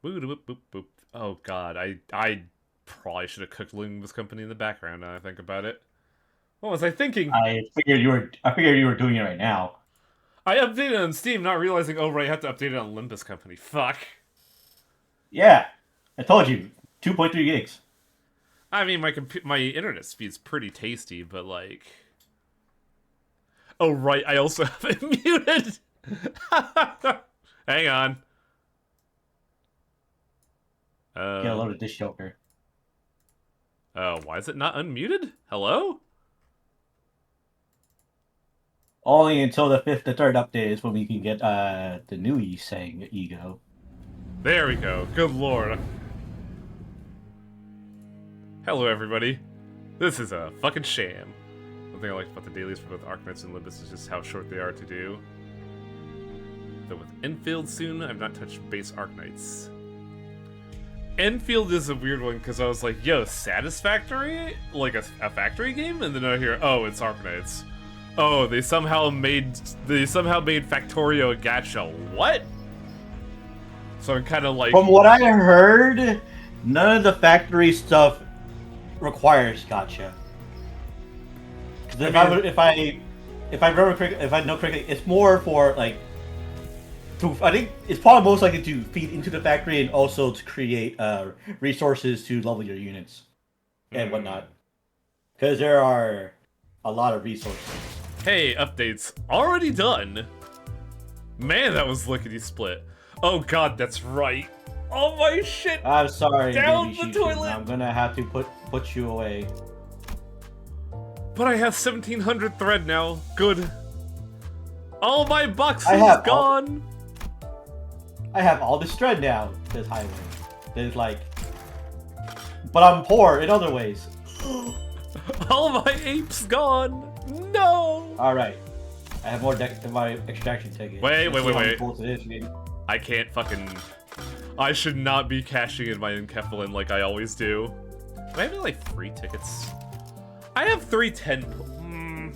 Boop, boop, boop, boop. Oh god, I probably should have cooked Limbus company in the background now I think about it. What was I thinking? I figured you were doing it right now. I updated on Steam, not realizing, oh right, I have to update it on Limbus company. Fuck. Yeah, I told you, 2.3 gigs. I mean, my internet speed's pretty tasty, but like, oh right, I also have it muted. Hang on. Get a load of dish joker. Oh, why is it not unmuted? Hello? Only until the third update is when we can get the new saying ego. There we go. Good lord. Hello, everybody. This is a fucking sham. One thing I like about the dailies for both Arknights and Limbus is just how short they are to do. Though with Enfield soon, I've not touched base Arknights. Enfield is a weird one because I was like, yo, Satisfactory? Like a factory game? And then I hear, oh, it's Arknights. Oh, they somehow made Factorio a gacha. What? So I'm kind of like, From what I heard, none of the factory stuff requires gacha. Because if I remember correctly, if I know correctly, it's more for like. I think it's probably most likely to feed into the factory and also to create resources to level your units and whatnot. Because there are a lot of resources. hey, updates already done. Man, that was lickety split. Oh god, that's right. Oh my shit. I'm sorry, Down baby the Shifu. toilet. I'm gonna have to put you away. But I have 1700 thread now. Good. All my boxes gone. I have all this thread now. Says Highway. There's like, but I'm poor in other ways. All my apes gone. No. All right, I have more deck than my extraction ticket. Wait. Wait. I can't fucking. I should not be cashing in my Enkephalin like I always do. Do I have any, like, free tickets? I have 310.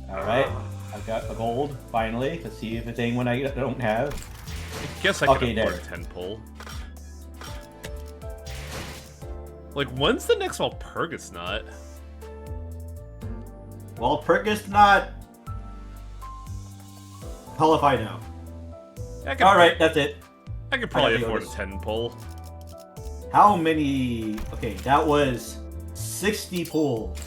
Alright, I've got a gold, finally. Let's see if it's anyone I don't have. I guess I can afford a 10 pull. Like, when's the next Walpurgis Nut? Walpurgis Nut. Hell if I know. Alright, that's it. I could probably afford a 10 pull. How many? Okay, that was 60 pulls.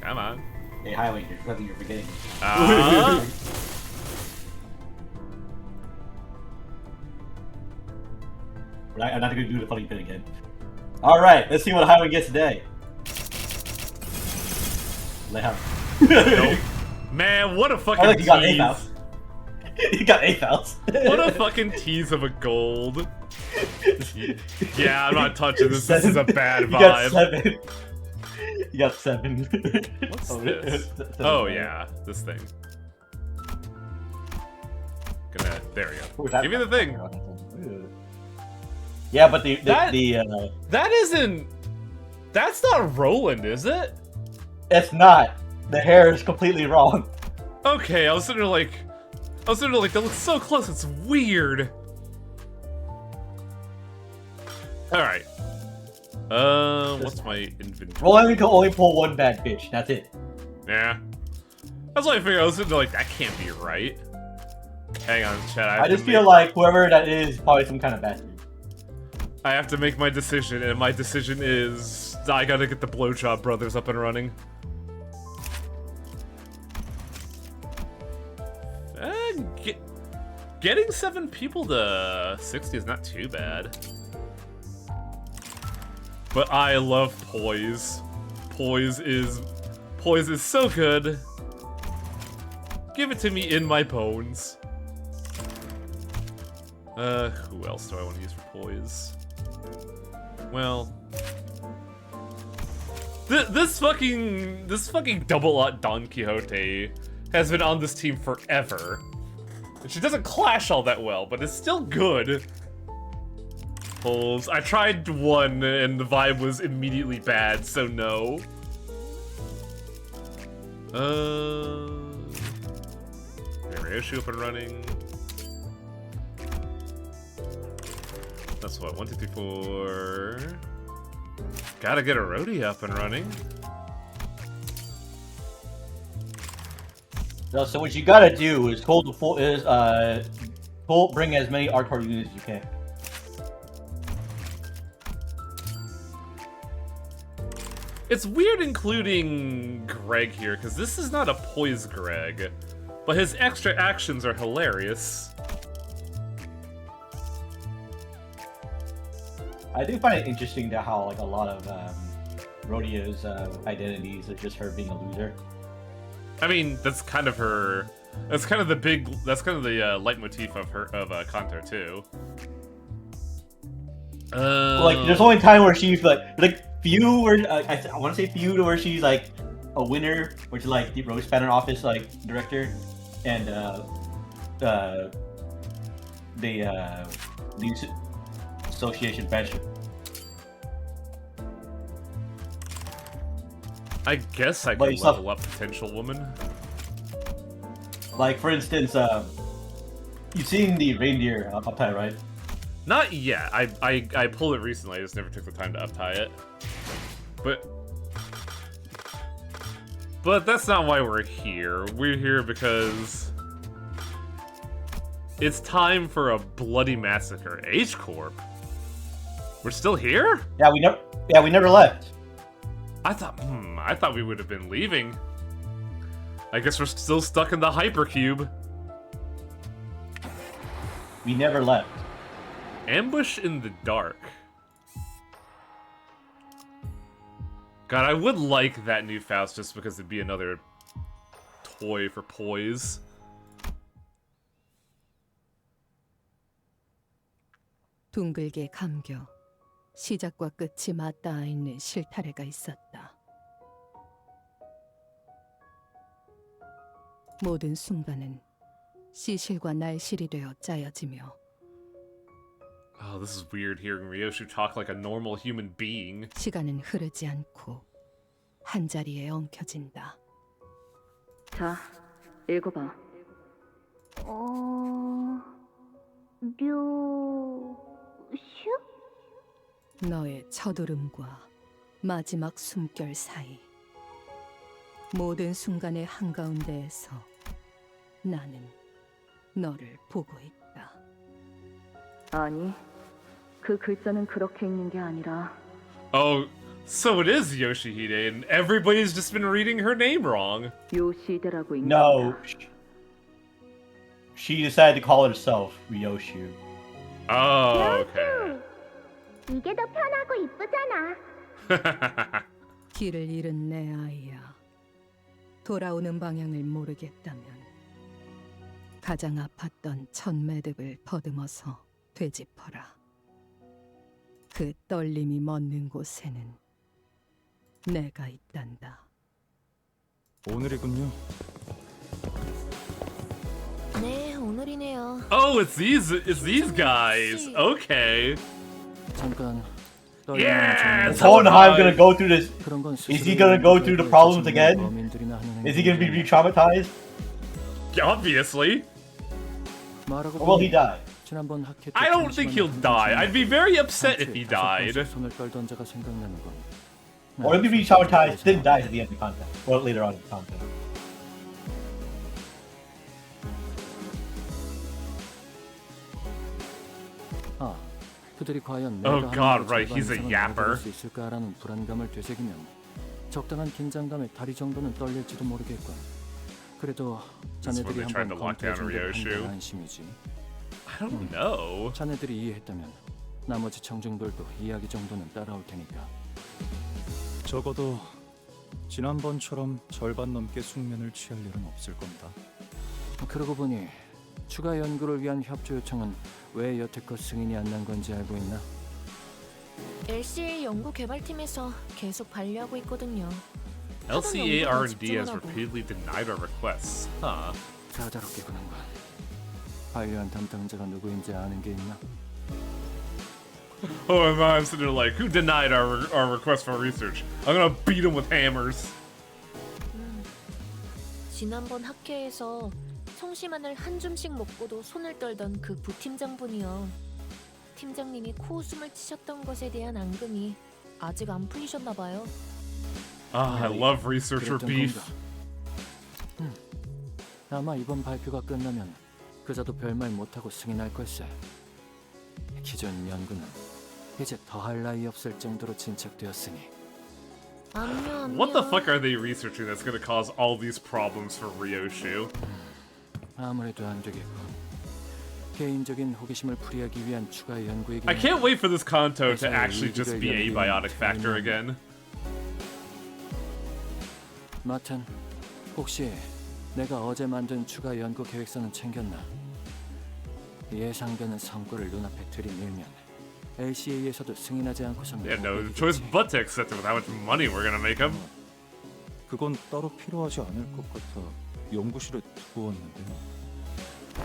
Come on. Hey, Highlander, something you're forgetting. I'm not gonna do the funny thing again. Alright, let's see what Highlander gets today. Nope. Man, what a fucking I like you got tease. 8 outs. You got 8 outs. What a fucking tease of a gold. Yeah, I'm not touching this. This is a bad vibe. You got 7. What's this? Oh yeah, this thing. There we go. Give me the thing. Yeah, but that isn't. That's not Roland, is it? It's not. The hair is completely wrong. Okay, I was sitting there like, that looks so close. It's weird. All right. What's my inventory? Roland can only pull one bad bitch. That's it. Yeah. That's what I figured. I was sitting there like, that can't be right. Hang on, chat. I just feel like whoever that is probably some kind of bastard. I have to make my decision, and my decision is I gotta get the Blowjob Brothers up and running. Getting 7 people to 60 is not too bad. But I love Poise. Poise is so good. Give it to me in my bones. Who else do I want to use for Poise? Well, this fucking double-lot Don Quixote has been on this team forever. And she doesn't clash all that well, but it's still good. Pulls. I tried one, and the vibe was immediately bad, so no. Issue up and running. That's what, 1, 2, 3, 4. Gotta get a roadie up and running. No, so what you gotta do is bring as many art card units as you can. It's weird including Greg here, because this is not a poise Greg, but his extra actions are hilarious. I do find it interesting to how like a lot of Rodeo's identities are just her being a loser. I mean, that's kind of her. That's kind of the leitmotif of Canto too. Like, there's only time where she's like few, where I want to say few, to where she's like a winner, which is like the Rose Pattern Office like director, and the association bench. I guess I could level up potential woman. Like, for instance, you've seen the reindeer uptie, right? Not yet. I pulled it recently. I just never took the time to uptie it. But that's not why we're here. We're here because it's time for a bloody massacre. H Corp. We're still here? Yeah, we never left. I thought we would have been leaving. I guess we're still stuck in the hypercube. We never left. Ambush in the dark. God, I would like that new Faust just because it'd be another toy for poise. 둥글게 감겨 시작과 끝이 맞닿아 있는 실타래가 있었다. 모든 순간은 시실과 날실이 되어 짜여지며 Oh, this is weird hearing Ryoshu talk like a normal human being. 시간은 흐르지 않고 한 자리에 엉켜진다. 자, 읽어봐. 너의 첫울음과 마지막 숨결 사이 모든 순간의 한가운데에서 나는 너를 보고 있다. 아니, 그 글자는 그렇게 읽는 게 아니라. Oh, so it is Yoshihide, and everybody's just been reading her name wrong. 요시히데라고 읽는다. No. She decided to call it herself Ryoshu. Oh, okay. 이게 더 편하고 이쁘잖아. 길을 잃은 내 아이야. 돌아오는 방향을 모르겠다면 가장 아팠던 첫 매듭을 더듬어서 되짚어라. 그 떨림이 멎는 곳에는 내가 있단다. 오늘이군요. 네, 오늘이네요. Oh, it's these guys. Okay. 잠깐. Yeah. Is Hohenheim gonna go through this? Is he gonna go through the problems again? Is he gonna be re-traumatized? Obviously. Or will he die? I don't think he'll die. I'd be very upset if he died. Or he'll be re-traumatized, then dies at the end of the content. Or later on in the content. Oh God, right, he's a yapper. 불안감을 되새기면 적당한 긴장감에 다리 정도는 떨릴지도 모르겠군. 그래도 자네들이 한번 검토해 준 게 안심이지. I don't know. 자네들이 이해했다면 나머지 청중들도 이야기 정도는 따라올 테니까. 적어도 지난번처럼 절반 넘게 숙면을 취할 일은 없을 겁니다. 그러고 보니 추가 연구를 위한 협조 요청은 왜 여태껏 승인이 안 난 건지 알고 있나? LCA 연구 개발팀에서 계속 반려하고 있거든요. LCA R&D has repeatedly denied our requests. Huh. 사자롭게 구는군. 반려한 담당자가 누구인지 아는 게 있나? Oh, I'm sitting there like, who denied our request for research? I'm gonna beat him with hammers. 지난번 학회에서 성심안을 한 줌씩 먹고도 손을 떨던 그 부팀장분이요. 팀장님이 코웃음을 치셨던 것에 대한 앙금이 아직 안 풀리셨나 봐요. I love researcher 그랬던 beef. 건가? 아마 이번 발표가 끝나면 그자도 별말 못하고 승인할 걸세. 기존 연구는 이제 더할 나위 없을 정도로 진척되었으니 What the fuck are they researching that's gonna cause all these problems for Ryoshu? 아무래도 안 되겠고 개인적인 호기심을 풀이하기 위한 추가 연구이긴 I can't wait for this Canto to 회사의 actually just be 이익을 abiotic 위한 factor 개념. again. 마튼, 혹시 내가 어제 만든 추가 연구 계획서는 챙겼나? 예상되는 성과를 눈앞에 들이밀면 LCA에서도 승인하지 않고서는 Yeah, no 못 choice 이기겠지. but to accept it with how much money we're gonna make him. 그건 따로 필요하지 않을 것 같아 연구실에 두었는데.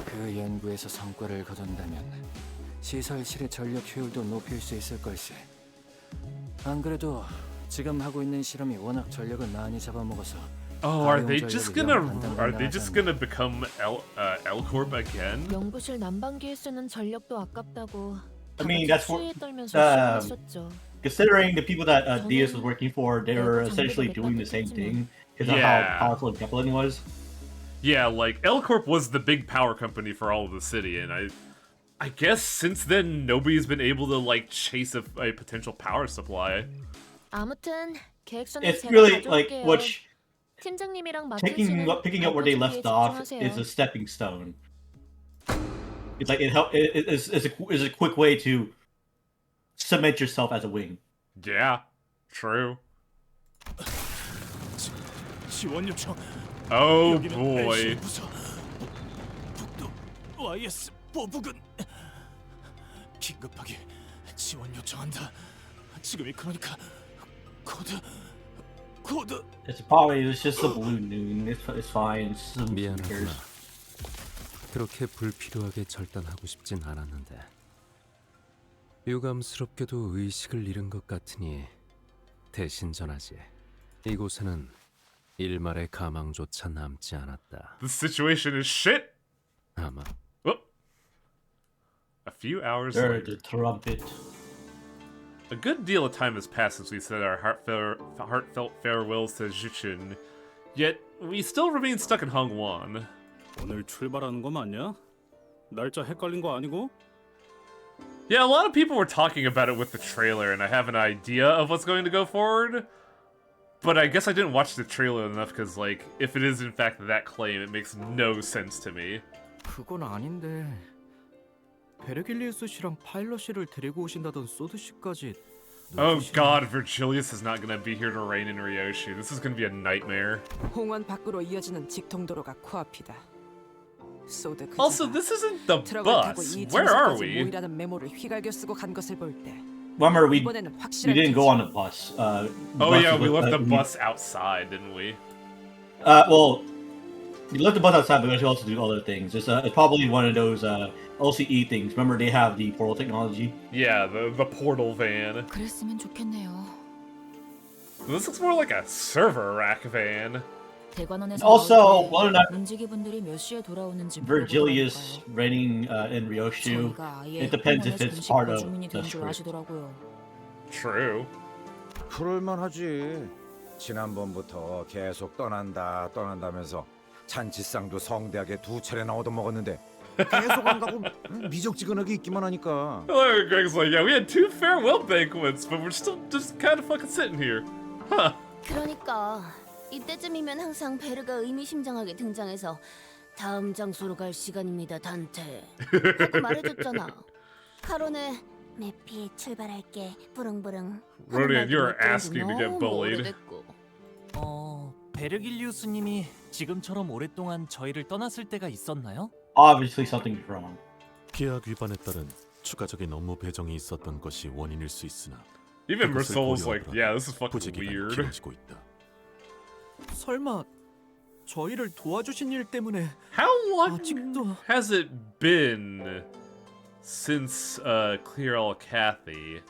그 연구에서 성과를 거둔다면 시설실의 전력 효율도 높일 수 있을 걸세. 안 그래도 지금 하고 있는 실험이 워낙 전력을 많이 잡아먹어서 Oh, are they just gonna become L Corp again? 연구실 난방기에 쓰는 전력도 아깝다고 I mean, that's what- 추위에 떨면서 시험했었죠. Considering the people that Diaz was working for, they were Yeah, essentially 장비도 doing the same 몇 thing because of Yeah. how powerful Zeppelin was. Yeah, like L Corp was the big power company for all of the city, and I guess since then nobody's been able to like chase a potential power supply. 아무튼 계획서는 It's 제가 really like 가져올게요. which 팀장님이랑 마틴 picking 씨는 up where they 발표 left 준비에 off 집중하세요. is a stepping stone. It's like is a quick way to cement yourself as a wing. Yeah, true. 지원 요청. Oh boy. 북도 YS 보부근 긴급하게 지원 요청한다. 지금이 그러니까 코드. It's just a balloon noon. It's fine. It's some 미안하구나. sneakers. 그렇게 불필요하게 절단하고 싶진 않았는데 유감스럽게도 의식을 잃은 것 같으니 대신 전하지. 이곳에는 일말의 가망조차 남지 않았다. The situation is shit. 아마 Oh. A few hours There, later. the trumpet. A good deal of time has passed since we said our heartfelt farewells to Juchun, yet we still remain stuck in Hongwan. 오늘 출발하는 거 맞냐? 날짜 헷갈린 거 아니고? Yeah, a lot of people were talking about it with the trailer, and I have an idea of what's going to go forward. But I guess I didn't watch the trailer enough because, like, if it is in fact that claim, it makes no sense to me. 그건 아닌데. 베르길리우스 씨랑 파일럿 씨를 데리고 오신다던 소드 씨까지. Oh god, Virgilius is not gonna be here to reign in Ryoshu. This is gonna be a nightmare. 홍원 밖으로 이어지는 직통도로가 코앞이다. 소드 그자가 Also, this isn't the 트럭을 타고 bus. 이 Where are 장소까지 we? 모이라는 메모를 휘갈겨 쓰고 간 것을 볼 때 Remember, we 이번에는 we 확실한 didn't go 뜻이야. on the bus. Oh Bus yeah, we was- left the we- bus outside, didn't we? Well, we left the bus outside, but we also do other things. It's probably one of those LCE things. Remember, they have the portal technology. Yeah, the portal van. 그랬으면 좋겠네요. This looks more like a server rack van. 대관원에서 Also, whether or not 문지기 분들이 몇 시에 돌아오는지 Virgilius reigning in Ryoshu, it depends if it's part of the 줄 script. 아시더라고요. True. 그럴만하지. 지난번부터 계속 떠난다면서 잔치상도 성대하게 2차례나 얻어먹었는데 계속 안 가고 미적지근하게 있기만 하니까. Hello, Greg's like, yeah, we had 2 farewell banquets, but we're still just kind of fucking sitting here. Huh. 그러니까 이때쯤이면 항상 베르가 의미심장하게 등장해서 다음 장소로 갈 시간입니다, 단테. 하고 말해줬잖아. 카론은 매피 출발할게. 부릉부릉. Rodian, you're asking to get bullied. 오래됐고. 베르길리우스님이 지금처럼 오랫동안 저희를 떠났을 때가 있었나요? Obviously, something's wrong. 계약 위반에 따른 추가적인 업무 배정이 있었던 것이 원인일 수 있으나 Even 그것을 Mersol's like, 고려하더라도 yeah, this is fucking 부재 기간이 weird. 길어지고 있다. 설마 저희를 도와주신 일 때문에 How long 아직도 has it been since Clear El Cathy?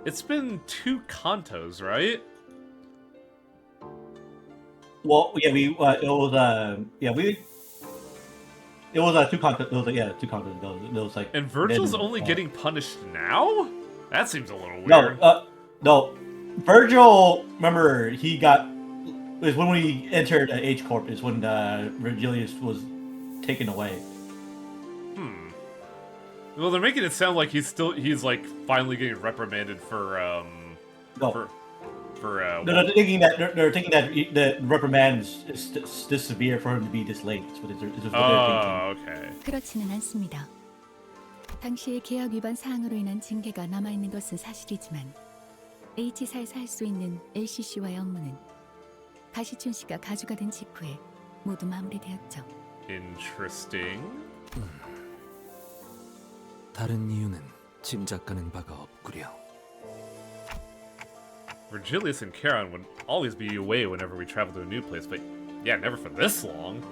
It's been 2 Cantos, right? Well, yeah, it was yeah, It was two content. It was like two content. It was like. And Virgil's only getting punished now? That seems a little weird. No. Virgil, remember he got. It was when we entered H Corp. Is when Virgilius was taken away. Well, they're making it sound like he's like finally getting reprimanded for No, they're thinking that the reprimand is this severe for him to be this late. It's what they're thinking. okay. 그렇지는 않습니다. 당시의 계약 위반 사항으로 인한 징계가 남아 있는 것은 사실이지만 H사에서 할 수 있는 LCC와의 업무는 가시춘 씨가 가주가 된 직후에 모두 마무리되었죠. Interesting. 다른 이유는 짐작 가는 바가 없구려. Virgilius and Charon would always be away whenever we travel to a new place, but yeah, never for this long.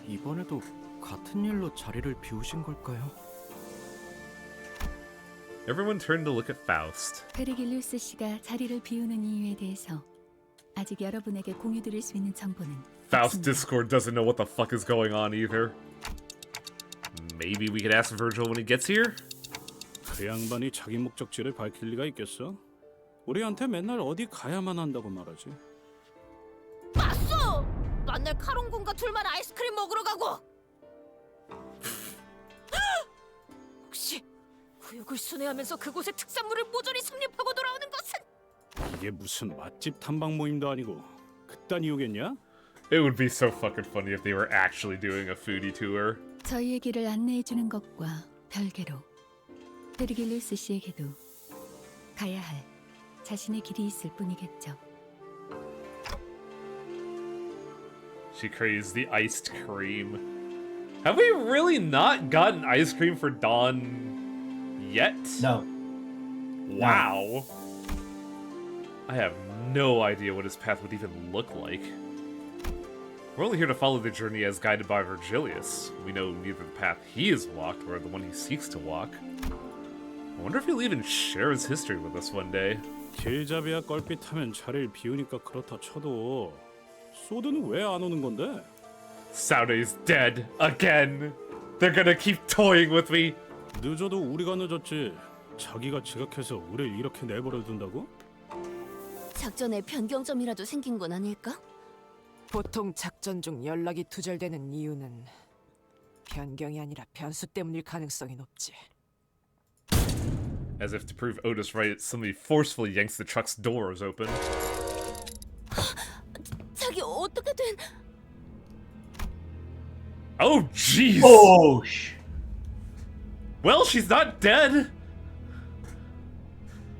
이번에도 같은 일로 자리를 비우신 걸까요? Everyone turned to look at Faust. 베르길리우스 씨가 자리를 비우는 이유에 대해서 아직 여러분에게 공유드릴 수 있는 정보는 Faust Discord doesn't know what the fuck is going on either. Maybe we could ask Virgil when he gets here? 그 양반이 자기 목적지를 밝힐 리가 있겠어? 우리한테 맨날 어디 가야만 한다고 말하지. 봤어! 맨날 카론군과 둘만 아이스크림 먹으러 가고! 혹시 구역을 순회하면서 그곳의 특산물을 모조리 섭렵하고 돌아오는 것은? 이게 무슨 맛집 탐방 모임도 아니고 그딴 이유겠냐? It would be so fucking funny if they were actually doing a foodie tour. 저희의 길을 안내해주는 것과 별개로 베르길리우스 씨에게도 가야 할 자신의 길이 있을 뿐이겠죠. She craves the iced cream. Have we really not gotten ice cream for Dawn yet? No. Wow. I have no idea what his path would even look like. We're only here to follow the journey as guided by Virgilius. We know neither the path he has walked or the one he seeks to walk. I wonder if he'll even share his history with us one day. 길잡이야 껄핏하면 자리를 비우니까 그렇다 쳐도 소드는 왜 안 오는 건데? Saude's dead again. They're gonna keep toying with me. 늦어도 우리가 늦었지. 자기가 지각해서 우리를 이렇게 내버려 둔다고? 작전에 변경점이라도 생긴 건 아닐까? 보통 작전 중 연락이 두절되는 이유는 변경이 아니라 변수 때문일 가능성이 높지. As if to prove Otis right, somebody forcefully yanks the truck's doors open. 자기 어떻게 된? Oh, jeez! Oh, Well, she's not dead!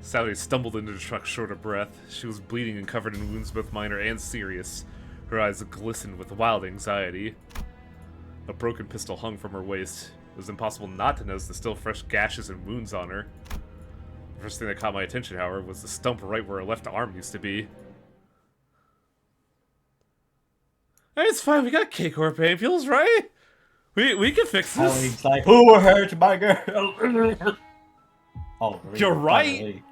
Sally stumbled into the truck short of breath. She was bleeding and covered in wounds both minor and serious. Her eyes glistened with wild anxiety. A broken pistol hung from her waist. It was impossible not to notice the still fresh gashes and wounds on her. The first thing that caught my attention, however, was the stump right where her left arm used to be. Hey, it's fine, we got K-Corp ampules, right? We can fix this. He's like, who hurt my girl? Oh, really? You're right.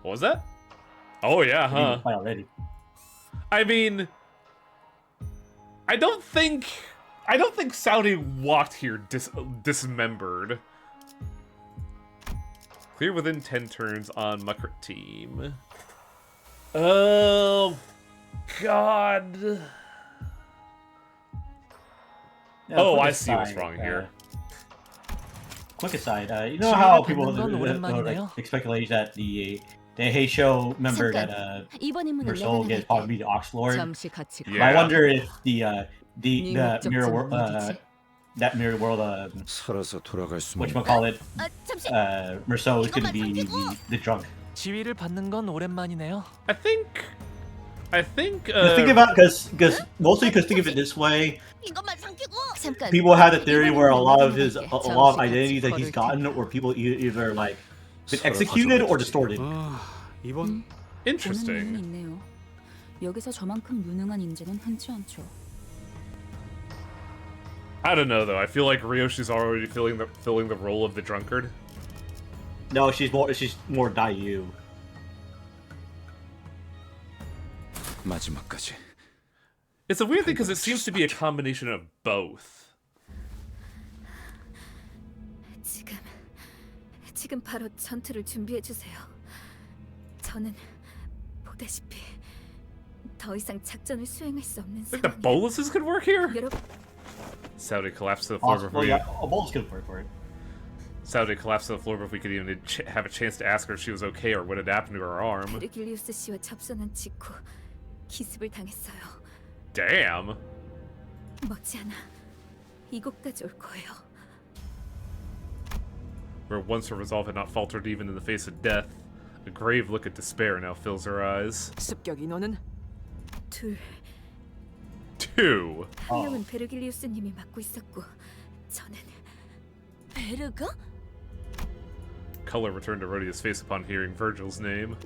What was that? Oh yeah, huh? Already. I mean, I don't think Saudi walked here dismembered. Clear within 10 turns on Muckert team. Oh God. Yeah, oh, I see what's wrong here. Quick aside, you know how people like speculate that the Hey Show member that Merceau gets probably the Ox Lord. Yeah. I wonder if the mirror world that mirror world whatchamacallit Merceau is gonna be the drunk. 지위를 받는 건 오랜만이네요. I think think about because mostly think of it this way. People have the theory where a lot of identities that he's gotten were people either like been executed or distorted. 이번 Interesting. 여기서 저만큼 유능한 인재는 흔치 않죠. I don't know though. I feel like Ryoshi's already filling the role of the drunkard. No, she's more Dayu. 마지막까지 It's a weird thing because it seems to be a combination of both. 지금 바로 전투를 준비해 주세요. 저는 보다시피 더 이상 작전을 수행할 수 없는 Think the 상황이에요. boluses could work here? 여러분, Saudi collapsed to the floor before Possibly, yeah. A bolus could work for it. Saudi collapsed to the floor before we could even have a chance to ask her if she was okay or what had happened to her arm. 베르길리우스 씨와 접선한 직후 기습을 당했어요. Damn. 머지않아 이곳까지 올 거예요. Where once her resolve had not faltered even in the face of death, a grave look of despair now fills her eyes. 습격 인원은 둘. 2. 한 명은 베르길리우스님이 맡고 있었고, 저는 베르가? Color returned to Rhodia's face upon hearing Virgil's name.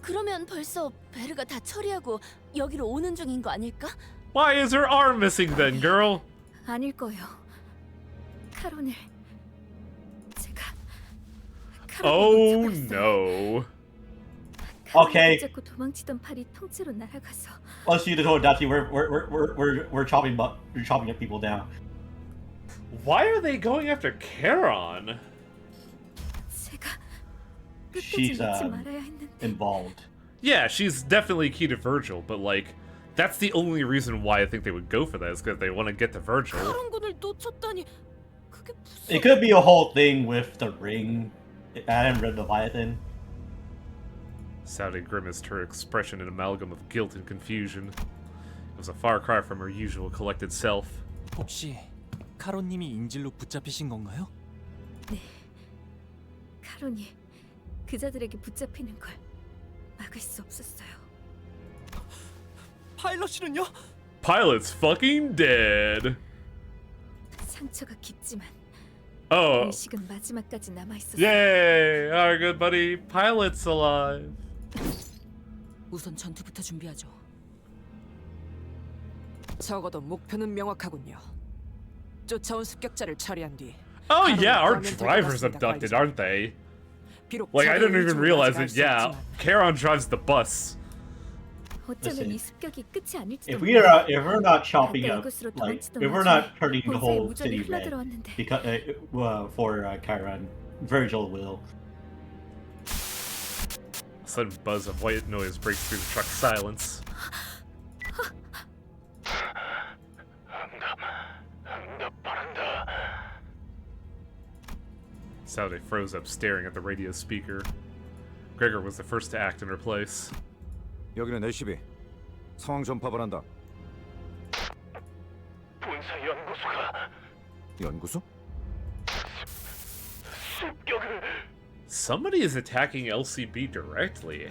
그러면 벌써 베르가 다 처리하고 여기로 오는 중인 거 아닐까? Why is her arm missing then, girl? 아닐 거예요. 카론을 제가 Oh no. Okay. 붙잡고 도망치던 팔이 통째로 날아가서 Let's see the whole Dachi. We're chopping up people down. Why are they going after Charon? 제가 끝까지 She's 믿지 말아야 했는데. involved. Yeah, she's definitely key to Virgil, but like, that's the only reason why I think they would go for that is because they want to get to Virgil. 카론군을 놓쳤다니 그게 무슨? It could be a whole thing with the ring. I haven't read Leviathan. Saudi grimaced, her expression an amalgam of guilt and confusion. It was a far cry from her usual collected self. 혹시 카론님이 인질로 붙잡히신 건가요? 네. 카론이 그자들에게 붙잡히는 걸 막을 수 없었어요. 파일럿이는요? Pilot's fucking dead. 상처가 깊지만 Oh. 의식은 마지막까지 남아 있었어요. Yay! Our good buddy Pilot's alive. 우선 전투부터 준비하죠. 적어도 목표는 명확하군요. 쫓아온 습격자를 처리한 뒤. Oh yeah, our driver's abducted, aren't they? 비록 Like I didn't 자기의 even 의지로 realize 아직 it. 알수 Yeah, 없지만 Charon drives the bus. 어쩌면 Listen, 이 습격이 끝이 아닐지도 If 몰라요. we're not chopping up, 이곳으로 like 도망치던 if we're 와중에 not turning the 본사에 whole 무전이 city red, 흘러들어왔는데 because for Chiron, Virgil will. A sudden buzz of white noise breaks through the truck's silence. Saudi froze up, staring at the radio speaker. Gregor was the first to act in her place. 여기는 LCB. 상황 전파를 한다. 본사 연구소가 연구소? 습격을 Somebody is attacking LCB directly.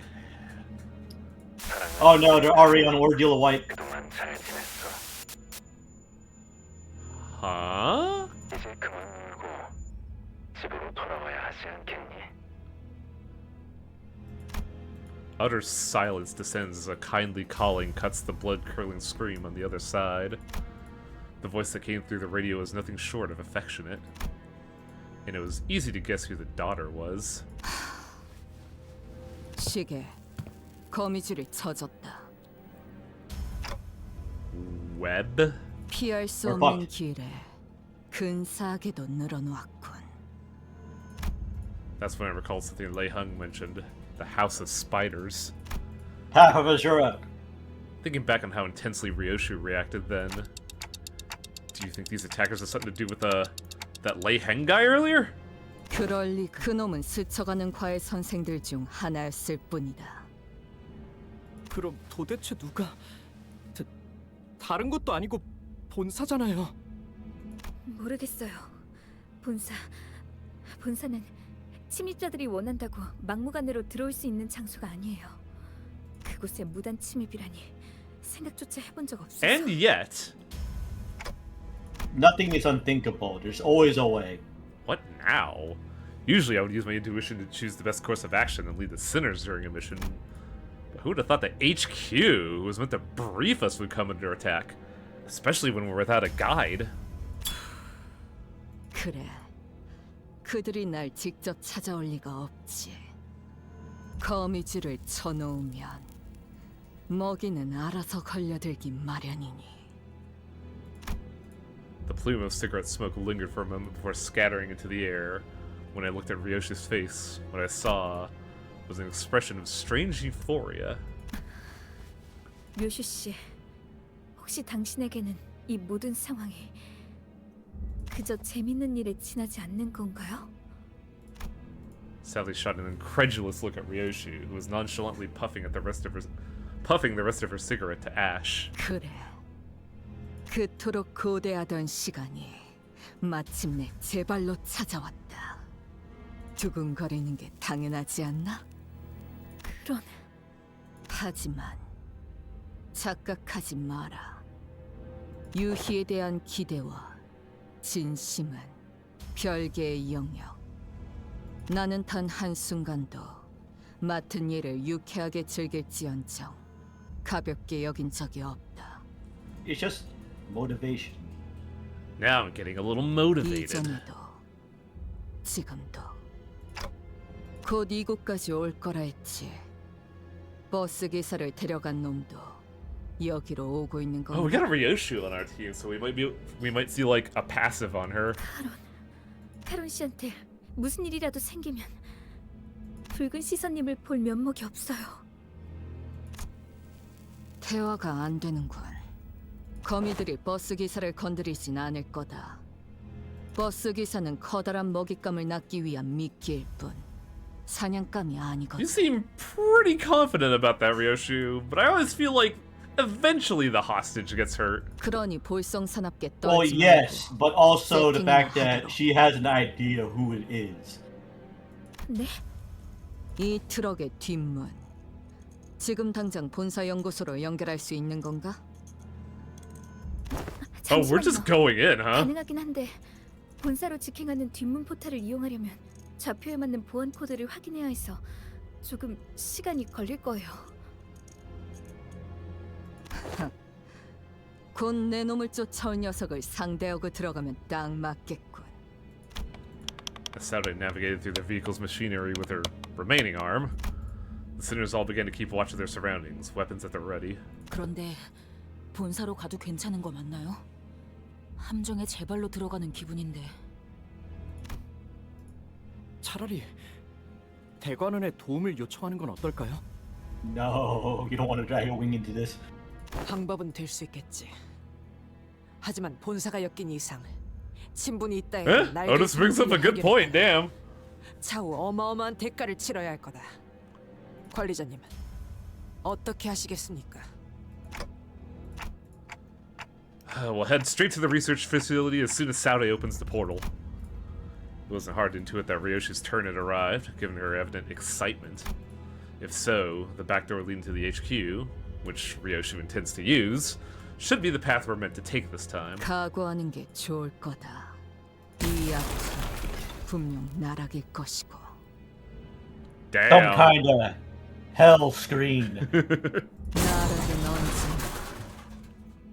Oh no, they're already on Ordeal of White. 그동안 잘 지냈어. Huh? 이제 그만 울고 집으로 돌아와야 하지 않겠니? Utter silence descends as a kindly calling cuts the blood-curdling scream on the other side. The voice that came through the radio was nothing short of affectionate. And it was easy to guess who the daughter was. 시계 거미줄이 쳐졌다. Web? 피할 수 Or 없는 what? 길에 근사하게도 늘어놓았군. That's when I recalled something Lei Hung mentioned. The House of Spiders. Half of Azura. Thinking back on how intensely Ryoshu reacted then. Do you think these attackers have something to do with that Lei Heng guy earlier? 그럴 리 그놈은 스쳐가는 과외 선생들 중 하나였을 뿐이다. 그럼 도대체 누가 다른 것도 아니고 본사잖아요. 모르겠어요. 본사는 침입자들이 원한다고 막무가내로 들어올 수 있는 장소가 아니에요. 그곳에 무단 침입이라니 생각조차 해본 적 없어서. And yet... Nothing is unthinkable. There's always a way. What now? Usually I would use my intuition to choose the best course of action and lead the sinners during a mission. But who would have thought that HQ, who was meant to brief us, would come under attack? Especially when we're without a guide. 그래, 그들이 날 직접 찾아올 리가 없지. 거미줄을 쳐놓으면 먹이는 알아서 걸려들기 마련이니. The plume of cigarette smoke lingered for a moment before scattering into the air. When I looked at Ryoshi's face, what I saw was an expression of strange euphoria. 료슈 씨, 혹시 당신에게는 이 모든 상황이 그저 재밌는 일에 지나지 않는 건가요? Sally shot an incredulous look at Ryoshi, who was nonchalantly puffing the rest of her cigarette to ash. 그래. 그토록 고대하던 시간이 마침내 제 발로 찾아왔다. 두근거리는 게 당연하지 않나? 그런... 하지만 착각하지 마라. 유희에 대한 기대와 진심은 별개의 영역. 나는 단 한순간도 맡은 일을 유쾌하게 즐길지언정 가볍게 여긴 적이 없다. It's just motivation. Now I'm getting a little motivated. 이전에도 지금도 곧 이곳까지 올 거라 했지. 버스 기사를 데려간 놈도 여기로 오고 있는 건가? Oh, we got a Ryoshi on our team, so we might see like a passive on her. 카론 씨한테 무슨 일이라도 생기면 붉은 시선님을 볼 면목이 없어요. 대화가 안 되는군. 거미들이 버스 기사를 건드리진 않을 거다. 버스 기사는 커다란 먹잇감을 낳기 위한 미끼일 뿐 사냥감이 아니거든. You seem pretty confident about that, Ryoshi, but I always feel like eventually the hostage gets hurt. 그러니 볼썽사납게 떨지 Well, yes, but also the 세팅이나 fact that 하도록. she has an idea who it is. 네? 이 트럭의 뒷문. 지금 당장 본사 연구소로 연결할 수 있는 건가? Oh, we're just going in, huh? 가능하긴 한데 본사로 직행하는 뒷문 포탈을 이용하려면 좌표에 맞는 보안 코드를 확인해야 해서 조금 시간이 걸릴 거예요. 곧 내 놈을 쫓아온 녀석을 상대하고 들어가면 딱 맞겠군. As Saturday navigated through the vehicle's machinery with her remaining arm, the sinners all began to keep watch of their surroundings, weapons at the ready. 그런데 본사로 가도 괜찮은 거 맞나요? 함정에 제 발로 들어가는 기분인데. 차라리 대관원에 도움을 요청하는 건 어떨까요? No, you don't want to drag a wing into this. 방법은 될 수 있겠지. 하지만 본사가 엮인 이상 친분이 있다 Eh? 해도 날 Otis brings up a good point, damn. 차후 어마어마한 대가를 치러야 할 거다. 관리자님은 어떻게 하시겠습니까? We'll head straight to the research facility as soon as Saturday opens the portal. It wasn't hard to intuit that Ryoshi's turn had arrived, given her evident excitement. If so, the back door leading to the HQ, which Ryoshi intends to use, should be the path we're meant to take this time. 각오하는 게 좋을 거다. 이 앞은 분명 나락일 것이고. Damn. Some kind of hell screen. 나락은 언제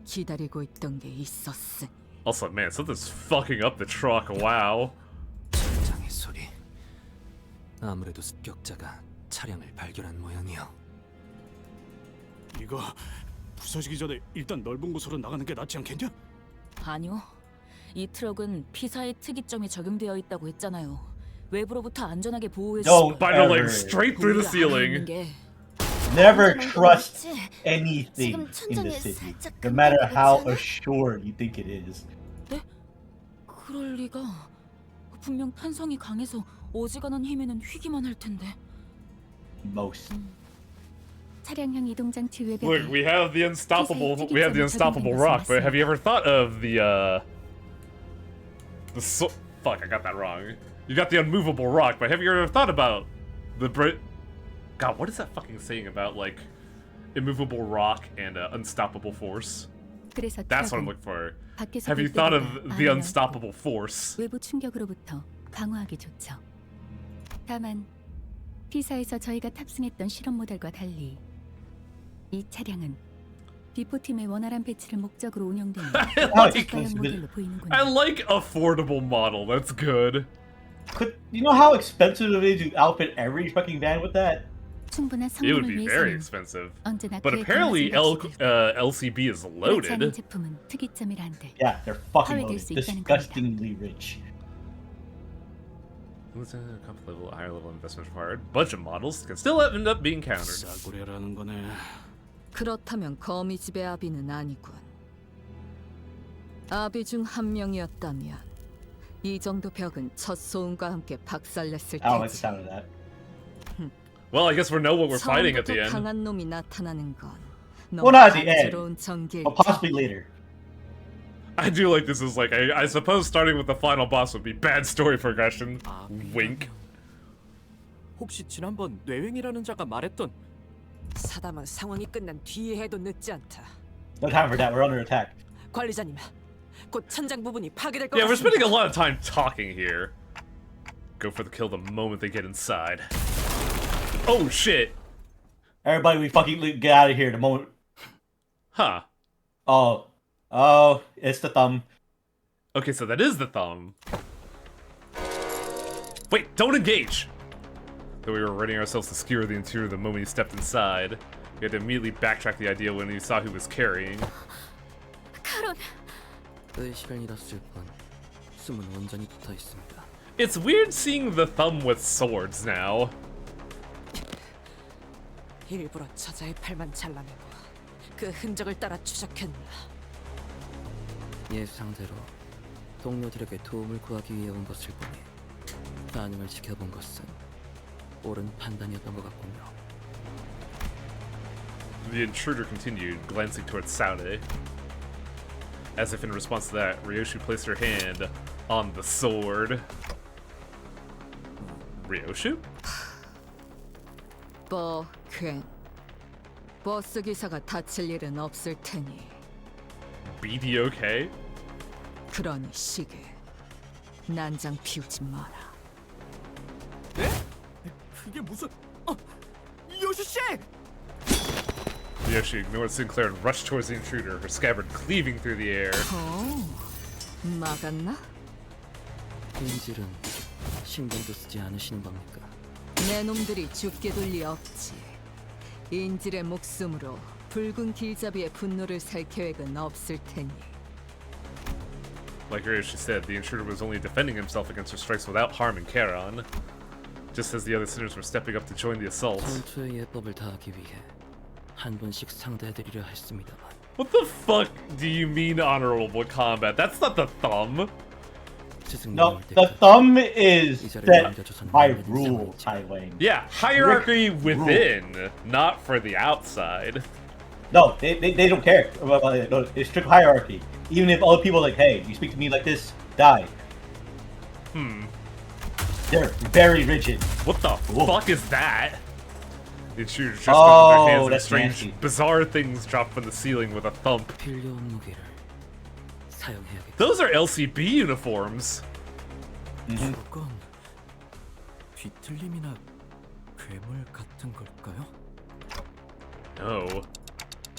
기다리고 있던 게 있었으니. Also, man, something's fucking up the truck. Wow. 천장의 소리. 아무래도 습격자가 차량을 발견한 모양이야. 이거 부서지기 전에 일단 넓은 곳으로 나가는 게 낫지 않겠냐? 아니요. 이 트럭은 피사의 특이점이 적용되어 있다고 했잖아요. 외부로부터 안전하게 보호해 Don't Spiraling ever, straight through the ceiling. never trust anything in the city, no matter how assured you think it is. 네? 그럴 리가. 분명 탄성이 강해서 어지간한 힘에는 휘기만 할 텐데. Most. 차량형 이동 장치 외벽에 Look, we have the unstoppable rock, but have you ever thought of fuck, I got that wrong. You got the unmovable rock, but have you ever thought about God, what is that fucking saying about, like, immovable rock and unstoppable force? 그래서 That's what I'm 트럭은 looking for. 밖에서 Have you 볼 thought of 때보다 the 안면, unstoppable force? 외부 충격으로부터 방어하기 좋죠. 다만 피사에서 저희가 탑승했던 실험 모델과 달리 이 차량은 비포팀의 원활한 배치를 목적으로 운영되는 저가형 모델로 보이는군요. I like affordable model. That's good. You know how expensive it is to outfit every fucking van with that? 충분한 It would 성능을 be very 위해서는 expensive. 언제나 But 그에 apparently 걸맞은 LCB is 그렇지 않은 loaded. 제품은 특이점이라 한들 Yeah, they're fucking 파괴될 loaded. 수 있다는 겁니다. Disgustingly rich. Comp level, higher level investment required. Budget models can still end up being countered. 싸구려라는 거네. 그렇다면 거미집의 아비는 아니군. 아비 중 한 명이었다면 이 정도 벽은 첫 소음과 함께 박살냈을 I don't like the 테지. sound of that. Well, I guess we know what we're fighting at the 처음부터 end. 강한 놈이 나타나는 건 Well, 너무 not at the end, 단조로운 전개일 but possibly later. I do like this is like, I suppose starting with the final boss would be bad story progression. Wink. 혹시 지난번 뇌횡이라는 자가 말했던 사담은 상황이 끝난 뒤에 해도 늦지 않다. No time for that. We're under attack. 관리자님, 곧 천장 부분이 파괴될 것 Yeah, we're spending a 같습니다. lot of time talking here. Go for the kill the moment they get inside. Oh shit! Everybody, we fucking get out of here the moment. Huh. Oh, it's the thumb. Okay, so that is the thumb. Wait, don't engage! Though we were readying ourselves to skewer the interior the moment he stepped inside, we had to immediately backtrack the idea when we saw who was carrying. 카론, 시간이랐을 뿐 숨은 온전히 붙어 있습니다. It's weird seeing the thumb with swords now. 일부러 저자의 팔만 잘라내고 그 흔적을 따라 추적했나. 예상대로 동료들에게 도움을 구하기 위해 온 것을 보니 반응을 지켜본 것은 옳은 판단이었던 것 같군요. The intruder continued, glancing towards Saude. As if in response to that, Ryoshi placed her hand on the sword. Ryoshi? 괜 버스 기사가 다칠 일은 없을 테니 BD okay? 그러니 시계 난장 피우지 마라. 그게 무슨 요시 씨! Ryoshi ignored Sinclair and rushed towards the intruder, her scabbard cleaving through the air. 막았나? 인질은 신경도 쓰지 않으시는 겁니까? 내 놈들이 죽게 둘 리 없지. 인질의 목숨으로 붉은 길잡이의 분노를 살 계획은 없을 테니. Like Ryoshi said, the intruder was only defending himself against her strikes without harming Charon, just as the other sinners were stepping up to join the assault. 전투의 예법을 다하기 위해 한 분씩 상대해드리려 했습니다만. What the fuck do you mean honorable combat? That's not the thumb. No, the thumb is set by rule, Tywin. Yeah, hierarchy within, not for the outside. No, they don't care. It's strict hierarchy. Even if other people are like, hey, you speak to me like this, die. They're very rigid. What the fuck is that? The intruders just with their hands and strange, bizarre things drop from the ceiling with a thump. Those are LCB uniforms. 저건 뒤틀림이나 괴물 같은 걸까요? No,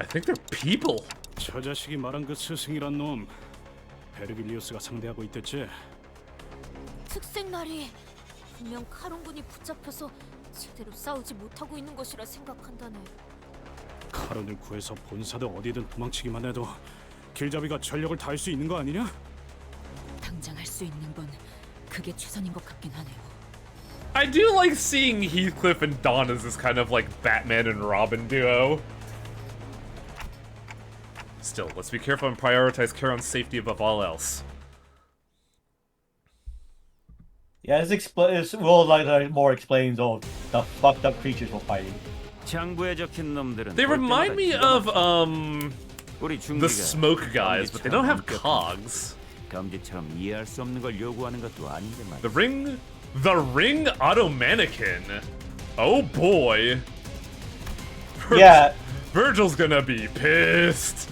I think they're people. 저 자식이 말한 그 스승이란 놈 베르길리우스가 상대하고 있댔지. 특색날이 분명 카론군이 붙잡혀서 제대로 싸우지 못하고 있는 것이라 생각한다네. 카론을 구해서 본사도 어디든 도망치기만 해도 길잡이가 전력을 다할 수 있는 거 아니냐? 당장 할 수 있는 건 그게 최선인 것 같긴 하네요. I do like seeing Heathcliff and Dawn as this kind of like Batman and Robin duo. Still, let's be careful and prioritize Charon's safety above all else. Yeah, this will like more explains all the fucked up creatures we're fighting. They remind me of the smoke guys, but they don't have cogs. The ring auto mannequin. Oh boy. Yeah, Virgil's gonna be pissed.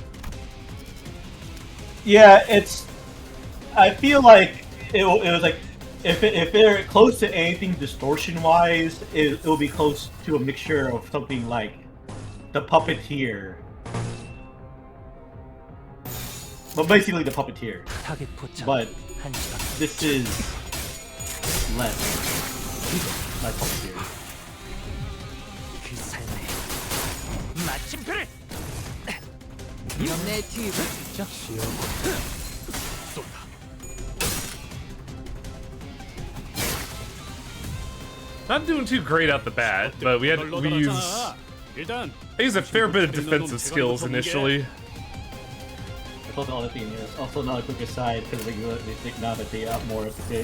Yeah, I feel like it was like if they're close to anything distortion wise, it'll be close to a mixture of something like the Puppeteer. But basically the Puppeteer. But this is less Puppeteer. 내 뒤로 Not doing too great out the bat, but we used a fair bit of defensive skills initially. I thought the other thing is also another quick aside because they think now that they up more of the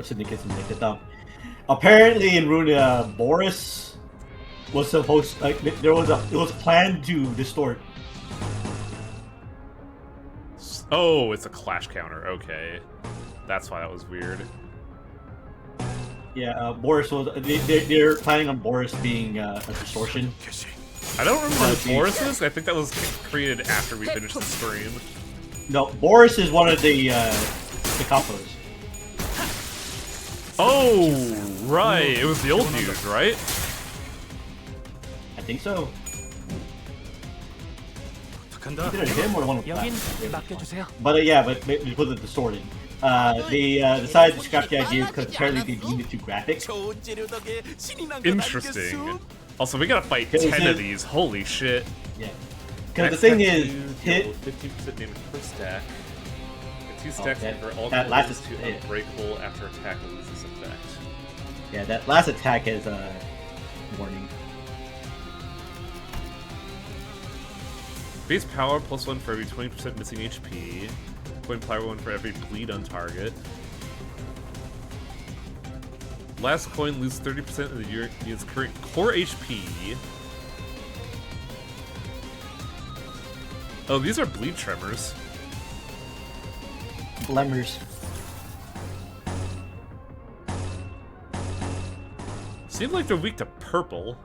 syndicates and make the dump. Apparently in Runia, Boris was supposed it was planned to distort. Oh, it's a clash counter. Okay, that's why that was weird. Yeah, Boris was. They're planning on Boris being a distortion. I don't remember what Boris is. I think that was created after we finished the stream. No, Boris is one of the capos. Oh, right. It was the old dude, right? I think so. 간다. Either him or one of them. 맡겨주세요. But yeah, but because of distorting. They decided to scrap the idea because apparently they deemed it too graphic. Interesting. Also, we gotta fight 10 of these. Holy shit. Yeah. Because the thing is, 15% damage per stack. And 2 stacks for all enemies to unbreakable after attack loses effect. Yeah, that last attack is a warning. Base power +1 for every 20% missing HP. Coin power 1 for every bleed on target. Last coin loses 30% of the unit's current core HP. Oh, these are bleed tremors. Blemmers. Seems like they're weak to purple.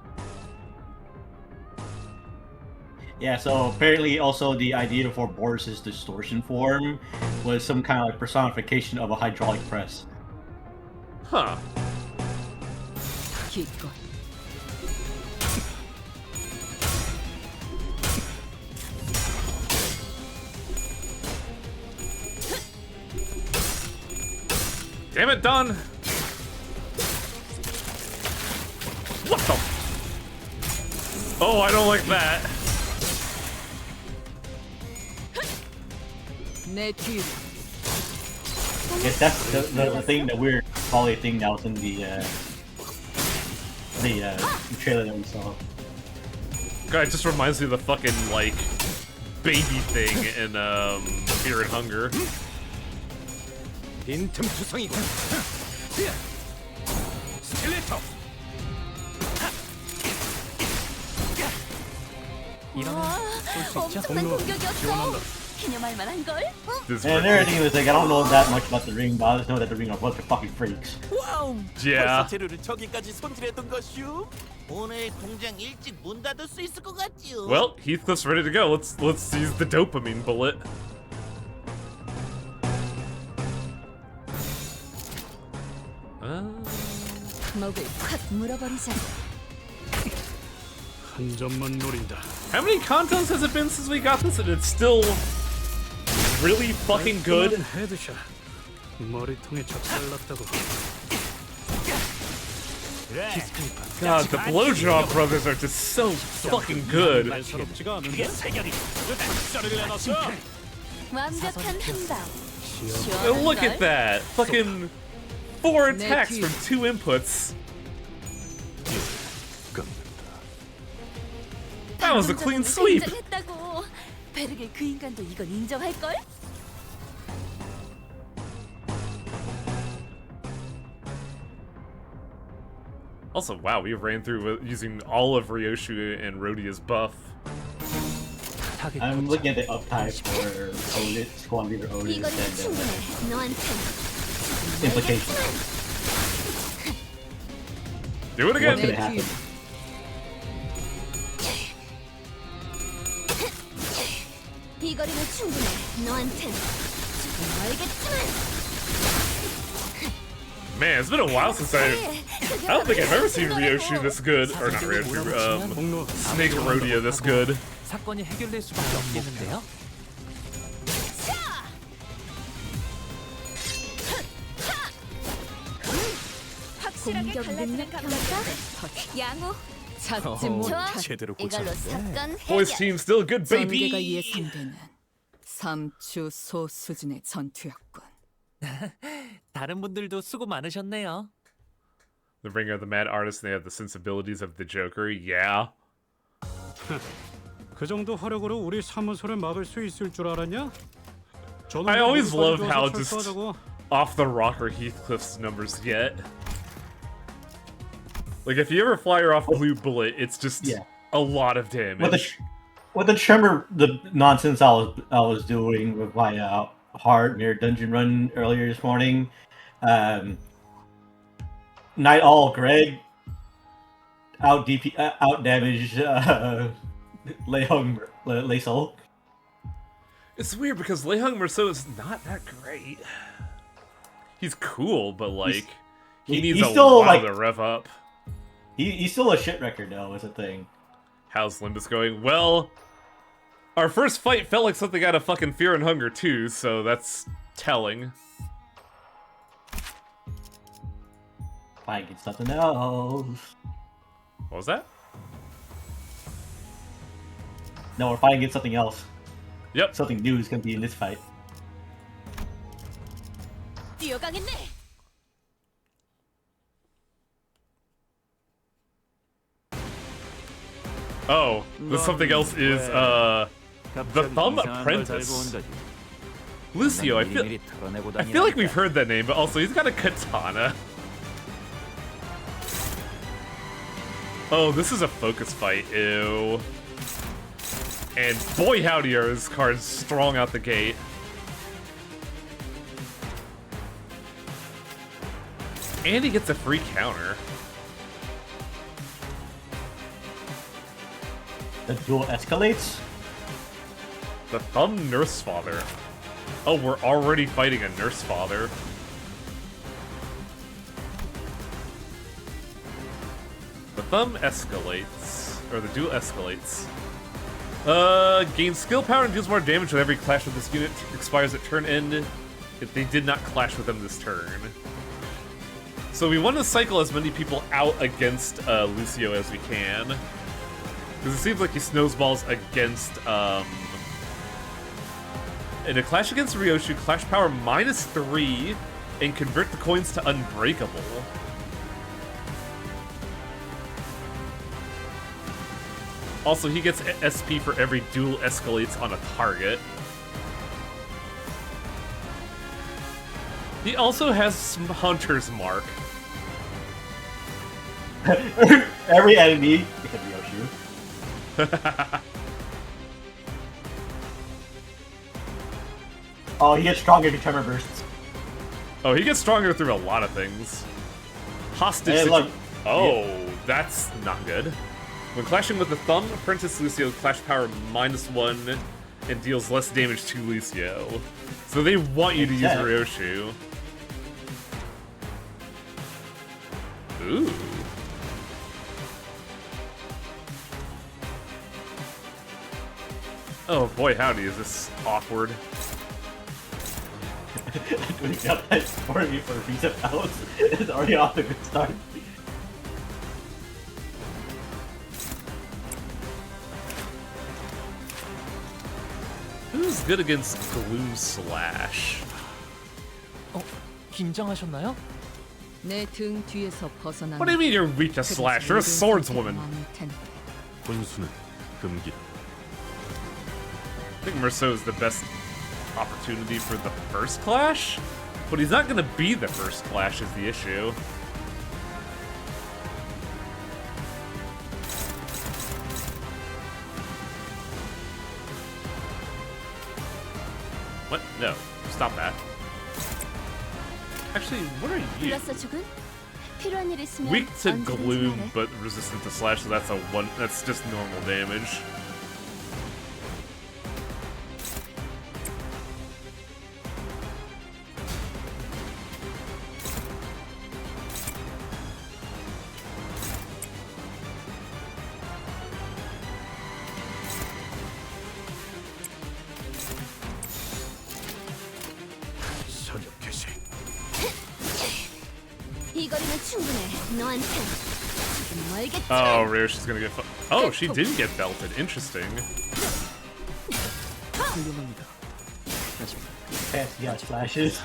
Yeah, so apparently also the idea for Boris's distortion form was some kind of like personification of a hydraulic press. Huh. 기껏 Damn it, Don! What the? Oh, I don't like that. 내 뒤로 I guess that's the thing, the weird quality thing that was in the trailer that we saw. God, it just reminds me of the fucking, like, baby thing in, Fear and Hunger. 엄청난 공격이었어. 기념할 만한 걸? And everything was like, I don't know that much about the ring, but I just know that the ring are a bunch of fucking freaks. Yeah. 재료를 저기까지 손질했던 것이오. 오늘 공장 일찍 문 닫을 수 있을 것 같지요. Well, Heathcliff's ready to go. Let's use the dopamine bullet. 먹을 콱 물어버리자. 한 점만 노린다. How many Cantos has it been since we got this and it's still really fucking good? 헤드샷. 머리통에 작살났다고. God, the Blowjob brothers are just so fucking good. 완벽한 한방. Look at that! Fucking 4 attacks from 2 inputs. That was a clean sweep! 베르겔 그 인간도 이건 인정할 걸? Also, wow, we ran through using all of Ryoshu and Rhodia's buff. I'm looking at the uptype for Otis, Squad Leader Otis, and implications. Do it again! What's gonna happen? 이 거리는 충분해. 너한텐 지금 알겠지만. Man, it's been a while since I don't think I've ever seen Ryoshu this good. Or not Ryoshu, Snake Rhodia this good. 사건이 해결될 수밖에 없겠는데요? 공격 능력 평가 양호 찾지 못할 제대로 이걸로 고쳤는데. 사건 Boys 해결. team still good, 전개가 baby. 예상되는 삼추소 수준의 전투였군. 다른 분들도 수고 많으셨네요. The bringer of the mad artist, and they have the sensibilities of the Joker. Yeah. 그 정도 화력으로 우리 사무소를 막을 수 있을 줄 알았냐? I always love 저놈들 how 어디까지 just 철수하자고. off the rocker Heathcliff's numbers get. Like if you ever fire off Blue Bullet, it's just a lot of damage. With the tremor, the nonsense I was doing with my hard mirror dungeon run earlier this morning, Night Owl Greg out damaged Lei Sol. It's weird because Lei Hung Merceau is not that great. He's cool, but like he needs a still, while like, to rev up. He's still a shit record though, is a thing. How's Limbus going? Well, our first fight felt like something out of fucking Fear and Hunger 2, so that's telling. Fight against something else. What was that? No, we're fighting against something else. Yep. Something new is gonna be in this fight. 뛰어가겠네. Oh, the something else is the Thumb Apprentice. Lucio, I feel like we've heard that name, but also he's got a katana. Oh, this is a focus fight, ew. And boy howdy are his cards strong out the gate. And he gets a free counter. The duel escalates? The Thumb Nurse Father. Oh, we're already fighting a Nurse Father. The Thumb escalates. Or the duel escalates. Gains skill power and deals more damage with every clash with this unit. Expires at turn end if they did not clash with them this turn. So we want to cycle as many people out against Lucio as we can. Because it seems like he snowballs against, in a clash against Ryoshu, clash power -3, and convert the coins to unbreakable. Also, he gets SP for every duel escalates on a target. He also has Hunter's Mark. Every enemy, except Ryoshu. Oh, he gets stronger to tremor bursts. Oh, he gets stronger through a lot of things. Hostage. Hey, look. Oh, that's not good. When clashing with the Thumb Apprentice, Lucio clash power -1 and deals less damage to Lucio. So they want you to use Ryoshu. Ooh. Oh boy, howdy, is this awkward. Doing that for me for reset out is already off to a good start. Who's good against Glue Slash? 긴장하셨나요? 내 등 뒤에서 벗어나. What do you mean you're weak to Slash? You're a swordswoman. 혼수는 금기다. I think Merceau is the best opportunity for the first clash, but he's not going to be the first clash is the issue. What? No. Stop that. Actually, what are you? 불렀어 죽은? 필요한 일 있으면 Weak to 언제든지 gloom, 말해. but resistant to slash, so that's that's just normal damage. 이 거리면 충분해. 너한테 Oh, Ryoshi's gonna get. Oh, she didn't get belted. Interesting. Fancy ass flashes.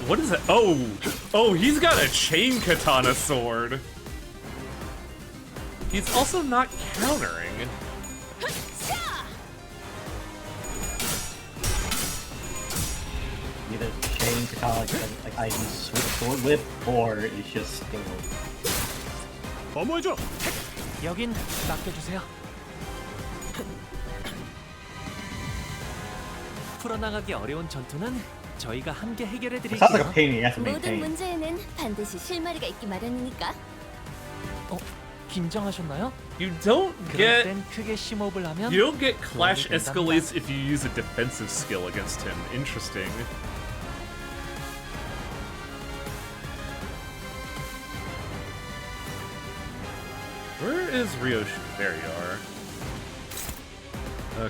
What is that? Oh, he's got a chain katana sword. He's also not countering. Either chain katana, like I use sword whip, or it's just single. 어머해줘. 여긴 맡겨주세요. 풀어나가기 어려운 전투는 저희가 함께 해결해 It sounds like a 드릴게요. pain you have to 모든 maintain. 문제에는 반드시 실마리가 있기 마련이니까. 긴장하셨나요? You don't 그럴 get. 땐 크게 심호흡을 하면 You don't get clash 도움이 된답니다. escalates if you use a defensive skill against him. Interesting. Where is Ryoshi? There you are.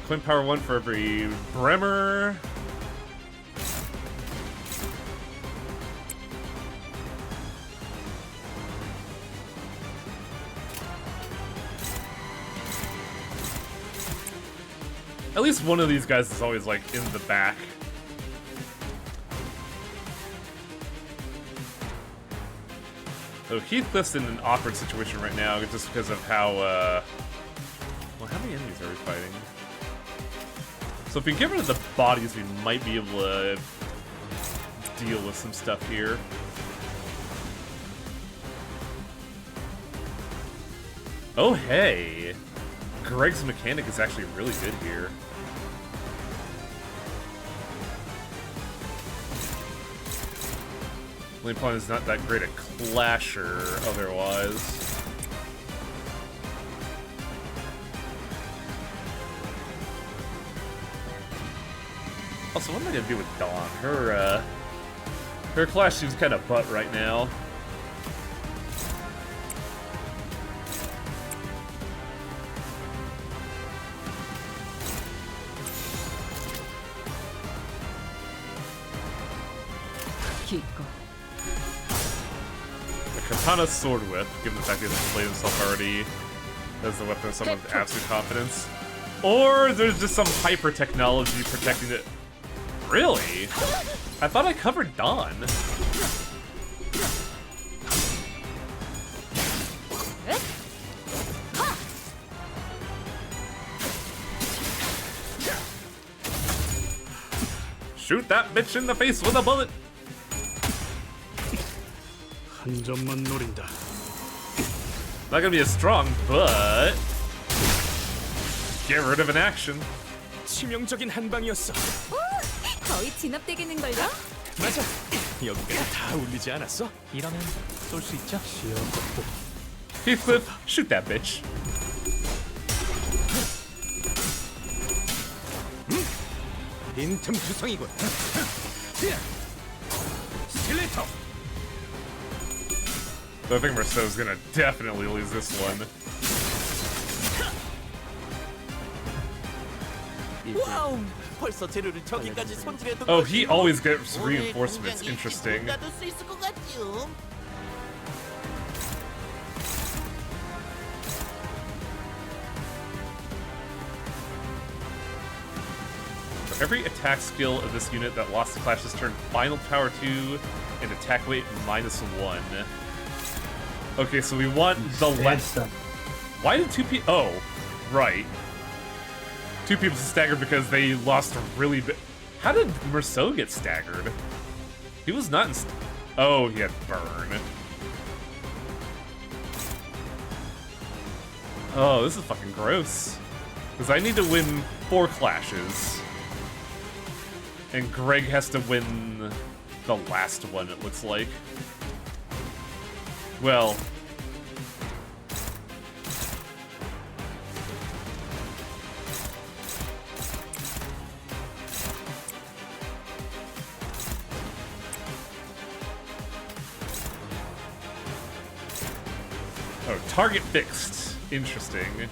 Coin power 1 for every Bremer. At least one of these guys is always like in the back. So Heathcliff's in an awkward situation right now just because of how, well, how many enemies are we fighting? So if we get rid of the bodies, we might be able to deal with some stuff here. Oh, hey! Greg's mechanic is actually really good here. Limpon is not that great a clasher otherwise. Also, what am I gonna do with Dawn? Her clash seems kind of butt right now. A katana sword whip, given the fact he hasn't played himself already as the weapon of someone with absolute confidence. Or there's just some hyper technology protecting it. Really? I thought I covered Dawn. Shoot that bitch in the face with a bullet! 한 점만 노린다. Not gonna be as strong, but get rid of an action. 치명적인 한 방이었어. 거의 진압되겠는걸요? 맞아. 여기까지 다 울리지 않았어? 이러면 쏠 수 있죠? Heathcliff, shoot that bitch. 빈틈 투성이군. 스틸레이터. So I think Marceau's gonna definitely lose this one. 와우, 벌써 재료를 저기까지 손질해둔 Oh, he 것이요? always gets 오늘 reinforcements. 공장 일찍 Interesting. 문 닫을 수 있을 것 같죠? For every attack skill of this unit that lost the clash this turn, final power 2 and attack weight -1. Okay, so we want the less. Why did 2 people? Oh, right. 2 people staggered because they lost a really big. How did Marceau get staggered? He was not in. Oh, he had burn. Oh, this is fucking gross. Because I need to win 4 clashes. And Greg has to win the last one, it looks like. Well. Oh, target fixed. Interesting.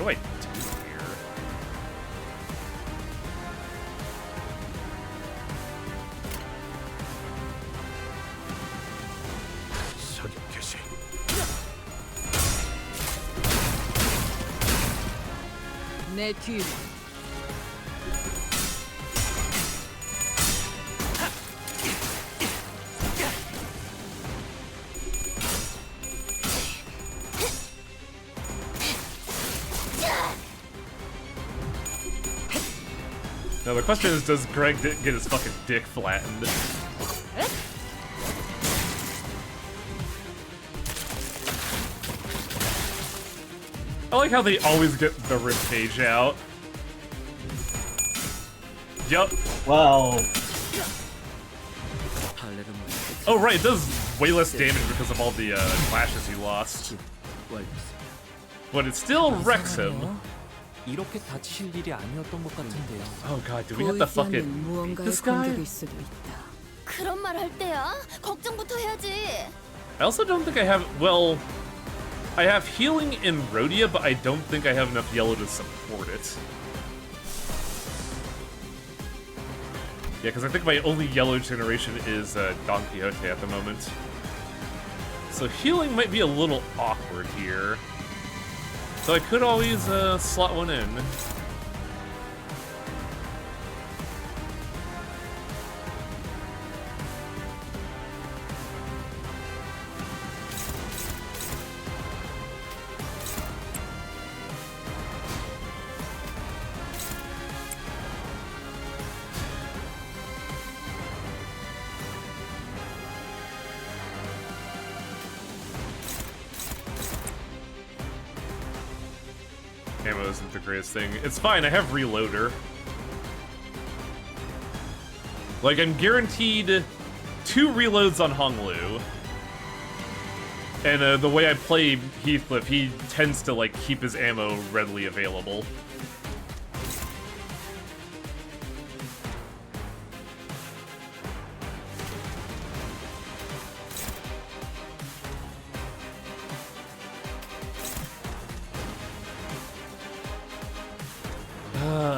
do I do here? 내 뒤로. Now the question is, does Greg get his fucking dick flattened? I like how they always get the ribcage out. Yup. Well. Oh right, it does way less damage because of all the clashes he lost. But it still wrecks him. 이렇게 다치실 일이 아니었던 것 같은데요. Oh god, do we have to fucking beat this guy? 그런 말 할 때야. 걱정부터 해야지. I also don't think I have, well, I have healing in Rhodia, but I don't think I have enough yellow to support it. Yeah, because I think my only yellow generation is Don Quixote at the moment. So healing might be a little awkward here. So I could always slot one in. Ammo isn't the greatest thing. It's fine, I have reloader. Like, I'm guaranteed 2 reloads on Honglu. And the way I play Heathcliff, he tends to, like, keep his ammo readily available.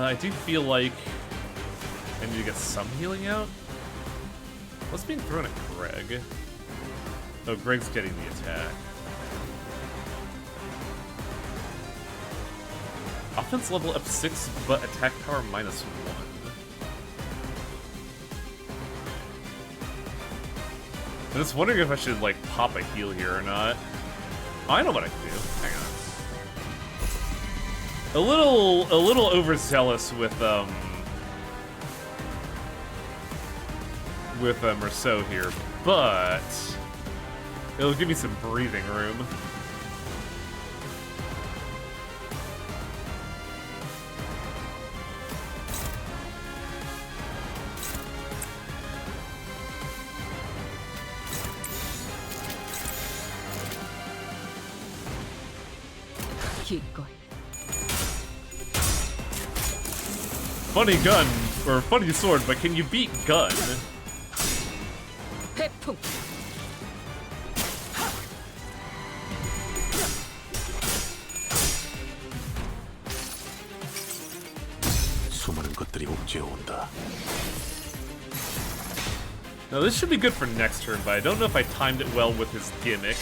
I do feel like I need to get some healing out. What's being thrown at Greg? Oh, Greg's getting the attack. Offense level up 6, but attack power -1. I'm just wondering if I should, like, pop a heal here or not. Oh, I know what I can do. Hang on. A little overzealous with Merceau here, but it'll give me some breathing room. 기꺼이. Funny gun, or funny sword, but can you beat gun? 태풍. 수많은 것들이 옥죄어 온다. Now this should be good for next turn, but I don't know if I timed it well with his gimmick.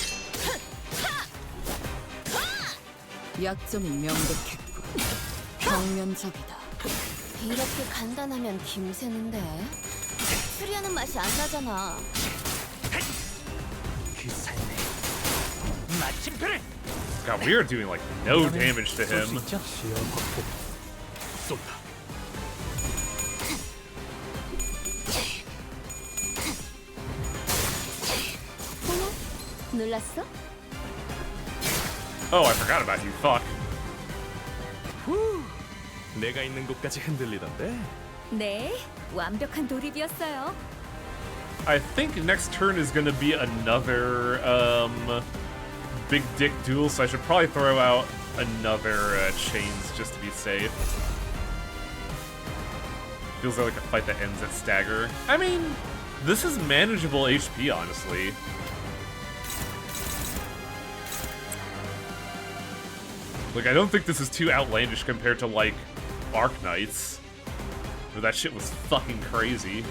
약점이 명백했고 경면적이다. 이렇게 간단하면 김새는데 추리하는 맛이 안 나잖아. 그 삶에 마침표를. God, we are doing like no damage to him. 놀랐어? Oh, I forgot about you. Fuck. 내가 있는 곳까지 흔들리던데. 네, 완벽한 돌입이었어요. I think next turn is gonna be another big dick duel, so I should probably throw out another chains just to be safe. Feels like a fight that ends at stagger. I mean, this is manageable HP, honestly. Like, I don't think this is too outlandish compared to, like, Arc Knights, where that shit was fucking crazy.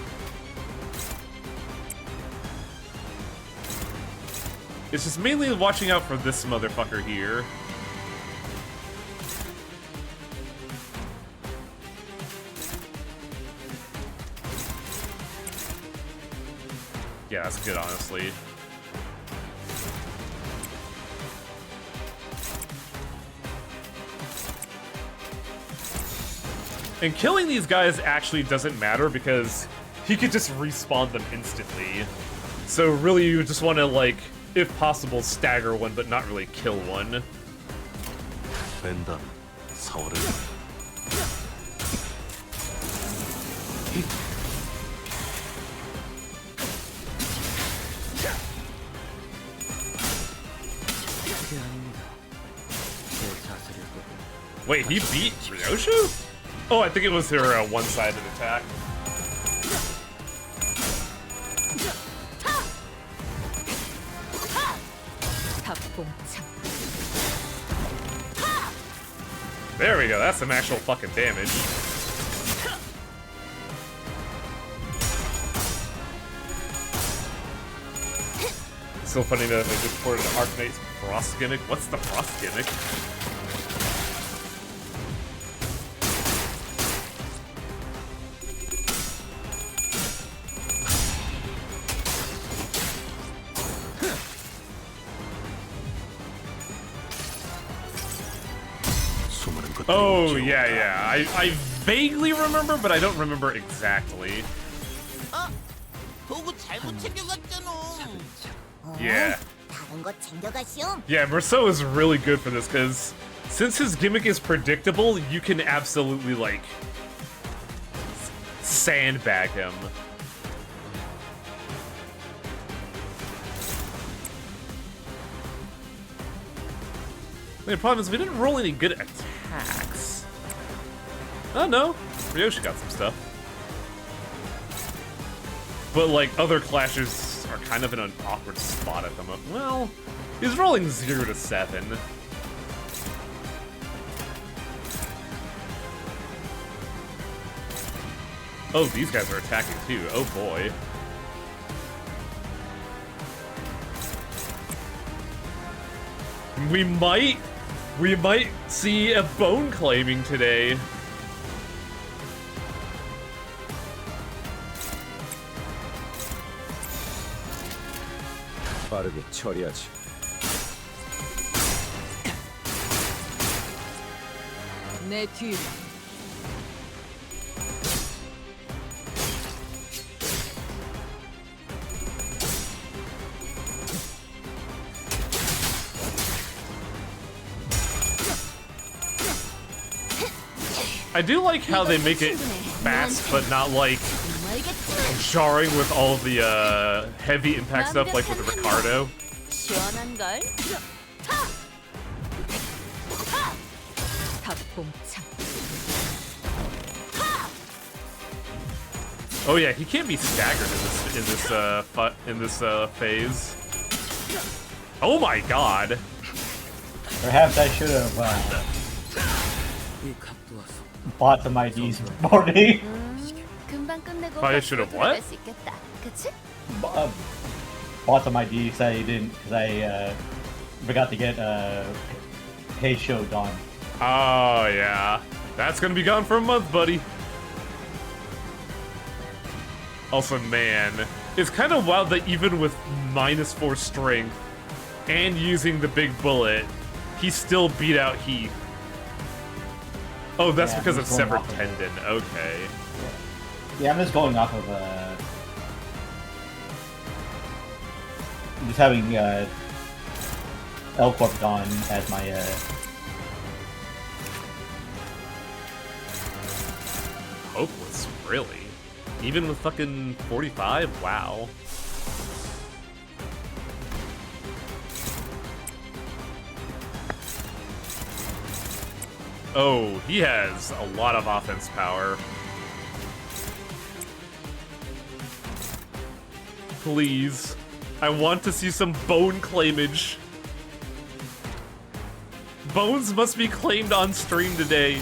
It's just mainly watching out for this motherfucker here. Yeah, that's good, honestly. And killing these guys actually doesn't matter because he could just respawn them instantly. So really you just want to, like, if possible, stagger one, but not really kill one. 벤단 4월에 그게 아닙니다. 제 자세를 보고 Wait, he beat Ryoshu? Oh, I think it was her one-sided attack. There we go, that's some actual fucking damage. So funny that they just poured an Arc Knight's Frost gimmick. What's the Frost gimmick? Oh, yeah. I vaguely remember, but I don't remember exactly. 도구 잘못 챙겨갔잖아. Yeah. 다른 거 챙겨가시오. Yeah, Merceau is really good for this, because since his gimmick is predictable, you can absolutely, like, sandbag him. The problem is we didn't roll any good attacks. Oh no, Ryoshi got some stuff. But like other clashes are kind of in an awkward spot at the moment. Well, he's rolling 0 to 7. Oh, these guys are attacking too. Oh boy. We might see a bone claiming today. 빠르게 처리하지. 내 뒤로. I do like how they make it fast, but not like jarring with all of the heavy impact stuff like with the Ricardo. 시원한걸? Oh yeah, he can't be staggered in this phase. Oh my god! Perhaps I should have bought some IDs this morning. 금방 끝내고 Probably should have what? 수 있겠다. 그치? Bought some IDs. I didn't because I forgot to get Hey Show done. Oh yeah, that's gonna be gone for a month, buddy. Also, man, it's kind of wild that even with -4 strength and using the big bullet, he still beat out Heath. Oh, that's Yeah, because I'm of just going severed off of tendon. Okay. Yeah, I'm just going off of just having L Corp Dawn as my Hopeless, really? Even with fucking 45? Wow. Oh, he has a lot of offense power. Please. I want to see some bone claimage. bones must be claimed on stream today.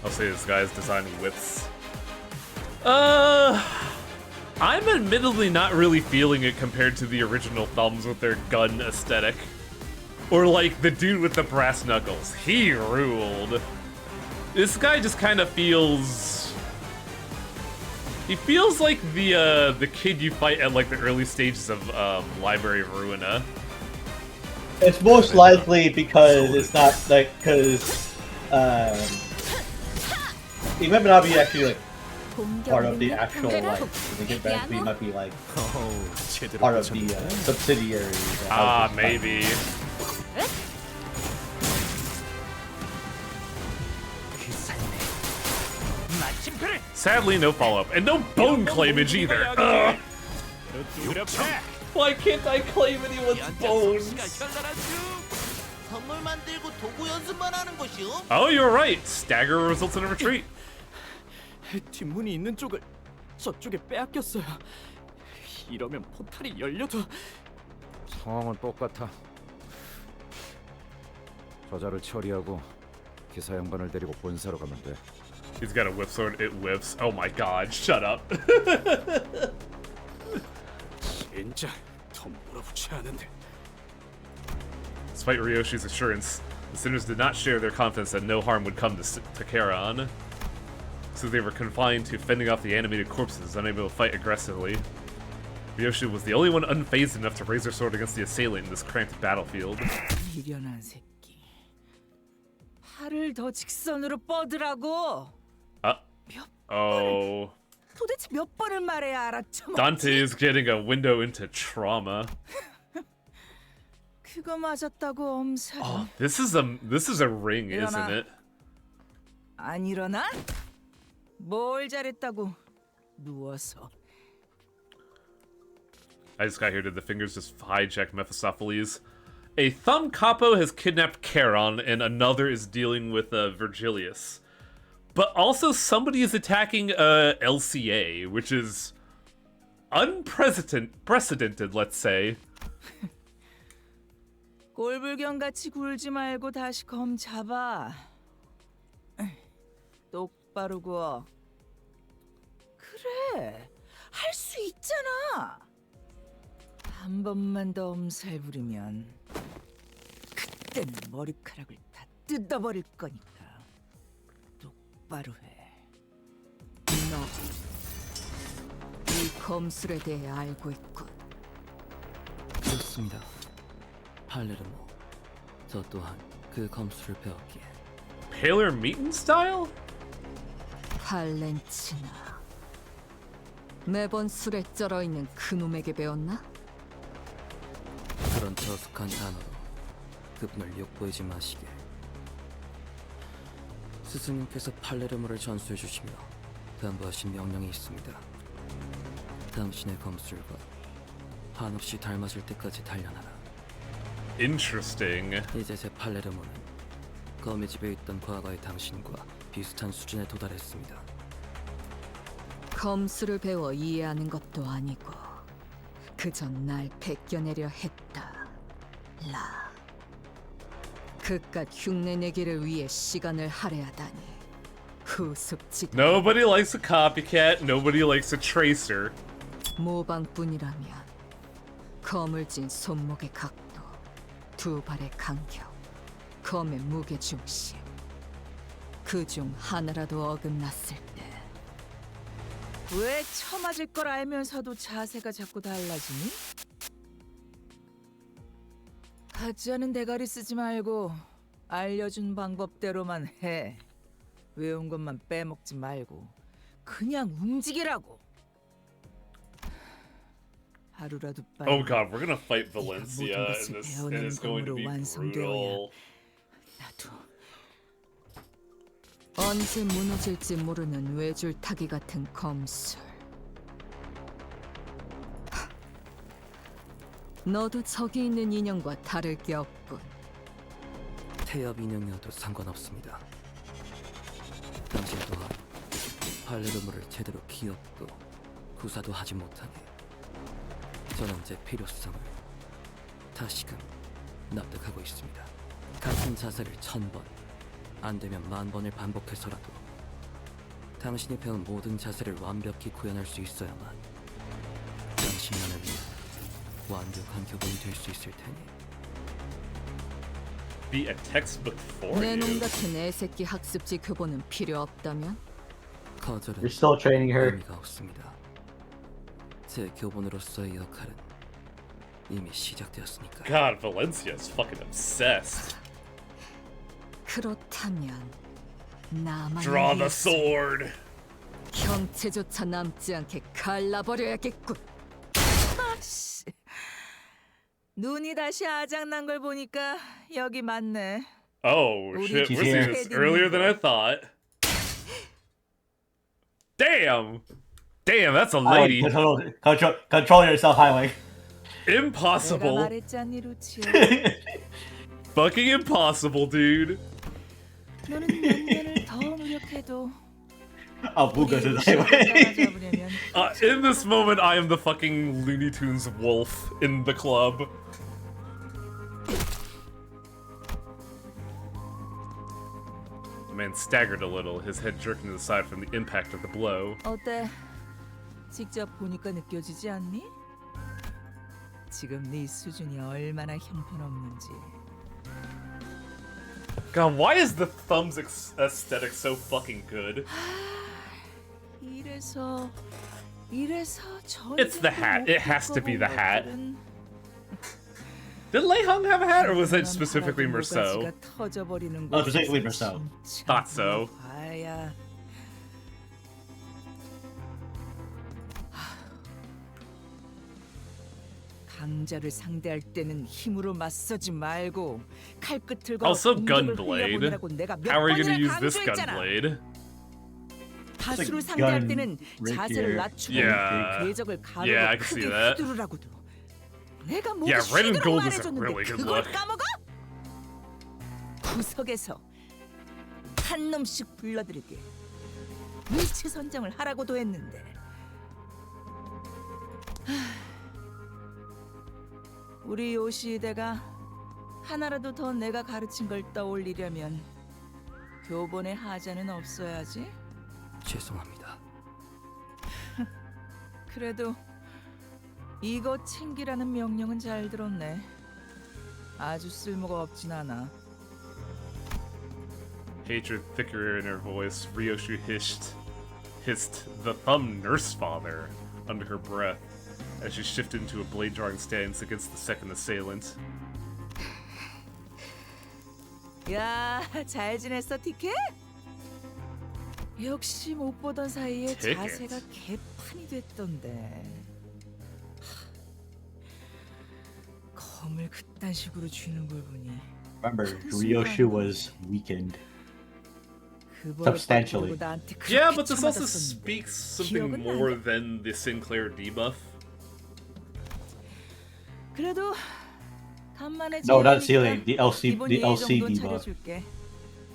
I'll say this guy's designing whips. I'm admittedly not really feeling it compared to the original thumbs with their gun aesthetic. Or like the dude with the brass knuckles. He ruled. This guy just kind of feels... He feels like the kid you fight at like the early stages of Library of Ruina. It's most likely because it's not like he might not be actually like part of the actual like when they get back, he might be like part of the subsidiary. Ah, maybe. Sadly, no follow-up and no bone claimage either. Ugh. Why can't I claim anyone's bones? Oh, you're right. Stagger results in a retreat. 뒷문이 있는 쪽을 저쪽에 빼앗겼어요. 이러면 포탈이 열려도 상황은 똑같아. 저자를 처리하고 기사 양반을 데리고 본사로 가면 돼. He's got a whip sword. It whips. Oh my god! Shut up. 진짜 더 몰아붙여야 하는데. Despite Ryoshi's assurance, the sinners did not share their confidence that no harm would come to Charon. So they were confined to fending off the animated corpses, unable to fight aggressively. Ryoshi was the only one unfazed enough to raise her sword against the assailant in this cramped battlefield. 미련한 새끼. 팔을 더 직선으로 뻗으라고. Oh. 도대체 몇 번을 말해야 알아쳐먹지? Dante is getting a window into trauma. 그거 맞았다고 엄살. Oh, this is a ring, isn't it? 안 일어나? 뭘 잘했다고 누워서. I just got here. Did the fingers just hijack Mephistopheles? A thumb capo has kidnapped Charon, and another is dealing with Virgilius. But also somebody is attacking LCA, which is unprecedented, let's say. 꼴불견같이 굴지 말고 다시 검 잡아. 똑바로 구워. 그래, 할 수 있잖아. 한 번만 더 엄살 부리면 그때는 머리카락을 다 뜯어버릴 거니까 똑바로 해. 너 이 검술에 대해 알고 있군. 그렇습니다. 팔레르모. 저 또한 그 검술을 배웠기에. Paler Meetin style? 팔렌치나. 매번 술에 쩔어 있는 그놈에게 배웠나? 그런 저속한 단어로 그분을 욕보이지 마시게. 스승님께서 팔레르모를 전수해 주시며 당부하신 명령이 있습니다. 당신의 검술과 한없이 닮아질 때까지 단련하라. Interesting. 이제 제 팔레르모는 거미 집에 있던 과거의 당신과 비슷한 수준에 도달했습니다. 검술을 배워 이해하는 것도 아니고 그저 날 베껴내려 했다. 라. 그깟 흉내내기를 위해 시간을 할애하다니. 후습지다. Nobody likes a copycat. Nobody likes a tracer. 모방뿐이라면 검을 쥔 손목의 각도, 두 발의 간격, 검의 무게 중심. 그중 하나라도 어긋났을 때 왜 처맞을 걸 알면서도 자세가 자꾸 달라지니? 가짜는 대가리 쓰지 말고 알려준 방법대로만 해. 외운 것만 빼먹지 말고 그냥 움직이라고. 하루라도 빨리. Oh god, we're gonna fight Valencia, and it's going to be brutal. 나도. 언제 무너질지 모르는 외줄타기 같은 검술. 너도 저기 있는 인형과 다를 게 없군. 태엽 인형이어도 상관없습니다. 당신 또한 팔레르모를 제대로 기억도 구사도 하지 못하게 저는 제 필요성을 다시금 납득하고 있습니다. 같은 자세를 1000번, 안 되면 10,000번을 반복해서라도 당신이 배운 모든 자세를 완벽히 구현할 수 있어야만 당신만을 위해 완벽한 교본이 될 수 있을 테니. Be a textbook for 내 놈 you. 같은 애새끼 학습지 교본은 필요 없다면? 거절은 You're still training her. 의미가 없습니다. 제 교본으로서의 역할은 이미 시작되었으니까. God, Valencia's fucking obsessed. 그렇다면 나만 Draw the sword. 형체조차 남지 않게 갈라버려야겠군. 아씨, 눈이 다시 아작난 걸 보니까 여기 맞네. Oh shit, we're seeing this earlier than I thought. Damn! Damn, that's a lady. Control yourself, Highway. 내가 Impossible. 말했잖니, 루치오. Fucking impossible, dude. 너는 몇 년을 더 노력해도 Booga's in the 따라잡으려면 In this moment, I am the fucking Looney Tunes wolf in the club. The man staggered a little, his head jerking to the side from the impact of the blow. 어때? 직접 보니까 느껴지지 않니? 지금 네 수준이 얼마나 형편없는지. God, why is the thumb's aesthetic so fucking good? 이래서 It's the hat. It has to be the hat. Did Lei Hung have a hat, or was it specifically Merceau? No, specifically Merceau. Thought so. 아야. 강자를 상대할 때는 힘으로 맞서지 말고 칼끝을 걸 Also, 공격을 gunblade. 흘려보내라고 내가 몇 How are you 번이나 gonna use this 강조했잖아. gunblade? 다수를 상대할 gun 때는 right 자세를 here. 낮추고 Yeah. 궤적을 가로로 Yeah, I can see 크게 that. 휘두르라고도. 내가 뭐가 Yeah, red and 시그널 gold is a 말해줬는데 really good 그걸 look. 까먹어? 구석에서 한 놈씩 불러들이게 위치 선정을 하라고도 했는데. 우리 요시대가 하나라도 더 내가 가르친 걸 떠올리려면 교본에 하자는 없어야지. 죄송합니다. 그래도 이거 챙기라는 명령은 잘 들었네. 아주 쓸모가 없진 않아. Hatred thicker in her voice, Ryoshu hissed the thumb nurse father under her breath as she shifted into a blade drawing stance against the second assailant. 야, 잘 지냈어, 티켓? 역시 못 보던 사이에 티켓. 자세가 개판이 됐던데. 검을 그딴 식으로 쥐는 걸 보니. Remember, Ryoshu was weakened substantially. Yeah, but this also speaks something more than the Sinclair debuff. 그래도 간만에 No, not 지내니까 ceiling. The LC 정도는 debuff. 차려줄게.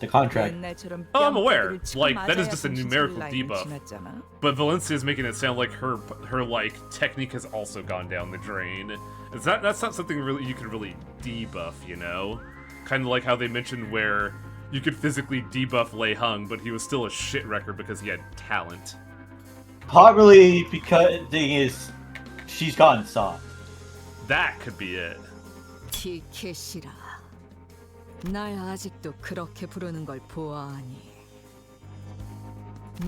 The contract. 옛날처럼 Oh, I'm aware. 뺨때기를 Like, that is 맞아야 just a 정신 numerical 차릴 나이는 debuff. 지났잖아. But Valencia is making it sound like her like technique has also gone down the drain. That's not something really you can really debuff, you know? Kind of like how they mentioned where you could physically debuff Lei Hung, but he was still a shit wrecker because he had talent. Probably because the thing is, she's gotten soft. That could be it. 티켓이라. 날 아직도 그렇게 부르는 걸 보아하니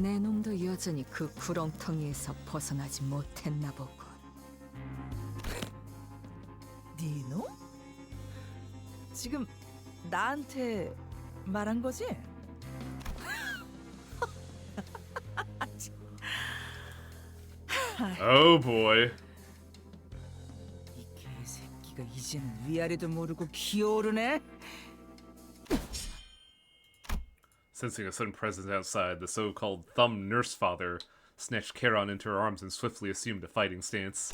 내 놈도 여전히 그 구렁텅이에서 벗어나지 못했나 보군. 네 놈? 지금 나한테 말한 거지? Oh boy. 이 개새끼가 이제는 위아래도 모르고 기어오르네. Sensing a sudden presence outside, the so-called thumb nurse father snatched Charon into her arms and swiftly assumed a fighting stance.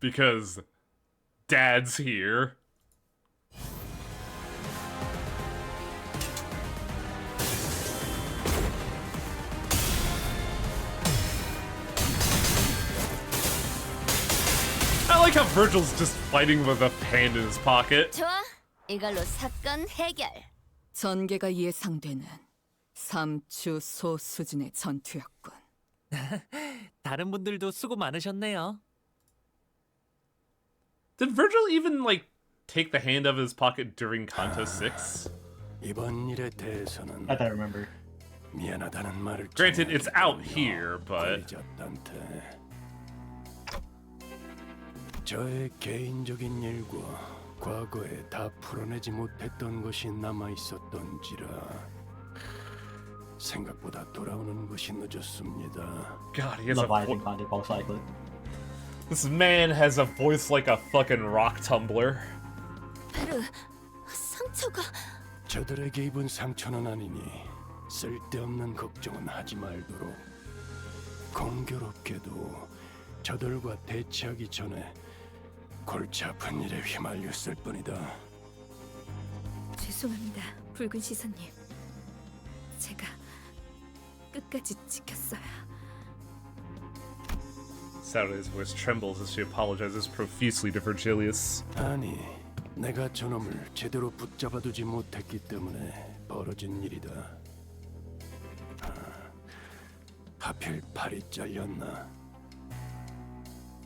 Because Dad's here. like how Virgil's just fighting with a hand in his pocket. 좋아, 이걸로 사건 해결. 전개가 예상되는 삼추소 수준의 전투였군. 다른 분들도 수고 많으셨네요. Did Virgil even like take the hand out of his pocket during Canto 6? 이번 일에 대해서는 I don't remember. 미안하다는 말을 Granted, it's out here, but 저의 개인적인 일과 과거에 다 풀어내지 못했던 것이 남아 있었던지라 생각보다 돌아오는 것이 늦었습니다. God, he has a Leviathan kind of cycling. This man has a voice like a fucking rock tumbler. 베르, 상처가 저들에게 입은 상처는 아니니 쓸데없는 걱정은 하지 말도록. 공교롭게도 저들과 대치하기 전에 골치 아픈 일에 휘말렸을 뿐이다. 죄송합니다, 붉은 시선님. 제가 끝까지 지켰어요. Saturday's voice trembles as she apologizes profusely to Virgilius. 아니, 내가 저놈을 제대로 붙잡아두지 못했기 때문에 벌어진 일이다. 하필 팔이 잘렸나?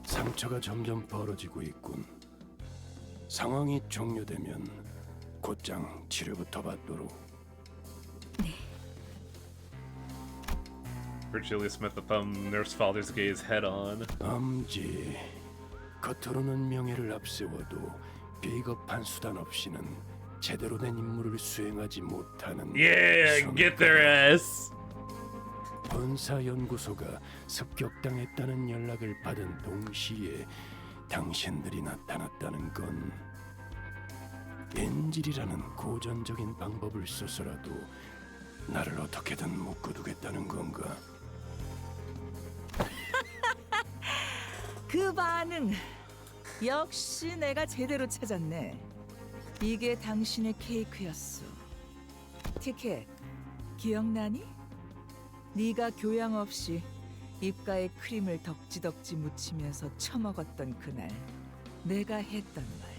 상처가 점점 벌어지고 있군. 상황이 종료되면 곧장 치료부터 받도록. Virgilius met the thumb nurse father's gaze head on. 엄지, 겉으로는 명예를 앞세워도 비겁한 수단 없이는 제대로 된 임무를 수행하지 못하는. Yeah, get their ass. 본사 연구소가 습격당했다는 연락을 받은 동시에 당신들이 나타났다는 건 인질이라는 고전적인 방법을 써서라도 나를 어떻게든 묶어두겠다는 건가? 그 반응 역시 내가 제대로 찾았네. 이게 당신의 케이크였어. 티켓 기억나니? 네가 교양 없이 입가에 크림을 덕지덕지 묻히면서 처먹었던 그날 내가 했던 말.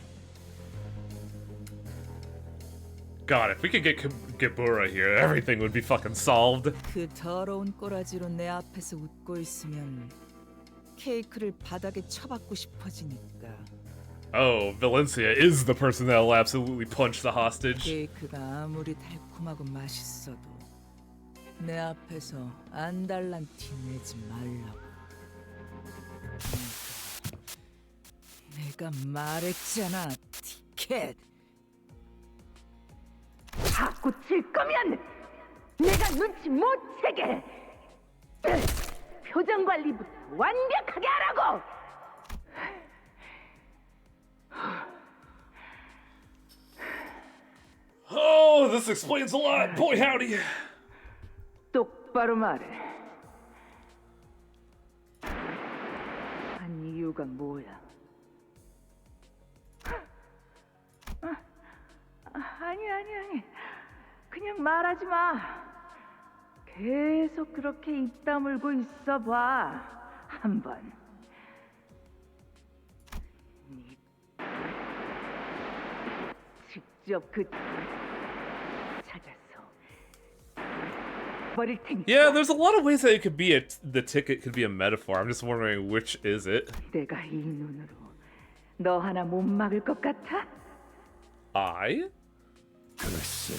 God, if we could get Gebura here, everything would be fucking solved. 그 더러운 꼬라지로 내 앞에서 웃고 있으면 케이크를 바닥에 쳐박고 싶어지니까. Oh, Valencia is the person that'll absolutely punch the hostage. 케이크가 아무리 달콤하고 맛있어도 내 앞에서 안달난 티 내지 말라고. 내가 말했잖아, 티켓. 자꾸 칠 거면 내가 눈치 못 채게. 표정 관리부터 완벽하게 하라고. Oh, this explains a lot. Boy, howdy. 똑바로 말해. 한 이유가 뭐야? 아니. 그냥 말하지 마. 계속 그렇게 입 다물고 있어봐. 한번. 직접 그 찾아서 버릴 테니까. Yeah, there's a lot of ways that it could be the ticket could be a metaphor. I'm just wondering which is it. 내가 이 눈으로 너 하나 못 막을 것 같아? I? 글쎄,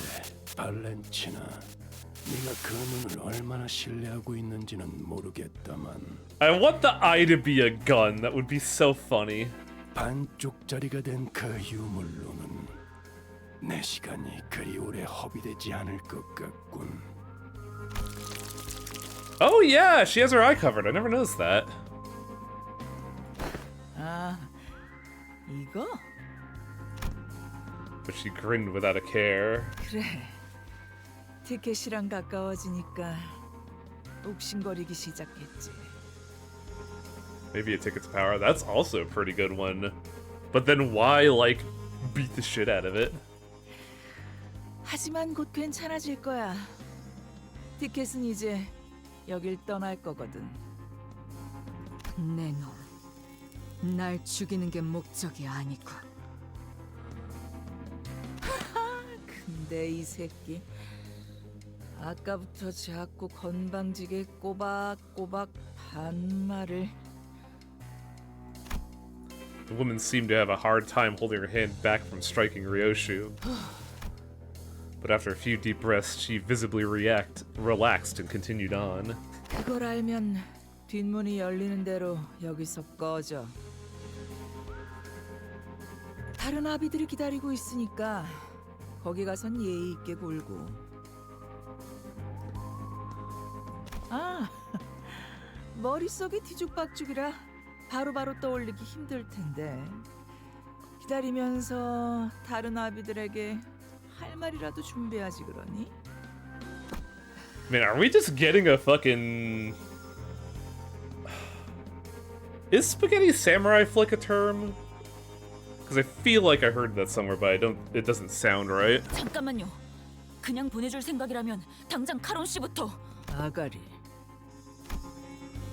발렌치나, 네가 그 눈을 얼마나 신뢰하고 있는지는 모르겠다만. I want the eye to be a gun. That would be so funny. 반쪽짜리가 된 그 유물로는 내 시간이 그리 오래 허비되지 않을 것 같군. Oh yeah, she has her eye covered. I never noticed that. 아, 이거? But she grinned without a care. 그래. 티켓이랑 가까워지니까 욱신거리기 시작했지. Maybe a ticket's power. That's also a pretty good one. But then why, like, beat the shit out of it? 하지만 곧 괜찮아질 거야. 티켓은 이제 여길 떠날 거거든. 내 놈, 날 죽이는 게 목적이 아니군. 근데 이 새끼 아까부터 자꾸 건방지게 꼬박꼬박 반말을. The woman seemed to have a hard time holding her hand back from striking Ryoshu. But after a few deep breaths, she visibly relaxed and continued on. 그걸 알면 뒷문이 열리는 대로 여기서 꺼져. 다른 아비들이 기다리고 있으니까 거기 가선 예의 있게 굴고. 아, 머릿속이 뒤죽박죽이라 바로바로 떠올리기 힘들 텐데 기다리면서 다른 아비들에게 할 말이라도 준비하지 그러니? Man, are we just getting a fucking... Is spaghetti samurai flick a term? Because I feel like I heard that somewhere, but it doesn't sound right. 잠깐만요. 그냥 보내줄 생각이라면 당장 카론 씨부터. 아가리.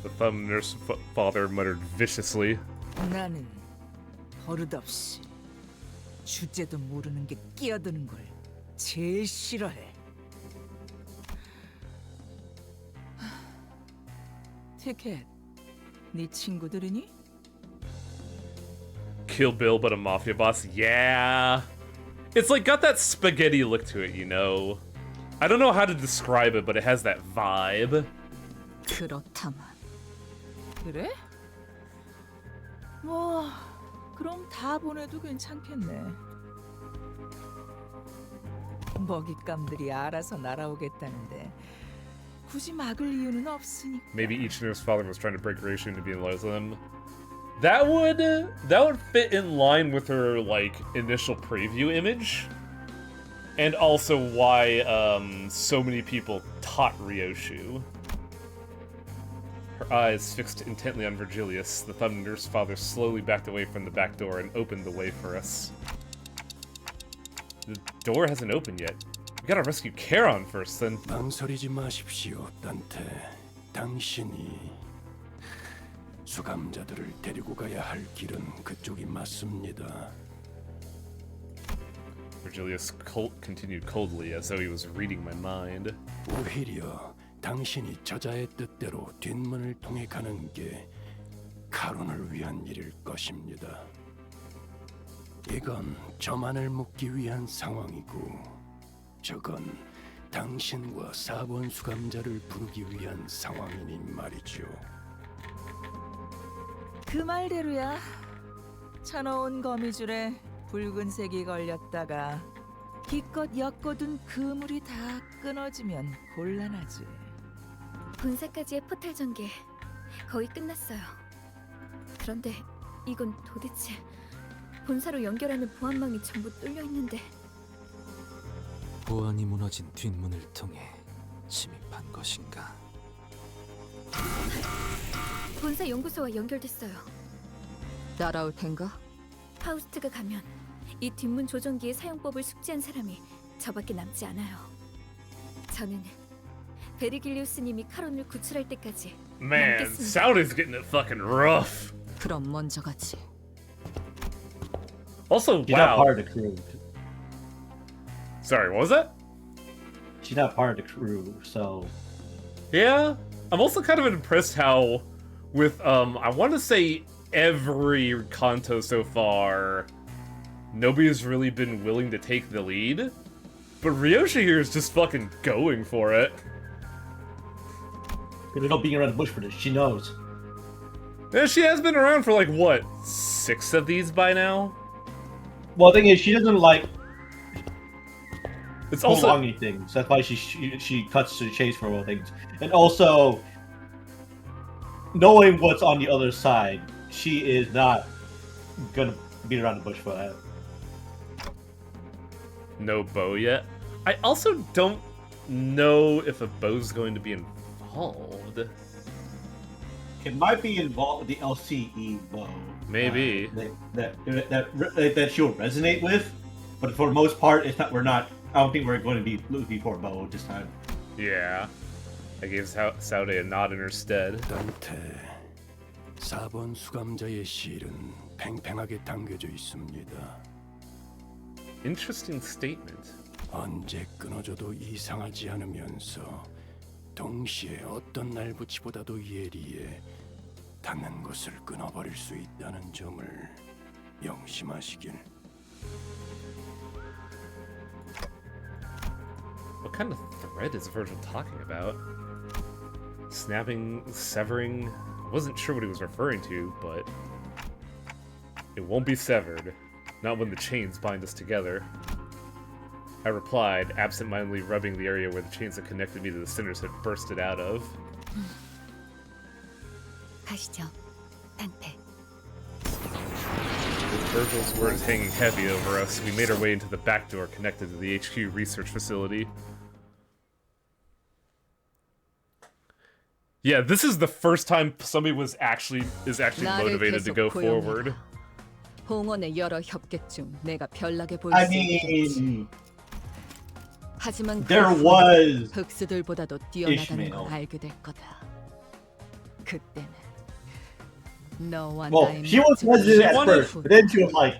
The thumb nurse father muttered viciously. 나는 버릇없이 주제도 모르는 게 끼어드는 걸 제일 싫어해. 티켓, 네 친구들이니? Kill Bill, but a mafia boss? Yeah. It's like got that spaghetti look to it, you know? I don't know how to describe it, but it has that vibe. 그렇다면. 그래? 뭐 그럼 다 보내도 괜찮겠네. 먹잇감들이 알아서 날아오겠다는데 굳이 막을 이유는 없으니까. Maybe each nurse father was trying to break Ryoshu into being loyal to them. That would fit in line with her like initial preview image, and also why so many people taught Ryoshu. Her eyes fixed intently on Virgilius, the thumb nurse father slowly backed away from the back door and opened the way for us. The door hasn't opened yet. We gotta rescue Charon first, then. 망설이지 마십시오, 단테. 당신이 수감자들을 데리고 가야 할 길은 그쪽이 맞습니다. Virgilius continued coldly, as though he was reading my mind. 오히려 당신이 저자의 뜻대로 뒷문을 통해 가는 게 카론을 위한 일일 것입니다. 이건 저만을 묶기 위한 상황이고 저건 당신과 4번 수감자를 부르기 위한 상황이니 말이죠. 그 말대로야. 쳐놓은 거미줄에 붉은색이 걸렸다가 기껏 엮어둔 그물이 다 끊어지면 곤란하지. 본사까지의 포탈 전개 거의 끝났어요. 그런데 이건 도대체 본사로 연결하는 보안망이 전부 뚫려 있는데. 보안이 무너진 뒷문을 통해 침입한 것인가? 본사 연구소와 연결됐어요. 따라올 텐가? 파우스트가 가면 이 뒷문 조정기의 사용법을 숙지한 사람이 저밖에 남지 않아요. 저는 베르길리우스님이 카론을 구출할 때까지 Man, 남겠습니다. Saudi's getting it fucking rough. 그럼 먼저 가지. Also, She's wow. not part of the crew. Sorry, what was that? She's not part of the crew, so. Yeah, I'm also kind of impressed how, with I want to say every Canto so far, nobody's really been willing to take the lead, but Ryosha here is just fucking going for it. There's no being around the bush for this. She knows. Yeah, she has been around for like what, 6 of these by now? Well, the thing is, she doesn't like. It's also prolonging things. That's why she cuts to the chase for all things, and also knowing what's on the other side, she is not gonna beat around the bush for that. no bow yet. I also don't know if a bow's going to be involved. It might be involved with the LCE bow. Maybe. That she'll resonate with, but for the most part, it's not. I don't think we're going to be looking for a bow this time. Yeah. I gave Saude a nod in her stead. 단테, 4번 수감자의 실은 팽팽하게 당겨져 있습니다. Interesting statement. 언제 끊어져도 이상하지 않으면서 동시에 어떤 날붙이보다도 예리해 닿는 것을 끊어버릴 수 있다는 점을 명심하시길. What kind of thread is Virgil talking about? Snapping, severing? Wasn't sure what he was referring to, but it won't be severed. Not when the chains bind us together. I replied, absent-mindedly rubbing the area where the chains that connected me to the sinners had bursted out of. 가시죠, 단테. With Virgil's words hanging heavy over us, we made our way into the back door connected to the HQ research facility. Yeah, this is the first time somebody is actually motivated to go forward. 홍원의 여러 협객 중 내가 별나게 볼 I 수 있겠지. mean, 하지만 there 그 was 후에 흑수들보다도 뛰어나다는 Ishmael. 걸 알게 될 거다. 그때는 너와 well, 나의 she was 목숨을 hesitant at 지키는 first, but then she was like,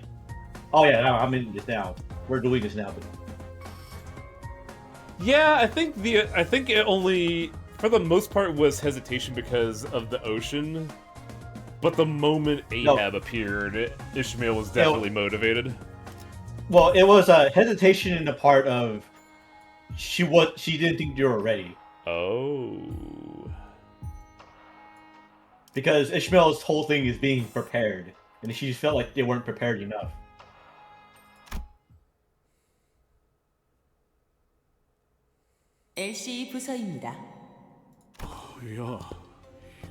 "Oh yeah, no, I'm in this now. We're doing this now." But Yeah, I think it only, for the most part, was hesitation because of the ocean. But the moment Ahab appeared, Ishmael was definitely motivated. well, it was a hesitation in the part of she didn't think you were ready. Oh. Because Ishmael's whole thing is being prepared, and she felt like they weren't prepared enough. LC 부서입니다. 야,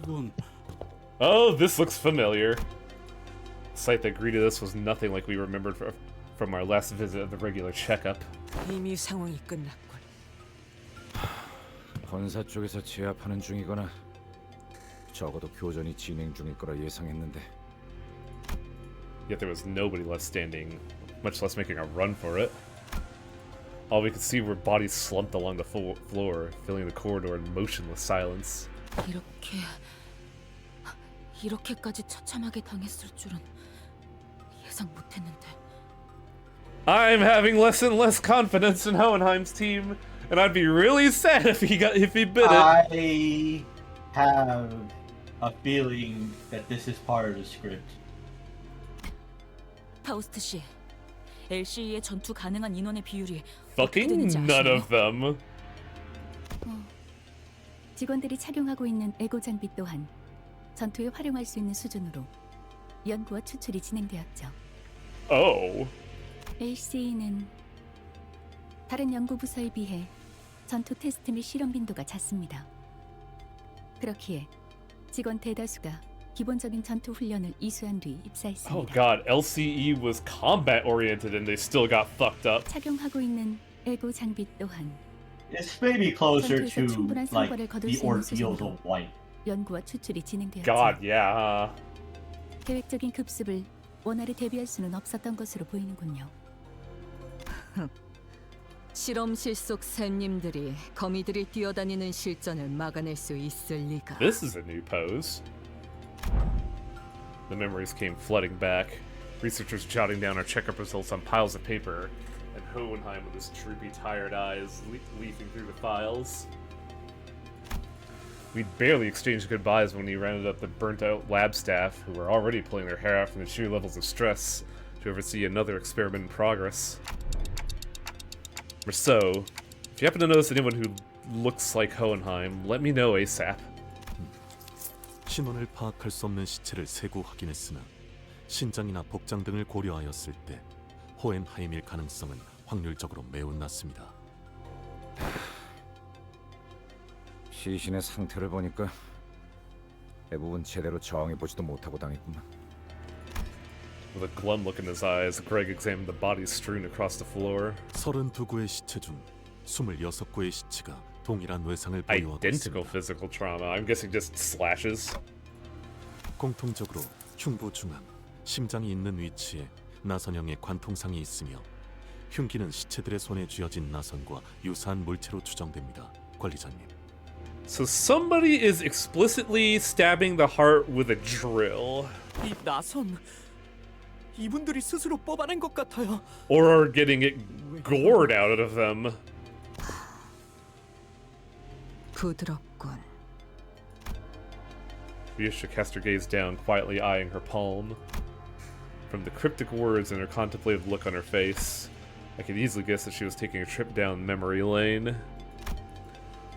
이건 Oh, this looks familiar. The sight that greeted us was nothing like we remembered from our last visit of the regular checkup. 이미 상황이 끝났군. 본사 쪽에서 제압하는 중이거나 적어도 교전이 진행 중일 거라 예상했는데. Yet there was nobody left standing, much less making a run for it. All we could see were bodies slumped along the floor, filling the corridor in motionless silence. 이렇게까지 처참하게 당했을 줄은 예상 못했는데. I'm having less and less confidence in Hohenheim's team, and I'd be really sad if he bit it. I have a feeling that this is part of the script. 파우스트 씨, LCE의 전투 가능한 인원의 비율이 Fucking none of them. 직원들이 착용하고 있는 에고 장비 또한 전투에 활용할 수 있는 수준으로 연구와 추출이 진행되었죠. Oh. LCE는 다른 연구 부서에 비해 전투 테스트 및 실험 빈도가 잦습니다. 그렇기에 직원 대다수가 기본적인 전투 훈련을 이수한 뒤 입사했습니다. Oh god, LCE was combat oriented and they still got fucked up. 착용하고 있는 에고 장비 또한 This may be closer 전투에서 to 충분한 like 성과를 거둘 the 수 있는 ordeals 수준으로 of White. 연구와 추출이 진행되었죠. God, yeah. 계획적인 급습을 원활히 대비할 수는 없었던 것으로 보이는군요. 실험실 속 샘님들이 거미들이 뛰어다니는 실전을 막아낼 수 있을 리가. This is a new pose. The memories came flooding back. Researchers jotting down our checkup results on piles of paper, and Hohenheim with his droopy, tired eyes leafing through the files. We'd barely exchanged goodbyes when he rounded up the burnt-out lab staff, who were already pulling their hair out from the sheer levels of stress, to oversee another experiment in progress. Rousseau, if you happen to notice anyone who looks like Hohenheim, let me know ASAP. 신원을 파악할 수 없는 시체를 세고 확인했으나 신장이나 복장 등을 고려하였을 때 호헨하임일 가능성은 확률적으로 매우 낮습니다. 시신의 상태를 보니까 대부분 제대로 저항해보지도 못하고 당했구만. With a glum look in his eyes, Greg examined the bodies strewn across the floor. 32구의 시체 중 26구의 시체가 동일한 외상을 보이고 Identical physical trauma. I'm guessing just slashes. 공통적으로 흉부 중앙, 심장이 있는 위치에 나선형의 관통상이 있으며 흉기는 시체들의 손에 쥐어진 나선과 유사한 물체로 추정됩니다. 관리자님. So somebody is explicitly stabbing the heart with a drill. 이 나선 이분들이 스스로 뽑아낸 것 같아요. Or getting it gored out of them. 부드럽군. Ryosha cast her gaze down, quietly eyeing her palm. From the cryptic words and her contemplative look on her face, I could easily guess that she was taking a trip down memory lane.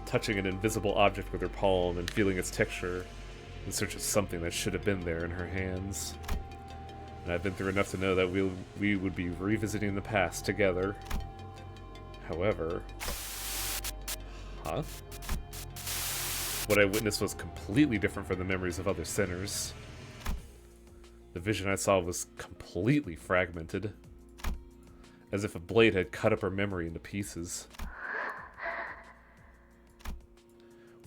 Touching an invisible object with her palm and feeling its texture in search of something that should have been there in her hands. And I've been through enough to know that we would be revisiting the past together. However... Huh? What I witnessed was completely different from the memories of other sinners. The vision I saw was completely fragmented, as if a blade had cut up her memory into pieces.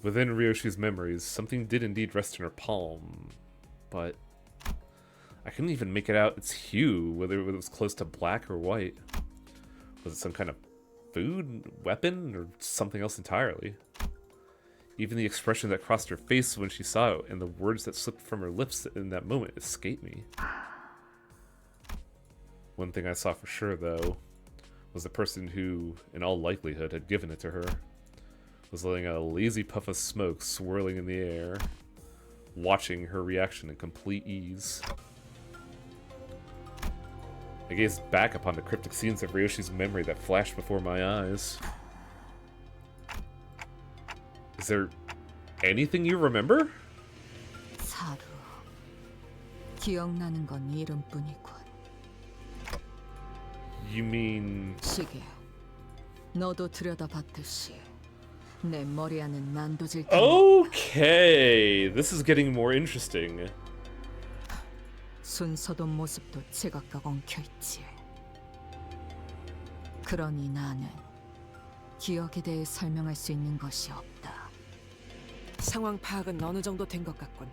Within Ryoshi's memories, something did indeed rest in her palm, but I couldn't even make it out its hue, whether it was close to black or white. Was it some kind of food, weapon, or something else entirely? Even the expression that crossed her face when she saw it and the words that slipped from her lips in that moment escaped me. One thing I saw for sure, though, was the person who, in all likelihood, had given it to her, was letting a lazy puff of smoke swirling in the air, watching her reaction in complete ease. I gazed back upon the cryptic scenes of Ryoshi's memory that flashed before my eyes. Is there anything you remember? 사루. 기억나는 건 이름뿐이군. You mean... 시계. 너도 들여다봤듯이 내 머리 안은 난도질. Okay, this is getting more interesting. 순서도 모습도 제각각 엉켜있지. 그러니 나는 기억에 대해 설명할 수 있는 것이 없다. 상황 파악은 어느 정도 된 것 같군.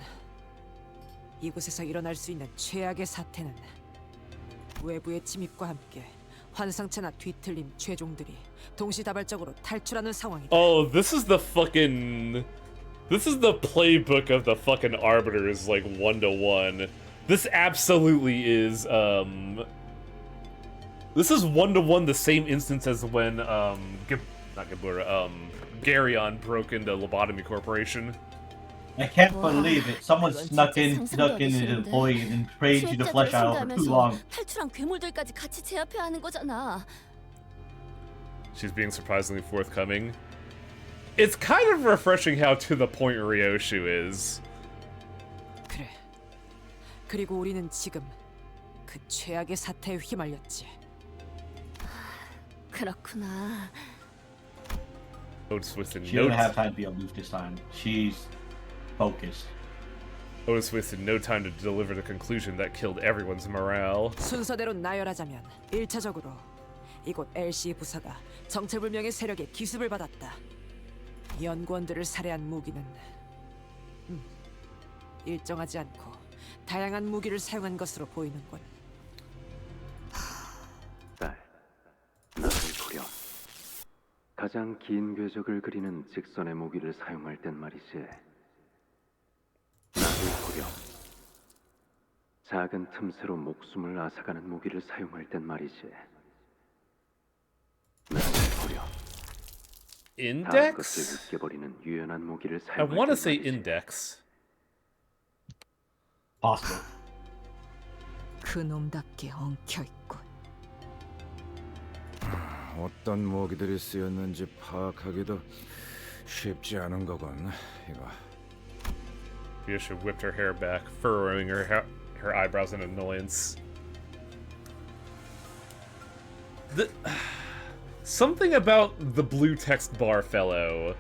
이곳에서 일어날 수 있는 최악의 사태는 외부의 침입과 함께 환상체나 뒤틀림 최종들이 동시다발적으로 탈출하는 상황이다. Oh, this is the playbook of the fucking arbiters, like 1-to-1. This absolutely is, this is 1-to-1 the same instance as when, not Gabura, Garyon broke into Lobotomy Corporation. I can't believe it. Someone snuck in his employee and prayed you the flesh out for too long. 탈출한 괴물들까지 같이 제압해야 하는 거잖아. She's being surprisingly forthcoming. It's kind of refreshing how to the point Ryoshu is. 그래. 그리고 우리는 지금 그 최악의 사태에 휘말렸지. 그렇구나. Otis wasted She doesn't have time to be aloof this time. She's focused. Otis wasted no time to deliver the conclusion that killed everyone's morale. 순서대로 나열하자면 1차적으로 이곳 LC 부사가 정체불명의 세력의 기습을 받았다. 연구원들을 살해한 무기는 일정하지 않고 다양한 무기를 사용한 것으로 보이는군. 딸, 나를 보렴. 가장 긴 궤적을 그리는 직선의 무기를 사용할 땐 말이지. 나를 보렴. 작은 틈새로 목숨을 앗아가는 무기를 사용할 땐 말이지. 나를 보렴. Index? I want to say index. Possible. 그놈답게 엉켜있군. 어떤 무기들이 쓰였는지 파악하기도 쉽지 않은 거군, 이거. Ryosha whipped her hair back, furrowing her eyebrows in annoyance. Something about the blue text bar fellow,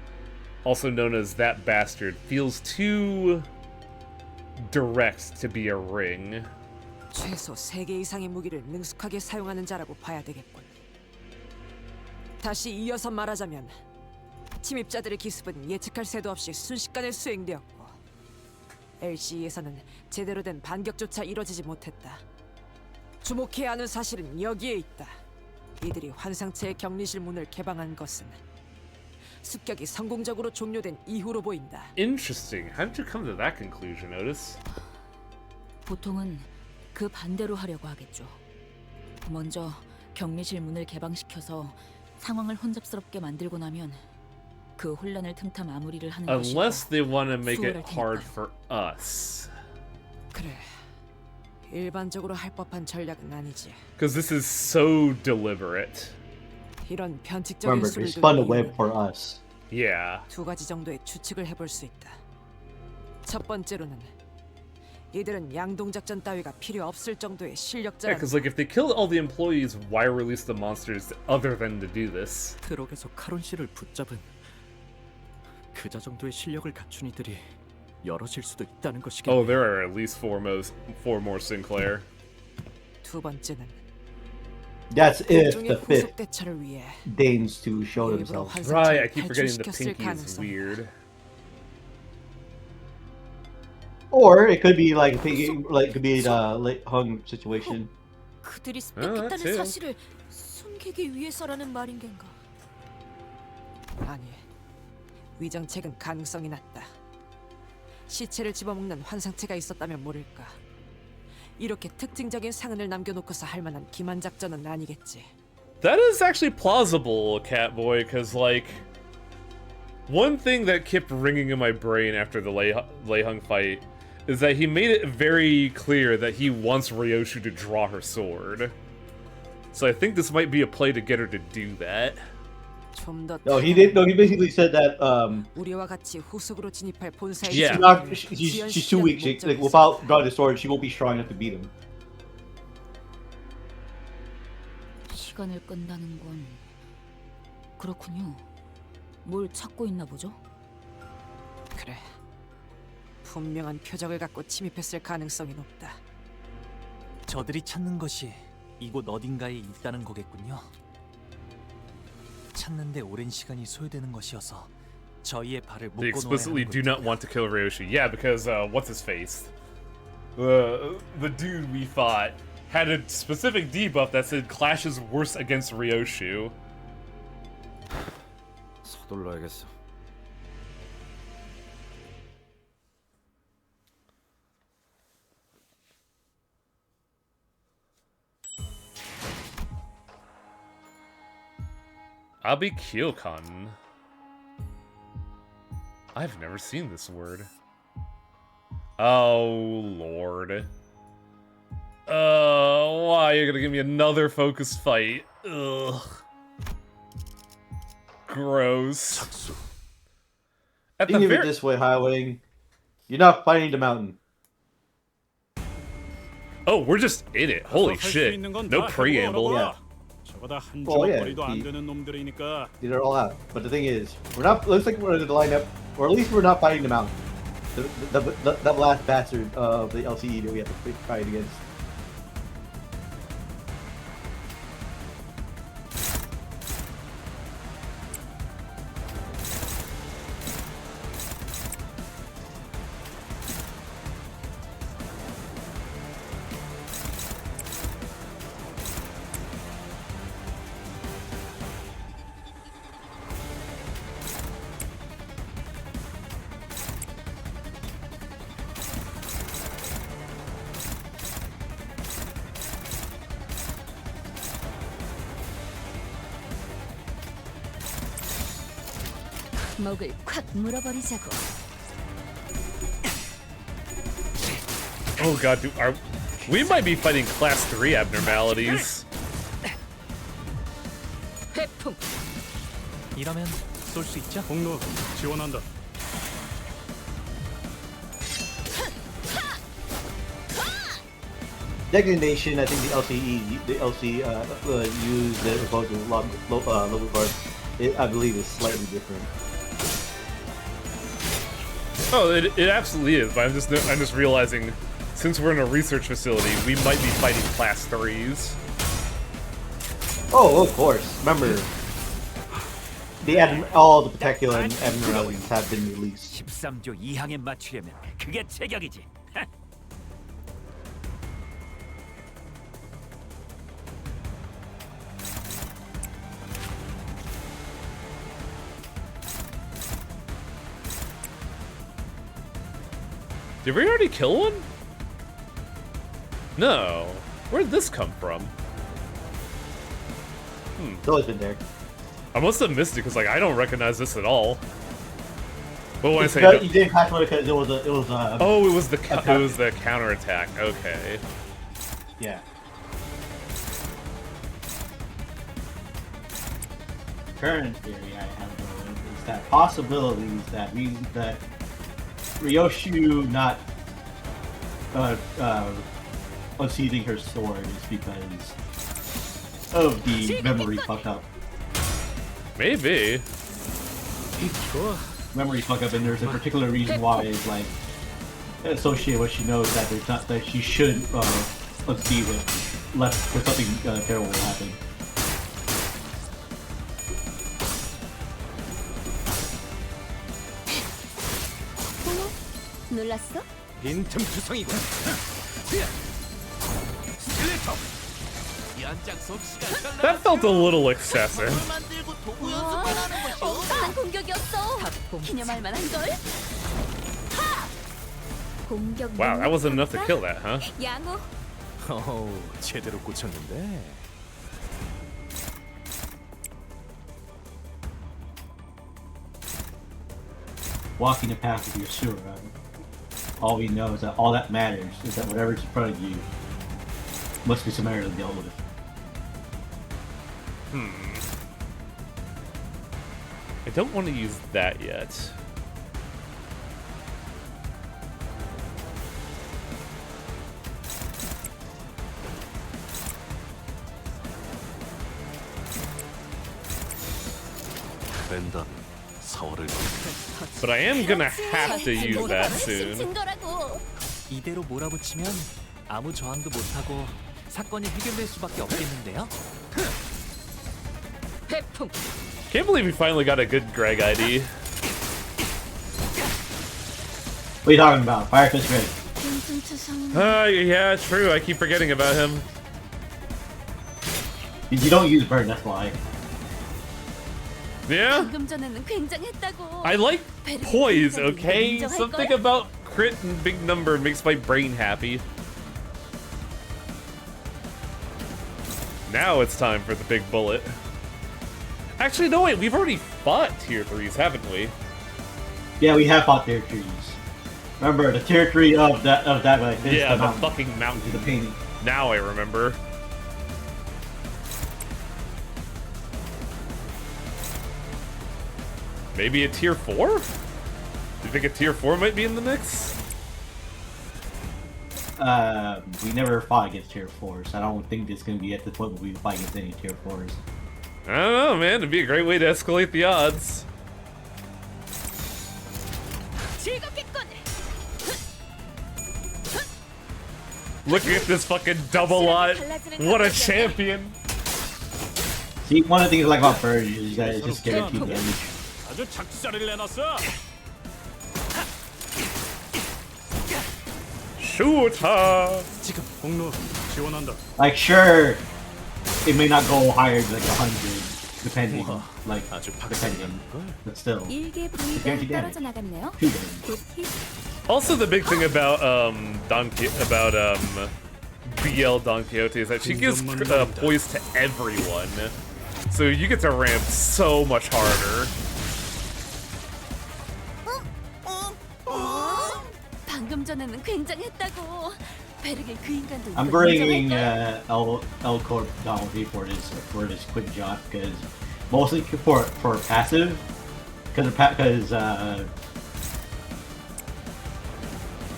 also known as that bastard, feels too direct to be a ring. 최소 3개 이상의 무기를 능숙하게 사용하는 자라고 봐야 되겠군. 다시 이어서 말하자면 침입자들의 기습은 예측할 새도 없이 순식간에 수행되었고 LC에서는 제대로 된 반격조차 이뤄지지 못했다. 주목해야 하는 사실은 여기에 있다. 이들이 환상체의 격리실 문을 개방한 것은 습격이 성공적으로 종료된 이후로 보인다. Interesting. How did you come to that conclusion, Otis? 보통은 그 반대로 하려고 하겠죠. 먼저 격리실 문을 개방시켜서 상황을 혼잡스럽게 만들고 나면 그 혼란을 틈타 마무리를 하는 것이고 Unless they want to make it 수월할 hard 테니까요. for us. 그래. 일반적으로 할 법한 전략은 아니지. Because this is so deliberate. 이런 변칙적인 Remember, 수를 they spun the 두는 web 이유는 for us. Yeah. 두 가지 정도의 추측을 해볼 수 있다. 첫 번째로는 이들은 양동작전 따위가 필요 없을 정도의 Yeah, 실력자라는 because like if they killed all the employees, why release the monsters other than to do this? 트럭에서 카론 씨를 붙잡은 그자 정도의 실력을 갖춘 이들이 여럿일 수도 있다는 것이겠네. Oh, there are at least four more Sinclair. 두 번째는 That's if 일종의 the fifth 후속 대처를 위해 deigns to show 일부러 themselves. Right, I 환상체를 keep forgetting the 탈출시켰을 pinky is 가능성이 weird. Or it could be like could be the hung situation. 그들이 that 뺏겼다는 too. 사실을 숨기기 위해서라는 말인 겐가? 아니, 위정책은 가능성이 낮다. 시체를 집어먹는 환상체가 있었다면 모를까. 이렇게 특징적인 상흔을 남겨놓고서 할 만한 기만 작전은 아니겠지. That is actually plausible, Catboy, because like one thing that kept ringing in my brain after the Lei Hung fight is that he made it very clear that he wants Ryoshu to draw her sword. So I think this might be a play to get her to do that. No, he did. No, he basically said that. 우리와 같이 후속으로 진입할 본사의 Yeah. She's too weak. Like without drawing the sword, she won't be strong enough to beat him. 시간을 끈다는 건 그렇군요. 뭘 찾고 있나 보죠? 그래. 분명한 표적을 갖고 침입했을 가능성이 높다. 저들이 찾는 것이 이곳 어딘가에 있다는 거겠군요. 찾는데 오랜 시간이 소요되는 것이어서 저희의 발을 They 묶어 놓아야 explicitly 하는 do not want to kill Ryoshu. Yeah, because what's his face? The dude we fought had a specific debuff that said clashes worse against Ryoshu. 서둘러야겠어. Abikyokan. I've never seen this word. Oh, Lord. Why are you gonna give me another focus fight? Ugh. Gross. At the Think of it very... this way, Highwing. You're not fighting the mountain. Oh, we're just in it. Holy shit. No preamble. Yeah. 저거다 한 Well, yeah, 주먹거리도 안 되는 놈들이니까. These are all out. But the thing is, we're not. Looks like we're in the lineup, or at least we're not fighting the mountain. The last bastard of the LCE that we have to fight against. 목을 콱 물어버리자고. Oh god, we might be fighting class 3 abnormalities. 회풍. 이러면 쏠 수 있죠? 공로 지원한다. Degradation, I think the LC used the opposed to local guard. I believe is slightly different. Oh, it absolutely is, but I'm just realizing, since we're in a research facility, we might be fighting class 3s. Oh, of course. Remember, all the particular abnormalities have been released. 13조 2항에 맞추려면 그게 제격이지. Did we already kill one? No. Where'd this come from? It's always been there. I must have missed it because like I don't recognize this at all. But when I say you didn't catch one because it was a oh, it was the counterattack. Okay. Yeah. Current theory I have is that possibilities that Ryoshu not unseating her sword is because of the memory fuck up. Maybe. Memory fuck up, and there's a particular reason why it's like associated what she knows that there's not that she shouldn't unseat it, lest for something terrible will happen. 놀랐어? 빈틈투성이군. 스켈레터. 연장 솜씨가 That felt a little excessive. 만들고 도구 연습만 하는 거죠. 엄청난 공격이었어. 기념할 만한 걸. 공격. Wow, that wasn't enough to kill that, huh? 양호. 제대로 꽂혔는데. Walking the path of your sewer. All we know is that all that matters is that whatever's in front of you must be summarily dealt with. I don't want to use that yet. 벤다는 사월을 But I am gonna have to use that soon. 이대로 몰아붙이면 아무 저항도 못하고 사건이 해결될 수밖에 없겠는데요? Can't believe we finally got a good Greg ID. What are you talking about? Firefist Greg. Yeah, true. I keep forgetting about him. You don't use burn, that's why. Yeah? 방금 전에는 굉장했다고. I like poise, okay? Something about crit and big number makes my brain happy. Now it's time for the big bullet. Actually, no wait, we've already fought tier 3s, haven't we? Yeah, we have fought tier 3s. Remember the tier 3 of that like this, Yeah, the mountain. fucking mountain. The painting. Now I remember. Maybe a tier 4? Do you think a tier 4 might be in the mix? We never fought against tier 4s. I don't think it's gonna be at the point where we fight against any tier 4s. I don't know, man. It'd be a great way to escalate the odds. Look at this fucking double lot. What a champion. See, one of the things I like about Bird is that it's just guaranteed damage. 아주 작살을 내놨어. Shooter. 지금 공로 지원한다. Like, sure, it may not go higher than like 100, depending, like, depending, but still. 일개 it's 부위가 guaranteed 떨어져 damage. 나갔네요. 2 damage. 곧 힐. Also, the big thing about BL Don Quixote is that she gives poise to everyone, so you get to ramp so much harder. 방금 전에는 굉장했다고. 베르겔 그 인간도 I'm bringing L Corp down for this quick jot because mostly for passive, because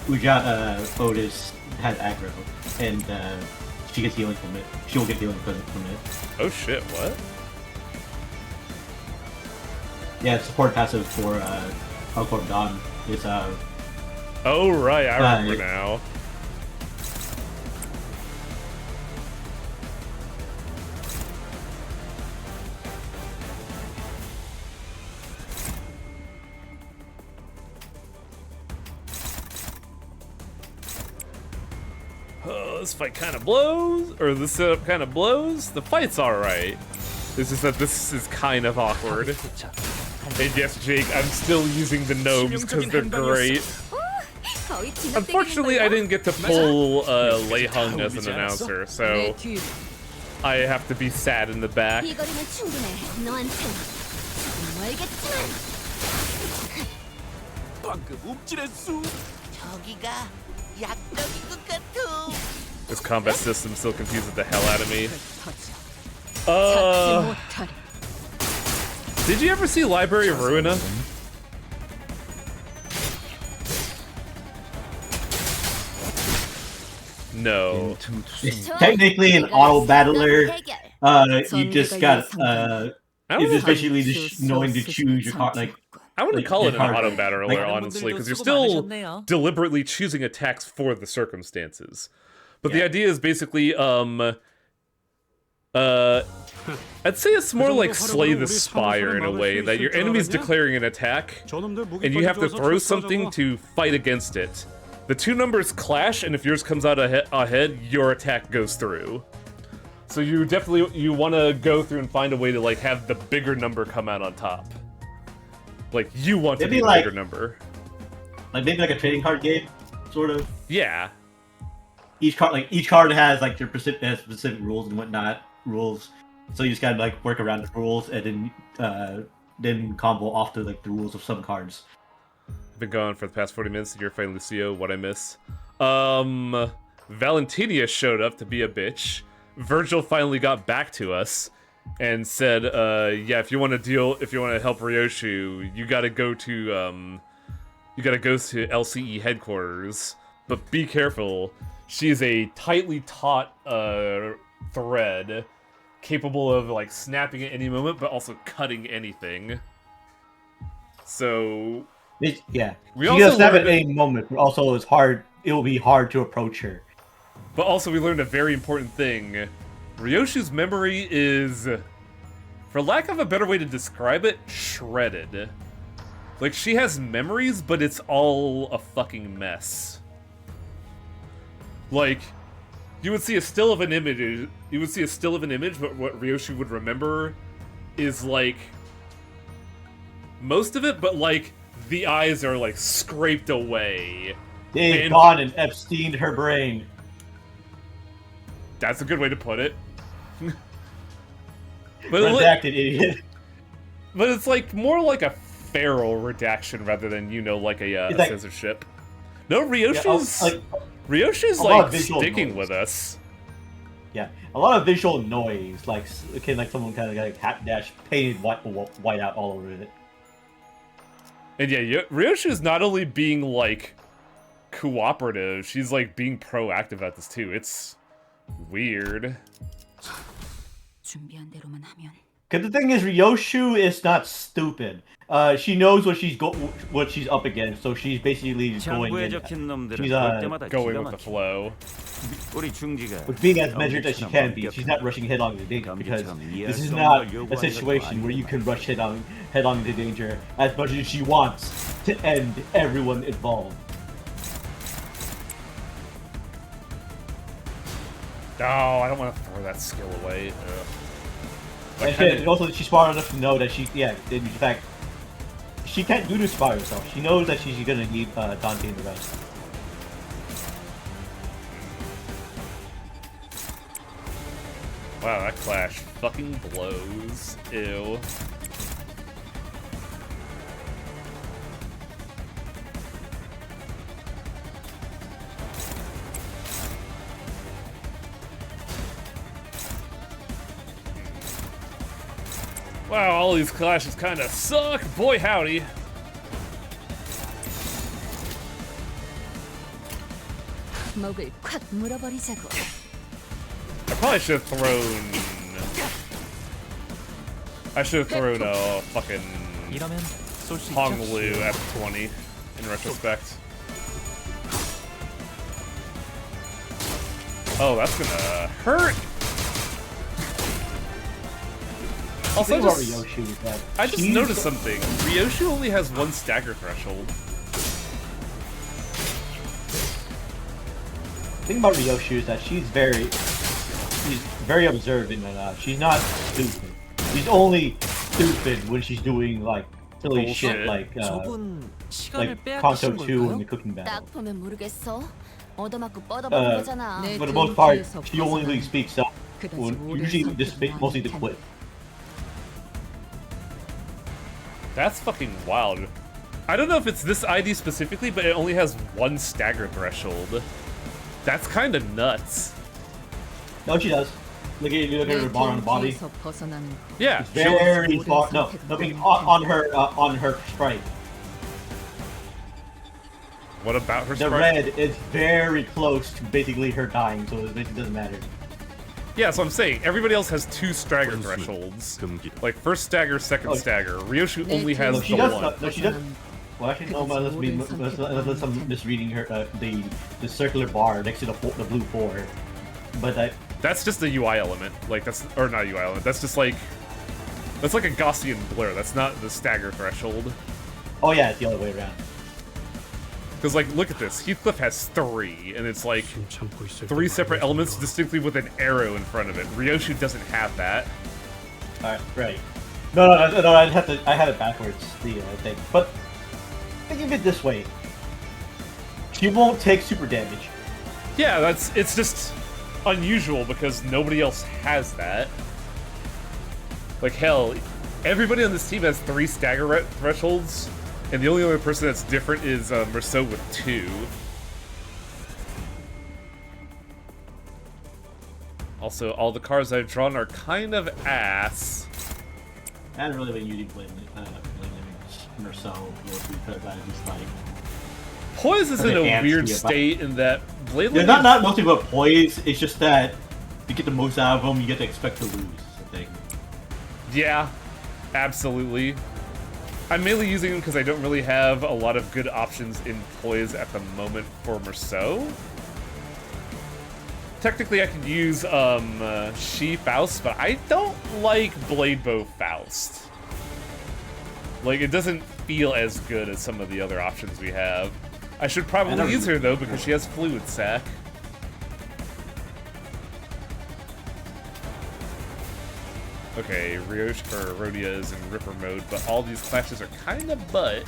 Ujat Otis has aggro and she gets healing from it. She will get healing from it. Oh shit! What? Yeah, support passive for L Corp Don is Oh right, I remember now. This fight kind of blows, or the setup kind of blows. The fight's alright. It's just that this is kind of awkward. And yes, Jake, I'm still using the gnomes because they're great. 거의 진압되기는 Unfortunately, I didn't get to pull Lei Hung as an announcer, so I have to be sad in the back. 이 거리면 충분해. 너한텐 조금 멀겠지만. 방금 움찔했수. 저기가 약점인 것 같아. This combat system still confuses the hell out of me. Did you ever see Library of Ruina? No. It's technically an auto battler. You just got it's just basically just knowing to choose your card. Like I wouldn't like, call your it an card. auto battler, Like, honestly, because you're still deliberately choosing attacks for the circumstances. But the idea is basically, I'd say it's more like Slay the Spire in a way, that your enemy's declaring an attack, and you have to throw something to fight against it. The two numbers clash, and if yours comes out ahead, your attack goes through. So you want to go through and find a way to like have the bigger number come out on top. Like you want to be the bigger number. Like maybe like a trading card game, sort of. Yeah. Each card has like their specific rules and whatnot rules. So you just gotta like work around the rules and then combo off the like the rules of some cards. I've been gone for the past 40 minutes. You're fighting Lucio. What I miss? Valentinia showed up to be a bitch. Virgil finally got back to us and said, yeah, if you want to help Ryoshu, you gotta go to LCE headquarters. But be careful. She is a tightly taut thread, capable of like snapping at any moment, but also cutting anything. So yeah, she can snap at any moment, but also it's hard. It will be hard to approach her. But also, we learned a very important thing. Ryoshu's memory is, for lack of a better way to describe it, shredded. Like, she has memories, but it's all a fucking mess. Like, you would see a still of an image, but what Ryoshu would remember is, like, most of it, but, like, the eyes are, like, scraped away. They've gone and Epsteined her brain. That's a good way to put it. Redacted idiot. But it's like more like a feral redaction rather than like a like, censorship. No, Ryoshu's like sticking with us. Yeah, a lot of visual noise, like someone kind of like hat dash painted white out all over it. And yeah, Ryoshu's not only being like cooperative, she's like being proactive at this too. It's weird. Cause the thing is, Ryoshu is not stupid. She knows what she's up against, so she's basically just going with the flow. With being as measured as she can be, she's not rushing head on into danger because this is not a situation where you can rush head on into danger as much as she wants to end everyone involved. Oh, I don't want to throw that skill away. And also, she's smart enough to know that in fact, she can't do this by herself. She knows that she's gonna need Dante and the rest. Wow, that clash fucking blows. Ew. Wow, all these clashes kind of suck. Boy, howdy. 목을 콱 물어버리자고. I probably should have thrown. I should have thrown a fucking Honglu F20 in retrospect. Oh, that's gonna hurt. Also, I just noticed something. Ryoshu only has one stagger threshold. The thing about Ryoshu is that she's very observant and she's not stupid. She's only stupid when she's doing like silly shit like Canto 2 in the cooking battle. 딱 보면 모르겠어. 얻어맞고 뻗어버린 거잖아. For the most part, she only really speaks up. Usually just mostly the clip. That's fucking wild. I don't know if it's this ID specifically, but it only has one stagger threshold. That's kind of nuts. No, she does. Look at her bar on the body. Yeah, it's very far. No, on her strike. What about her strike? The red is very close to basically her dying, so it basically doesn't matter. Yeah, so I'm saying everybody else has 2 stagger thresholds. Like first stagger, second stagger. Ryoshu only has the one. No, she does. Well, actually, no. Unless I'm misreading her. The circular bar next to the blue 4. But that's just a UI element. Like that's or not a UI element. That's just like that's like a Gaussian blur. That's not the stagger threshold. Oh yeah, it's the other way around. Because like look at this. Heathcliff has 3, and it's like 3 separate elements distinctly with an arrow in front of it. Ryoshu doesn't have that. Alright, right. No, I had it backwards. The thing, but think of it this way: she won't take super damage. Yeah, it's just unusual because nobody else has that. Like hell, everybody on this team has 3 stagger thresholds, and the only other person that's different is Merceau with 2. Also, all the cards I've drawn are kind of ass. I haven't really been using blaming Merceau because I just like. Poise is in a weird state in that Blade Link not mostly about poise, it's just that you get the most out of them, you get to expect to lose, I think. Yeah, absolutely. I'm mainly using them because I don't really have a lot of good options in poise at the moment for Merceau. Technically I could use She Faust, but I don't like Blade Bow Faust. Like, it doesn't feel as good as some of the other options we have. I should probably use her, though, because she has Fluid Sac. Okay, Rhodia is in Ripper mode, but all these clashes are kind of butt.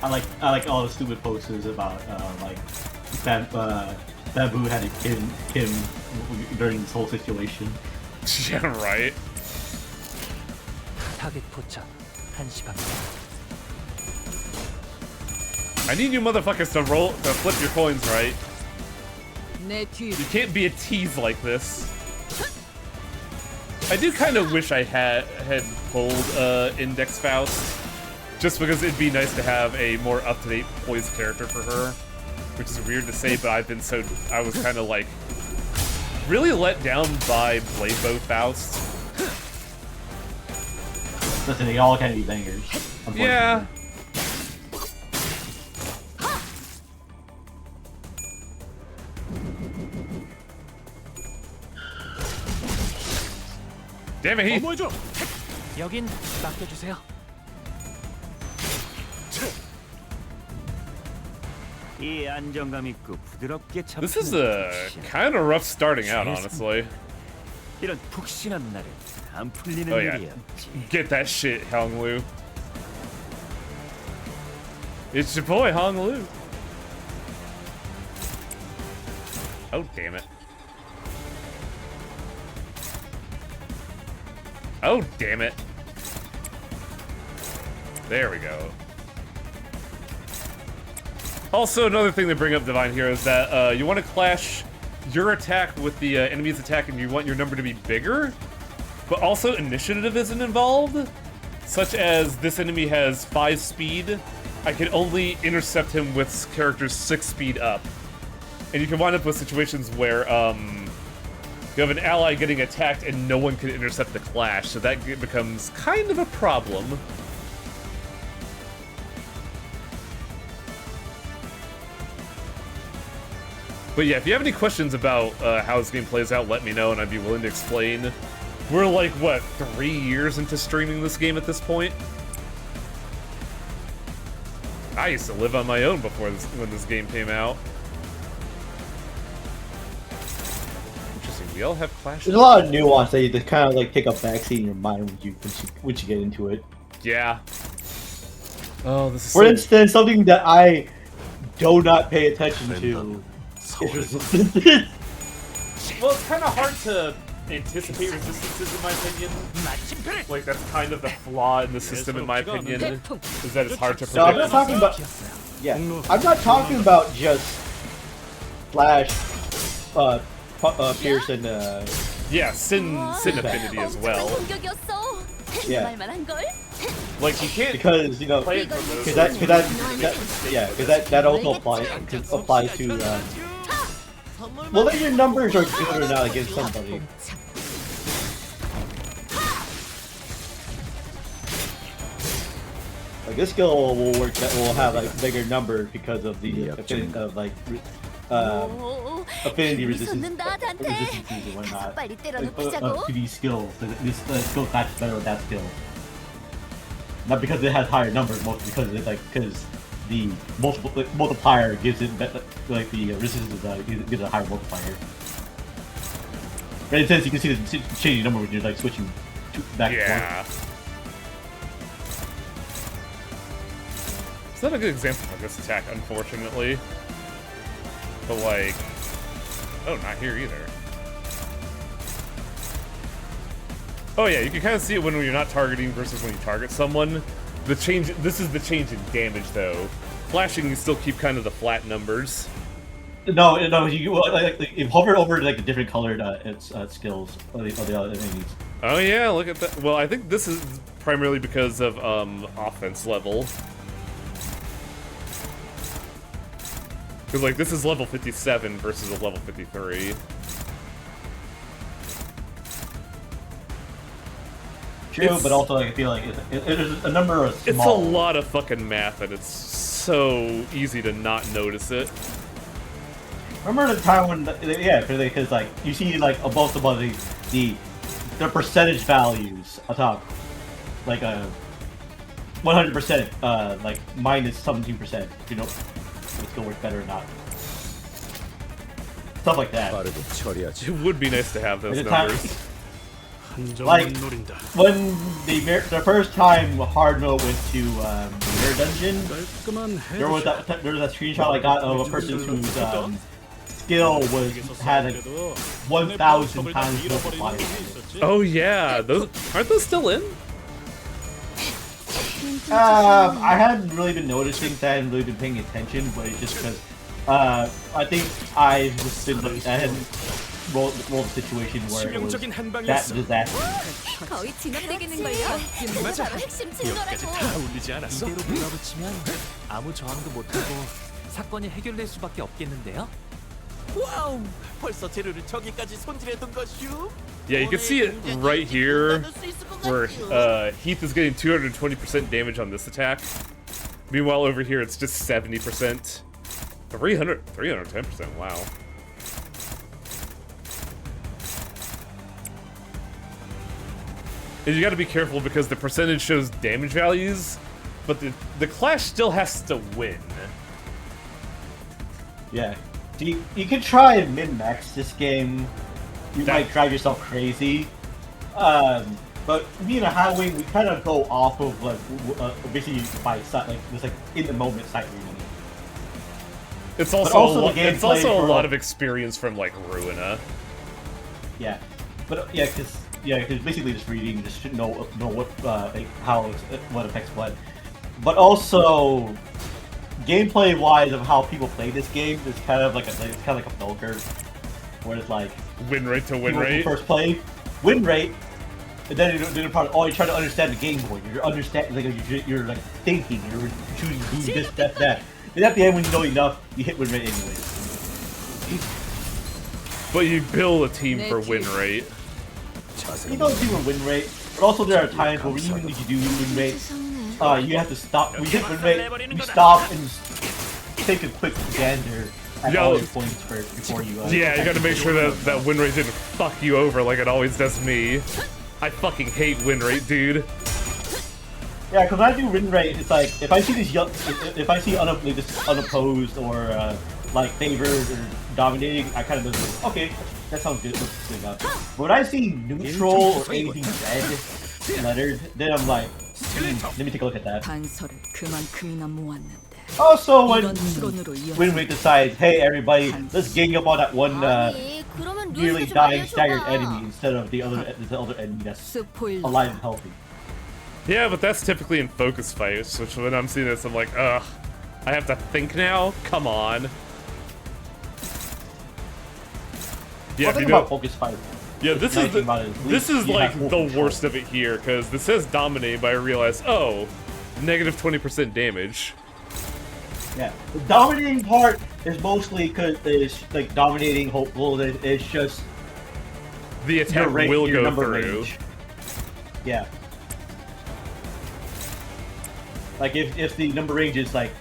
I like all the stupid posters about, like, Babu had to kill him during this whole situation. Yeah, right. I need you motherfuckers to flip your coins right. You can't be a tease like this. I do kind of wish I had pulled Index Faust, just because it'd be nice to have a more up-to-date poise character for her, which is weird to say, but I was kind of like really let down by Blade Bow Faust. Listen, they all kind of be bangers. Yeah. Damn it, Heath. 여긴 맡겨주세요. 이 안정감 있고 부드럽게 잡히는. This is kind of rough starting out, honestly. 이런 푹신한 날은 안 풀리는 Oh yeah, 일이야. get that shit, Hong Lu. It's your boy, Hong Lu. Oh, damn it. Oh, damn it. There we go. Also, another thing to bring up, Divine Hero, is that you want to clash your attack with the enemy's attack and you want your number to be bigger, but also initiative isn't involved, such as this enemy has 5 speed. I can only intercept him with characters 6 speed up. And you can wind up with situations where you have an ally getting attacked and no one can intercept the clash, so that becomes kind of a problem. But yeah, if you have any questions about how this game plays out, let me know and I'd be willing to explain. We're like, what, 3 years into streaming this game at this point? I used to live on my own before when this game came out. Interesting, we all have clashes. There's a lot of nuance that you just kind of like take a backseat in your mind when you get into it. Yeah. Oh, this is For so... instance, something that I do not pay attention to is resistance. Well, it's kind of hard to anticipate resistances, in my opinion. Like, that's kind of the flaw in the system, in my opinion, is that it's hard to predict. No, I'm not talking about... Yeah, I'm not talking about just Flash, Pierce, and... Yeah, Sin Affinity as well. Yeah. Like, you can't because, you know, play it from those because that also applies to, well, then your numbers are good or not against somebody. Like, this skill will work, that will have, like, bigger numbers because of the affinity of, like, affinity resistances and whatnot. To these skills. This skill clashes better with that skill. Not because it has higher numbers, mostly because it's like the multiplier gives it like the resistance gives it a higher multiplier. Right, in a sense, you can see the changing number when you're like switching back and forth. It's not a good example of this attack, unfortunately. But like, oh, not here either. Oh yeah, you can kind of see it when you're not targeting versus when you target someone. The change. This is the change in damage, though. Flashing, you still keep kind of the flat numbers. No, you like hover over like the different colored skills of the other enemies. Oh yeah, look at that. Well, I think this is primarily because of offense level. Because like this is level 57 versus a level 53. True, but also like, I feel like there's a number of small... It's a lot of fucking math, and it's so easy to not notice it. Remember the time when, yeah, because like you see like above the percentage values on top, like 100%, like minus 17%. You know, it's gonna work better or not. Stuff like that. It would be nice to have those numbers. Like when the first time hard mode went to the Mirror Dungeon, there was that screenshot I got of a person whose skill had like 1,000 times multiplier. Oh yeah, those aren't those still in? I hadn't really been noticing that, I hadn't really been paying attention, but it's just because I think I hadn't rolled a situation where it was that disaster. 거의 진압되겠는걸요? 바로 핵심 증거라고. 이대로 몰아붙이면 아무 저항도 못하고 사건이 해결될 수밖에 없겠는데요? 와우! 벌써 재료를 저기까지 손질해둔 것이오? Yeah, you can see it right here, where Heath is getting 220% damage on this attack. Meanwhile, over here it's just 70%. 310%, wow. And you gotta be careful because the percentage shows damage values, but the clash still has to win. Yeah. You can try and min-max this game. You might drive yourself crazy. But me and Highway, we kind of go off of like basically by sight, like just like in the moment sight reading. It's also a lot of experience from like Ruina. Yeah, but yeah, because basically just reading, just should know what what affects what. But also, gameplay wise of how people play this game is kind of like a bell curve, where it's like win rate to win rate. First play, win rate, and then you're probably try to understand the game more. You're like thinking, you're choosing do this, that. And at the end, when you know enough, you hit win rate anyway. But you build a team for win rate. You don't do a win rate, but also there are times where even if you do win rate, you have to stop. We hit win rate, you stop and take a quick gander at all your points first before you. Yeah, you gotta make sure that win rate didn't fuck you over like it always does me. I fucking hate win rate, dude. Yeah, because when I do win rate, it's like if I see if I see unopposed or like favored or dominating, I kind of just okay, that sounds good. But when I see neutral or anything red lettered, then I'm like, Let me take a look at that. 단서를 그만큼이나 모았는데. Also, 이런 추론으로 when we decide, hey everybody, let's gang up on that one nearly dying staggered enemy instead of the other enemy that's alive and healthy. Yeah, but that's typically in focus fights, which when I'm seeing this, I'm like, ugh, I have to think now? Come on. Yeah, Think about focus fights. Yeah, this is like the worst of it here, because this says dominate, but I realize, oh, negative 20% damage. Yeah, the dominating part is mostly because it's like dominating hopeful. It's just the attack will go through. Range. Yeah. Like if the number range is like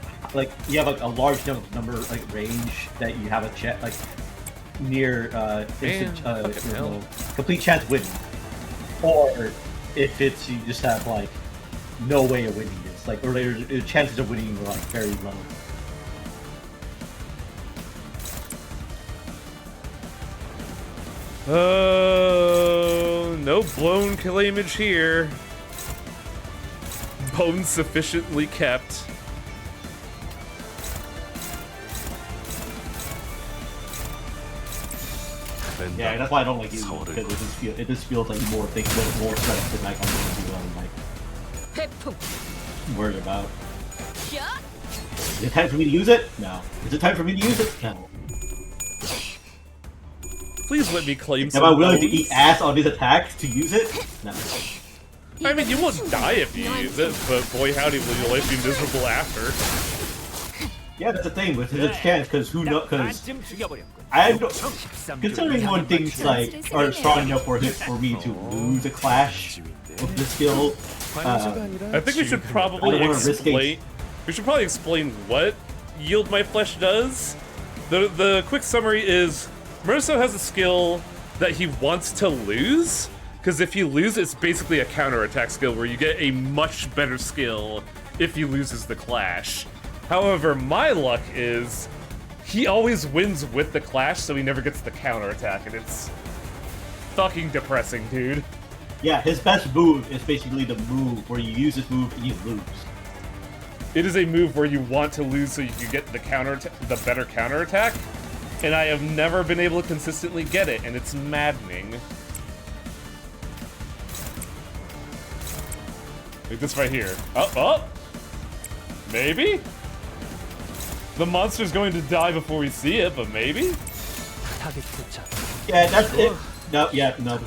you have like a large number like range that you have a like near instant complete chance of winning, or if it's you just have like no way of winning this, like or the chances of winning are like very low. Oh, no blown kill image here. Bones sufficiently kept. Yeah, that's why I don't like using it, because it just feels like more stress than like I'm going to be worried about. Is it time for me to use it? No. Is it time for me to use it? No. Please let me claim some Am I willing bones. to eat ass on these attacks to use it? No. I mean, you won't die if you use it, but boy howdy will your life be miserable after. Yeah, that's the thing, but there's a chance, because who knows, because considering when things like are strong enough for me to lose a clash with the skill, I think we should probably explain what Yield My Flesh does. The quick summary is Merso has a skill that he wants to lose, because if you lose, it's basically a counterattack skill where you get a much better skill if he loses the clash. However, my luck is he always wins with the clash, so he never gets the counterattack, and it's fucking depressing, dude. Yeah, his best move is basically the move where you use this move and you lose. It is a move where you want to lose so you can get the better counterattack, and I have never been able to consistently get it, and it's maddening. Like this right here. Oh! Maybe? The monster's going to die before we see it, but maybe? Yeah, that's it. No, yeah, no.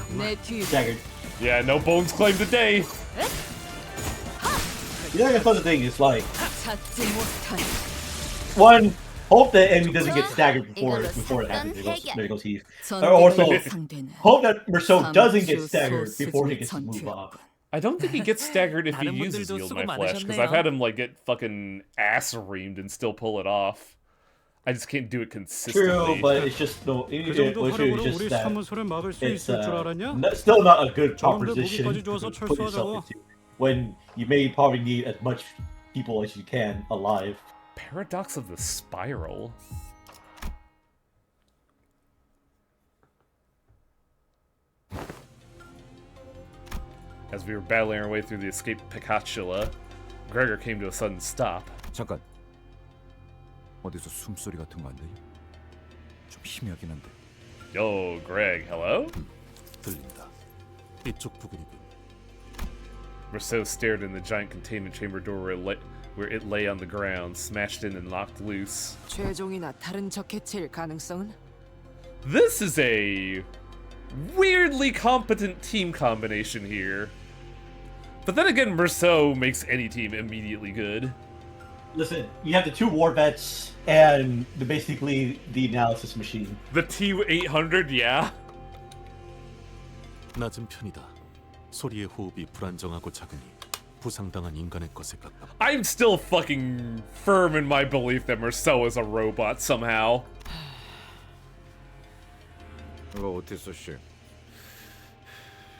Staggered. Yeah, no bones claimed today. You know, the funny thing is like, one, hope that enemy doesn't get staggered before it happens. There goes Heath. Or also, hope that Merso doesn't get staggered before he gets to move off. I don't think he gets staggered if he uses Yield My Flesh, because I've had him like get fucking ass reamed and still pull it off. I just can't do it consistently. True, but it's just no. It's still not a good proposition to put yourself into when you may probably need as much people as you can alive. Paradox of the Spiral. As we were battling our way through the escaped Picatula, Gregor came to a sudden stop. 잠깐. 어디서 숨소리 같은 거 안 들려? 좀 희미하긴 한데. Yo, Greg, hello? 들린다. 이쪽 부근이군. Merso stared in the giant containment chamber door where it lay on the ground, smashed in and locked loose. 최종이나 다른 적 해체일 가능성은? This is a weirdly competent team combination here. But then again, Merso makes any team immediately good. Listen, you have the two war vets and basically the analysis machine. The T-800, yeah. 낮은 편이다. 소리의 호흡이 불안정하고 작으니 부상당한 인간의 것에 가깝다. I'm still fucking firm in my belief that Merso is a robot somehow. 이거 오티스 씨.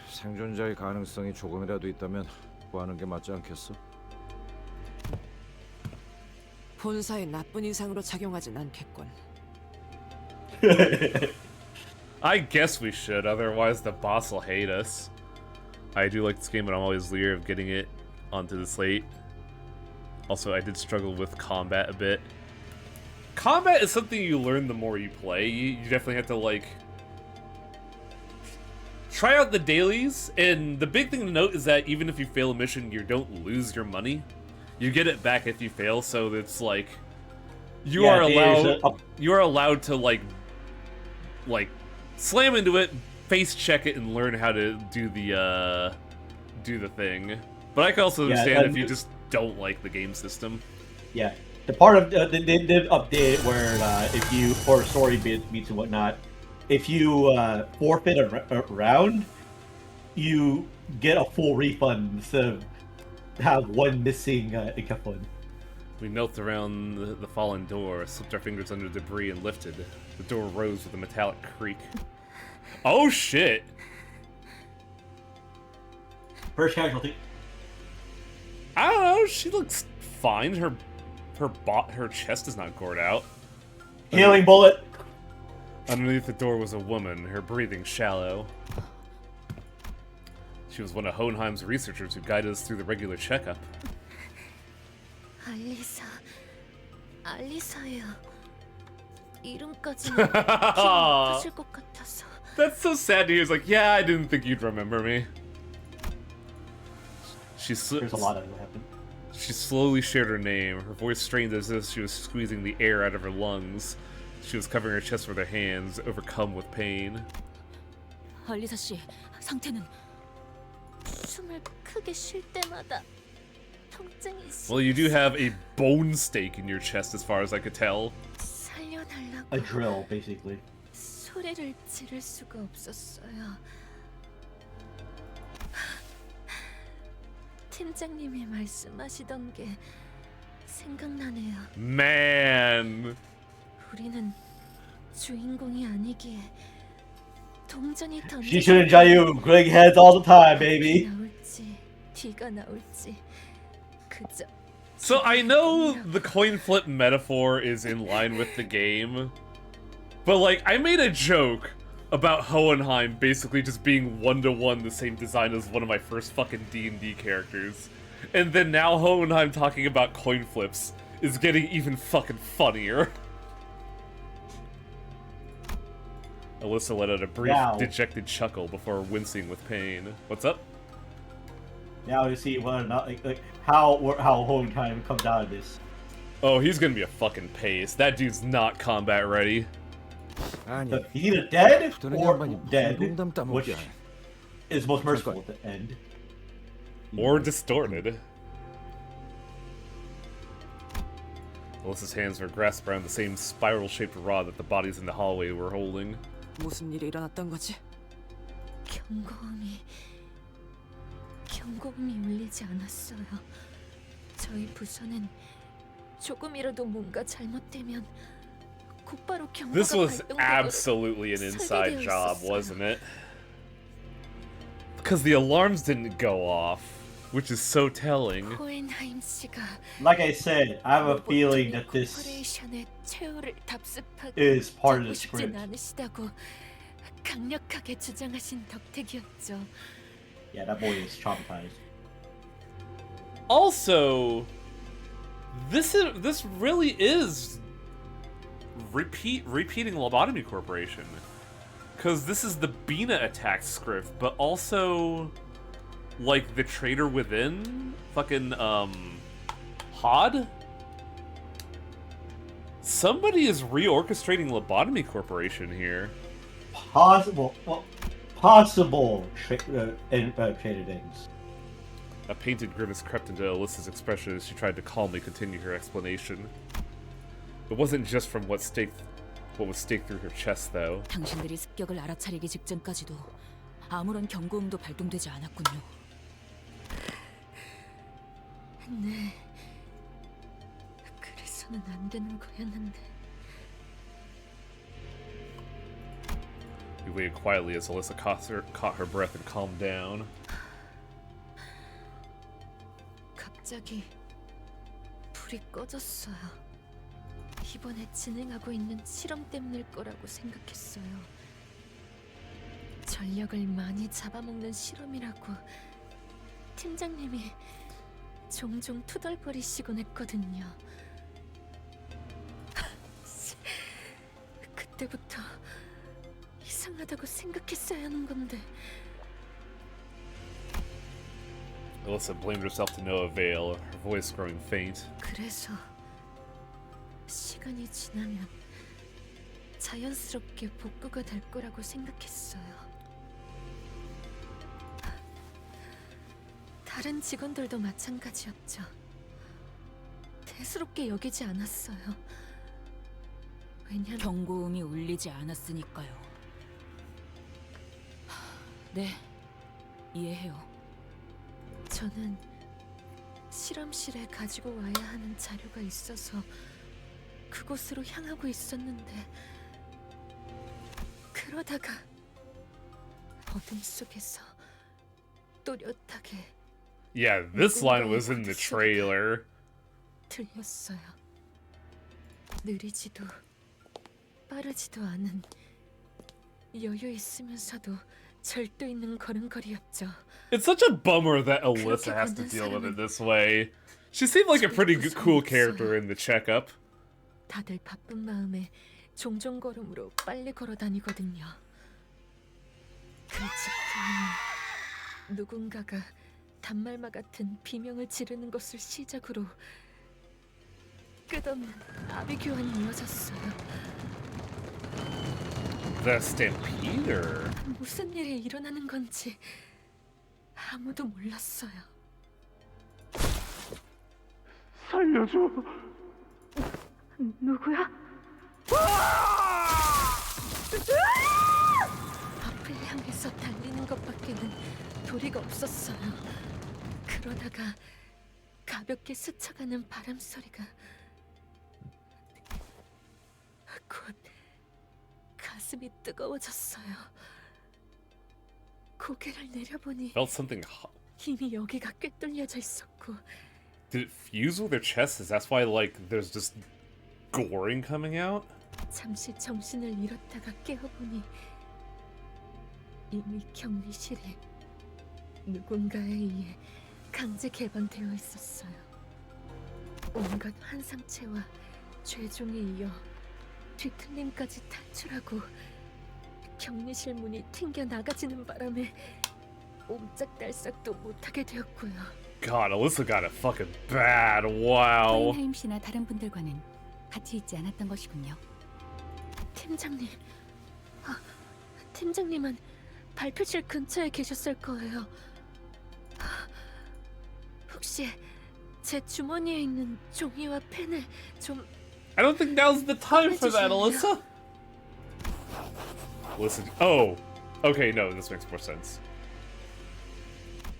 생존자의 가능성이 조금이라도 있다면 구하는 게 맞지 않겠어? 본사에 나쁜 인상으로 작용하진 않겠군. I guess we should, otherwise the boss will hate us. I do like this game, but I'm always leery of getting it onto the slate. Also, I did struggle with combat a bit. Combat is something you learn the more you play. You definitely have to, like, try out the dailies, and the big thing to note is that even if you fail a mission, you don't lose your money. You get it back if you fail, so it's like you are allowed to like slam into it, face check it, and learn how to do the thing. But I can also understand if you just don't like the game system. Yeah, the part of they did update it where if you, for story beats and whatnot, if you forfeit a round, you get a full refund instead of have one missing ikafun. We knelt around the fallen door, slipped our fingers under debris, and lifted. The door rose with a metallic creak. Oh shit! First casualty. I don't know. She looks fine. Her chest is not gored out. Healing bullet. Underneath the door was a woman, her breathing shallow. She was one of Hohenheim's researchers who guided us through the regular checkup. 알리사예요. 이름까지는 기억 못하실 것 같아서. That's so sad to hear. He's like, yeah, I didn't think you'd remember me. There's a lot of it happened. She slowly shared her name. Her voice strained as if she was squeezing the air out of her lungs. She was covering her chest with her hands, overcome with pain. 알리사 씨, 상태는? 숨을 크게 쉴 때마다 통증이 있어. Well, you do have a bone stake in your chest, as far as I could tell. 살려달라고. A drill, basically. 소리를 지를 수가 없었어요. 팀장님이 말씀하시던 게 생각나네요. Man. 우리는 주인공이 아니기에 동전이 던져. She shouldn't jayu. Greg heads all the time, baby. 나올지 뒤가 나올지 그저. So I know the coin flip metaphor is in line with the game, but like I made a joke about Hohenheim basically just being one-to-one the same design as one of my first fucking D&D characters, and then now Hohenheim talking about coin flips is getting even fucking funnier. Alyssa let out a brief, dejected chuckle before wincing with pain. What's up? Now to see whether or not like how Hohenheim comes out of this. Oh, he's gonna be a fucking pace. That dude's not combat ready. He's either dead or dead, which is most merciful at the end. Or distorted. Alyssa's hands were grasped around the same spiral-shaped rod that the bodies in the hallway were holding. 무슨 일이 일어났던 거지? 경고음이 울리지 않았어요. 저희 부서는 조금이라도 뭔가 잘못되면 곧바로 경보가 This was 발동되도록 absolutely an inside 설계되어 job, 있었어요. wasn't it? Because the alarms didn't go off, which is so telling. 호헨하임 씨가 Like I said, I have a feeling that this 코퍼레이션의 최후를 답습하고 is part of the 싶진 script. 않으시다고 강력하게 주장하신 덕택이었죠. Yeah, that boy is traumatized. Also, this really is repeating Lobotomy Corporation, because this is the Bina attack script, but also like the Traitor Within, fucking Hod. Somebody is reorchestrating Lobotomy Corporation here. Possible traded ends. A painted grimace crept into Alyssa's expression as she tried to calmly continue her explanation. It wasn't just from what was staked through her chest, though. 당신들이 습격을 알아차리기 직전까지도 아무런 경고음도 발동되지 않았군요. 네. 그래서는 안 되는 거였는데. He waited quietly as Alyssa caught her breath and calmed down. 갑자기 불이 꺼졌어요. 이번에 진행하고 있는 실험 때문일 거라고 생각했어요. 전력을 많이 잡아먹는 실험이라고 팀장님이 종종 투덜거리시곤 했거든요. 그때부터 이상하다고 생각했어야 하는 건데. Alyssa blamed herself to no avail, her voice growing faint. 그래서 시간이 지나면 자연스럽게 복구가 될 거라고 생각했어요. 다른 직원들도 마찬가지였죠. 대수롭게 여기지 않았어요. 왜냐면 경고음이 울리지 않았으니까요. 네, 이해해요. 저는 실험실에 가지고 와야 하는 자료가 있어서 그곳으로 향하고 있었는데 그러다가 어둠 속에서 또렷하게 Yeah, this line was in the trailer. 들렸어요. 느리지도 빠르지도 않은 여유 있으면서도 절도 있는 걸음걸이였죠. It's such a bummer that Alyssa has to deal with it this way. She seemed like a pretty cool character in the checkup. 다들 바쁜 마음에 종종 걸음으로 빨리 걸어 다니거든요. 그 집터에는 누군가가 단말마 같은 비명을 지르는 것을 시작으로 끝없는 아비 교환이 이어졌어요. The Stampeder. 무슨 일이 일어나는 건지 아무도 몰랐어요. 살려줘. 누구야? 앞을 향해서 달리는 것밖에는 도리가 없었어요. 그러다가 가볍게 스쳐가는 바람 소리가 곧 가슴이 뜨거워졌어요. 고개를 내려보니 Felt something hot. 이미 여기가 꿰뚫려져 있었고. Did it fuse with their chest? Is that why like there's just goring coming out? 잠시 정신을 잃었다가 깨어보니 이미 격리실이 누군가에 의해 강제 개방되어 있었어요. 온갖 환상체와 죄종에 이어 뒤틀림까지 탈출하고 격리실 문이 튕겨 나가지는 바람에 옴짝달싹도 못하게 되었고요. God, Alyssa got it fucking bad. Wow. 호인하임 씨나 다른 분들과는 같이 있지 않았던 것이군요. 팀장님, 팀장님은 발표실 근처에 계셨을 거예요. 혹시 제 주머니에 있는 종이와 펜을 좀 I don't think now's the time for that, Alyssa. Listen. Oh. Okay, no, this makes more sense.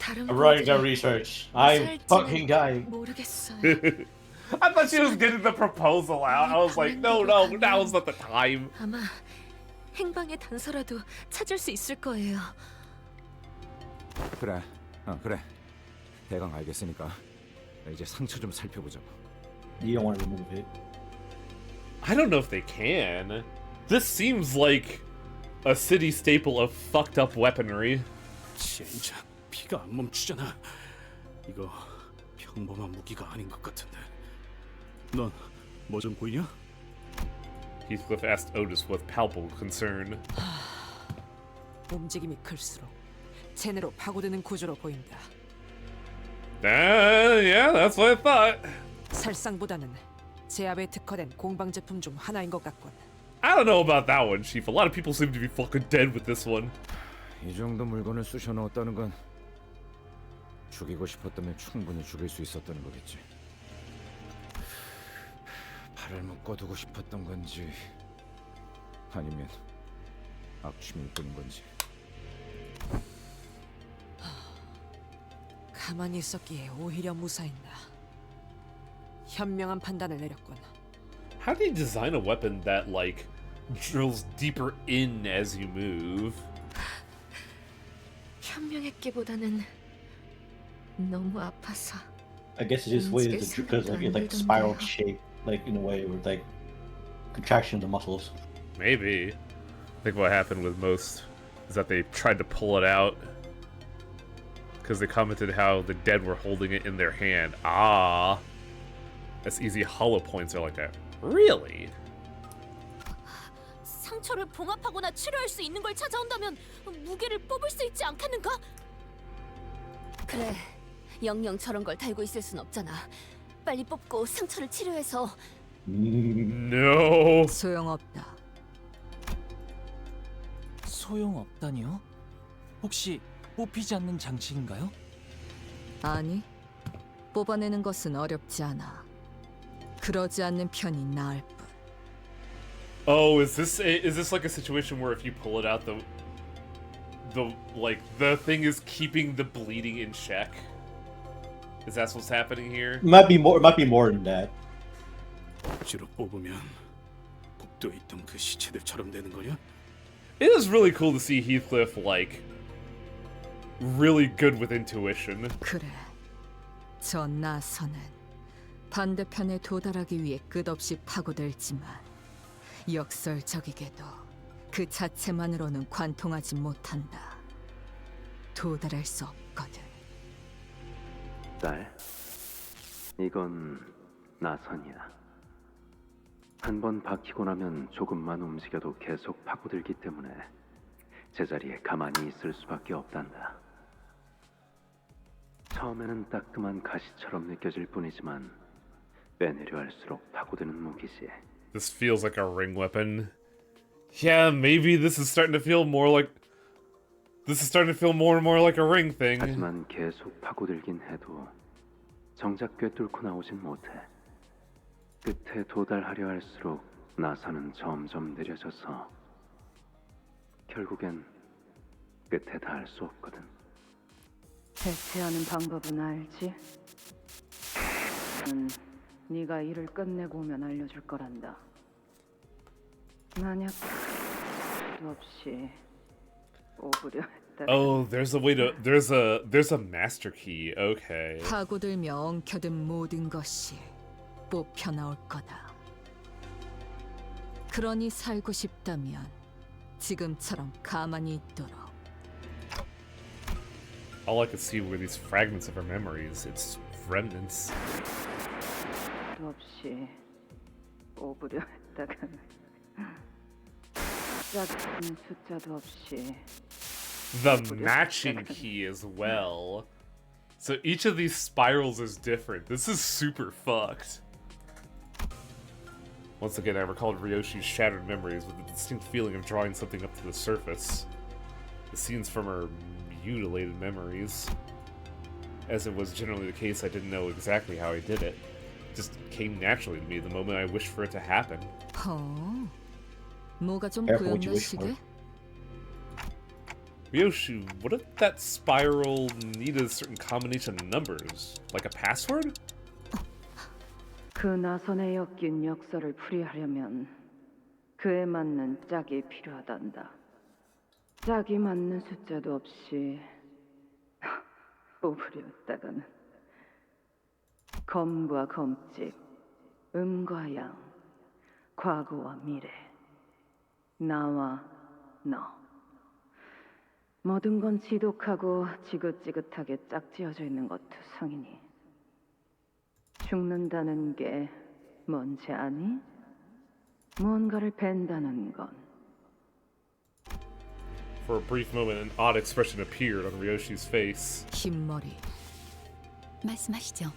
I'm writing down research. I'm fucking dying. 모르겠어요. I thought she was getting the proposal out. I was like, no, now's not the time. 아마 행방의 단서라도 찾을 수 있을 거예요. 그래, 그래. 대강 알겠으니까 이제 상처 좀 살펴보자고. You don't want to remove it. I don't know if they can. This seems like a city staple of fucked up weaponry. 젠장, 피가 안 멈추잖아. 이거 평범한 무기가 아닌 것 같은데. 넌 뭐 좀 보이냐? Heathcliff asked Otis with palpable concern. 움직임이 클수록 체내로 파고드는 구조로 보인다. Yeah, that's what I thought. 살상보다는 제압에 특화된 공방 제품 중 하나인 것 같군. I don't know about that one, Chief. A lot of people seem to be fucking dead with this one. 이 정도 물건을 쑤셔 넣었다는 건 죽이고 싶었다면 충분히 죽일 수 있었다는 거겠지. 발을 묶어두고 싶었던 건지 아니면 악취일 뿐인 건지. 가만히 있었기에 오히려 무사했나. 현명한 판단을 내렸군. How do you design a weapon that, like, drills deeper in as you move? 현명했기보다는 너무 아파서. I guess it just ways because like it like spiral shape, like in a way with like contraction of the muscles. Maybe. I think what happened with most is that they tried to pull it out because they commented how the dead were holding it in their hand. Ah. That's easy hollow points are like that. Really? 상처를 봉합하거나 치료할 수 있는 걸 찾아온다면 무게를 뽑을 수 있지 않겠는가? 그래, 영영 저런 걸 달고 있을 순 없잖아. 빨리 뽑고 상처를 치료해서. No. 소용없다. 소용없다니요? 혹시 뽑히지 않는 장치인가요? 아니, 뽑아내는 것은 어렵지 않아. 그러지 않는 편이 나을 뿐. Oh, is this like a situation where if you pull it out, the thing is keeping the bleeding in check? Is that what's happening here? It might be more than that. 억지로 뽑으면 복도에 있던 그 시체들처럼 되는 거냐? It is really cool to see Heathcliff like really good with intuition. 그래, 저 나선은 반대편에 도달하기 위해 끝없이 파고들지만 역설적이게도 그 자체만으로는 관통하지 못한다. 도달할 수 없거든. 딸, 이건 나선이야. 한 번 박히고 나면 조금만 움직여도 계속 파고들기 때문에 제자리에 가만히 있을 수밖에 없단다. 처음에는 따끔한 가시처럼 느껴질 뿐이지만 빼내려 할수록 파고드는 무기지. This feels like a ring weapon. Yeah, maybe this is starting to feel more and more like a ring thing. 하지만 계속 파고들긴 해도 정작 꿰뚫고 나오진 못해. 끝에 도달하려 할수록 나선은 점점 느려져서 결국엔 끝에 닿을 수 없거든. 대체하는 방법은 알지? 네가 일을 끝내고 오면 알려줄 거란다. 만약 없이 오브려 했다. Oh, there's a master key. Okay. 파고들며 엉켜든 모든 것이 뽑혀 나올 거다. 그러니 살고 싶다면 지금처럼 가만히 있도록. All I could see were these fragments of her memories. It's remnants. 없이 오브려 했다가는 작은 숫자도 없이. The matching key as well. So each of these spirals is different. This is super fucked. Once again, I recalled Ryoshi's shattered memories with a distinct feeling of drawing something up to the surface. The scenes from her mutilated memories. As it was generally the case, I didn't know exactly how I did it. It just came naturally to me the moment I wished for it to happen. 뭐가 좀 Careful what you 보였나 wish for. 시게? Ryoshi, what if that spiral needed a certain combination of numbers? Like a password? 그 나선에 엮인 역사를 풀이하려면 그에 맞는 짝이 필요하단다. 짝이 맞는 숫자도 없이 오브렸다가는 검과 검집, 음과 양, 과거와 미래, 나와 너. 모든 건 지독하고 지긋지긋하게 짝지어져 있는 것 투성이니 죽는다는 게 뭔지 아니? 무언가를 벤다는 건. For a brief moment, an odd expression appeared on Ryoshi's face. 흰머리. 말씀하시죠.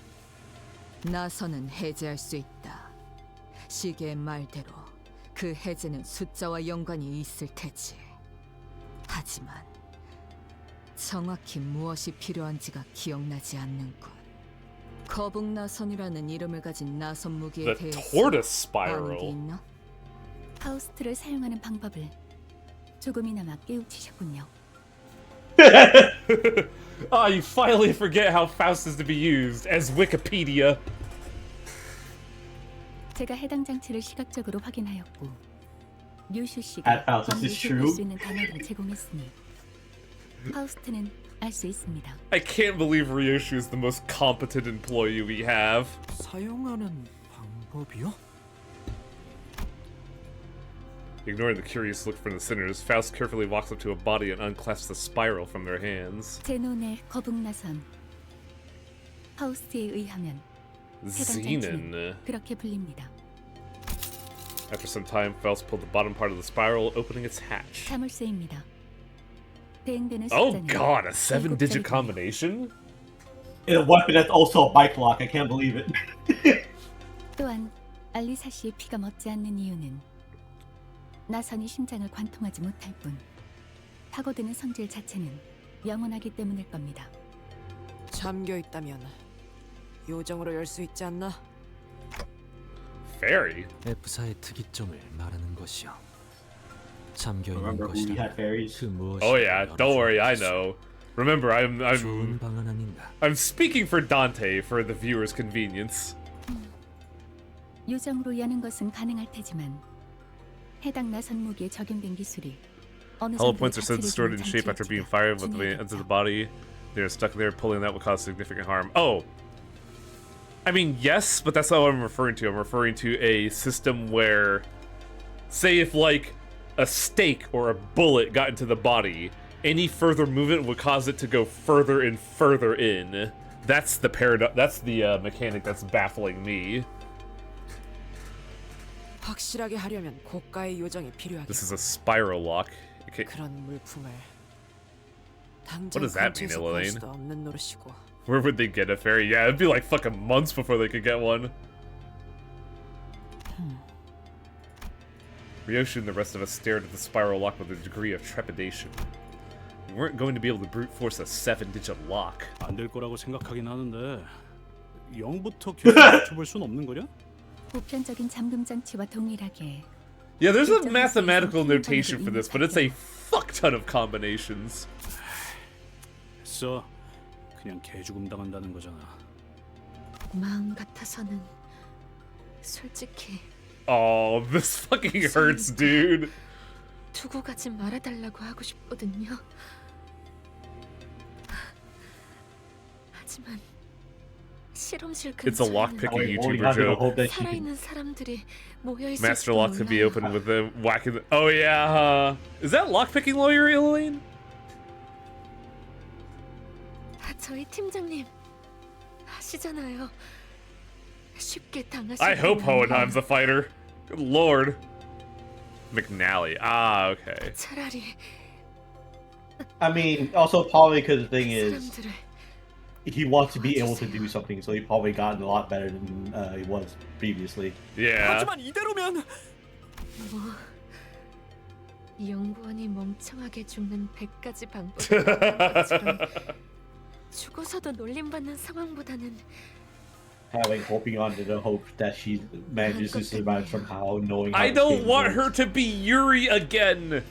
나선은 해제할 수 있다. 시계의 말대로 그 해제는 숫자와 연관이 있을 테지. 하지만 정확히 무엇이 필요한지가 기억나지 않는군. 거북나선이라는 이름을 가진 나선 무기에 The 대해서 tortoise 아는 게 spiral. 있나? 파우스트를 사용하는 방법을 조금이나마 깨우치셨군요. Ah, you finally forget how Faust is to be used as Wikipedia. 제가 해당 장치를 시각적으로 확인하였고 류슈 At 씨가 Faust, is this true? 수 있는 단어를 제공했으니 파우스트는 알 수 있습니다. I can't believe Ryoshi is the most competent employee we have. 사용하는 방법이요? Ignoring the curious look from the sinners, Faust carefully walks up to a body and unclasps the spiral from their hands. 제논의 거북나선. 파우스트에 의하면 해당 장치는 그렇게 불립니다. After some time, Faust pulled the bottom part of the spiral, opening its hatch. 자물쇠입니다. 대응되는 Oh 숫자는 god, a 7-digit combination? In a weapon that's also a bike lock. I can't believe it. 또한 알리사 씨의 피가 멎지 않는 이유는 나선이 심장을 관통하지 못할 뿐 파고드는 성질 자체는 영원하기 때문일 겁니다. 잠겨 있다면 요정으로 열 수 있지 않나? Fairy? F사의 특이점을 말하는 것이요. 잠겨 있는 Remember who we had 것이라 fairies? 그 무엇이 Oh yeah, don't worry, I know. Remember, 좋은 방안 아닌가? I'm speaking for Dante for the viewer's convenience. 요정으로 여는 것은 가능할 테지만 해당 나선 무기에 적용된 기술이 어느 Hollow 정도의 points are so 가치를 distorted in 지닌 shape after being fired with the way into the body. They're stuck there, pulling that would cause significant harm. Oh! I mean, yes, but that's not what I'm referring to. I'm referring to a system where, say if, like, a stake or a bullet got into the body, any further movement would cause it to go further and further in. That's the that's the mechanic that's baffling me. 확실하게 하려면 고가의 요정이 필요하겠다. This is a spiral lock. Okay. 그런 물품을 What 당장 does that mean, 근처에서 볼 Elaine? 수도 없는 노릇이고. Where would they get a fairy? Yeah, it'd be like fucking months before they could get one. Ryoshi and the rest of us stared at the spiral lock with a degree of trepidation. We weren't going to be able to brute force a 7-digit lock. 안 될 거라고 생각하긴 하는데 0부터 계속 맞춰볼 순 없는 거냐? 보편적인 잠금 장치와 동일하게 Yeah, there's a mathematical notation for this, but it's a fuck ton of combinations. 됐어. 그냥 개죽음 당한다는 거잖아. 마음 같아서는 솔직히 Oh, this fucking hurts, dude. 두고 가지 말아달라고 하고 싶거든요. 하지만 실험실 It's a lockpicking YouTuber joke. 살아있는 사람들이 모여 있을 Master lock could be opened with the whacking. Oh yeah, is that lockpicking lawyer, Elaine? 저희 팀장님 아시잖아요. 쉽게 당하실 I hope Hohenheim's a fighter. Good lord. McNally. Ah, okay. 차라리 I mean, also probably because the thing is, 사람들을 he wants to be able to do something, so he probably gotten a lot better than he was previously. Yeah. 하지만 이대로면 뭐 연구원이 멍청하게 죽는 100가지 방법이 나온 것처럼 죽어서도 놀림받는 상황보다는 Having hoping on to the hope that she manages to survive somehow, knowing. I don't want her to be Yuri again.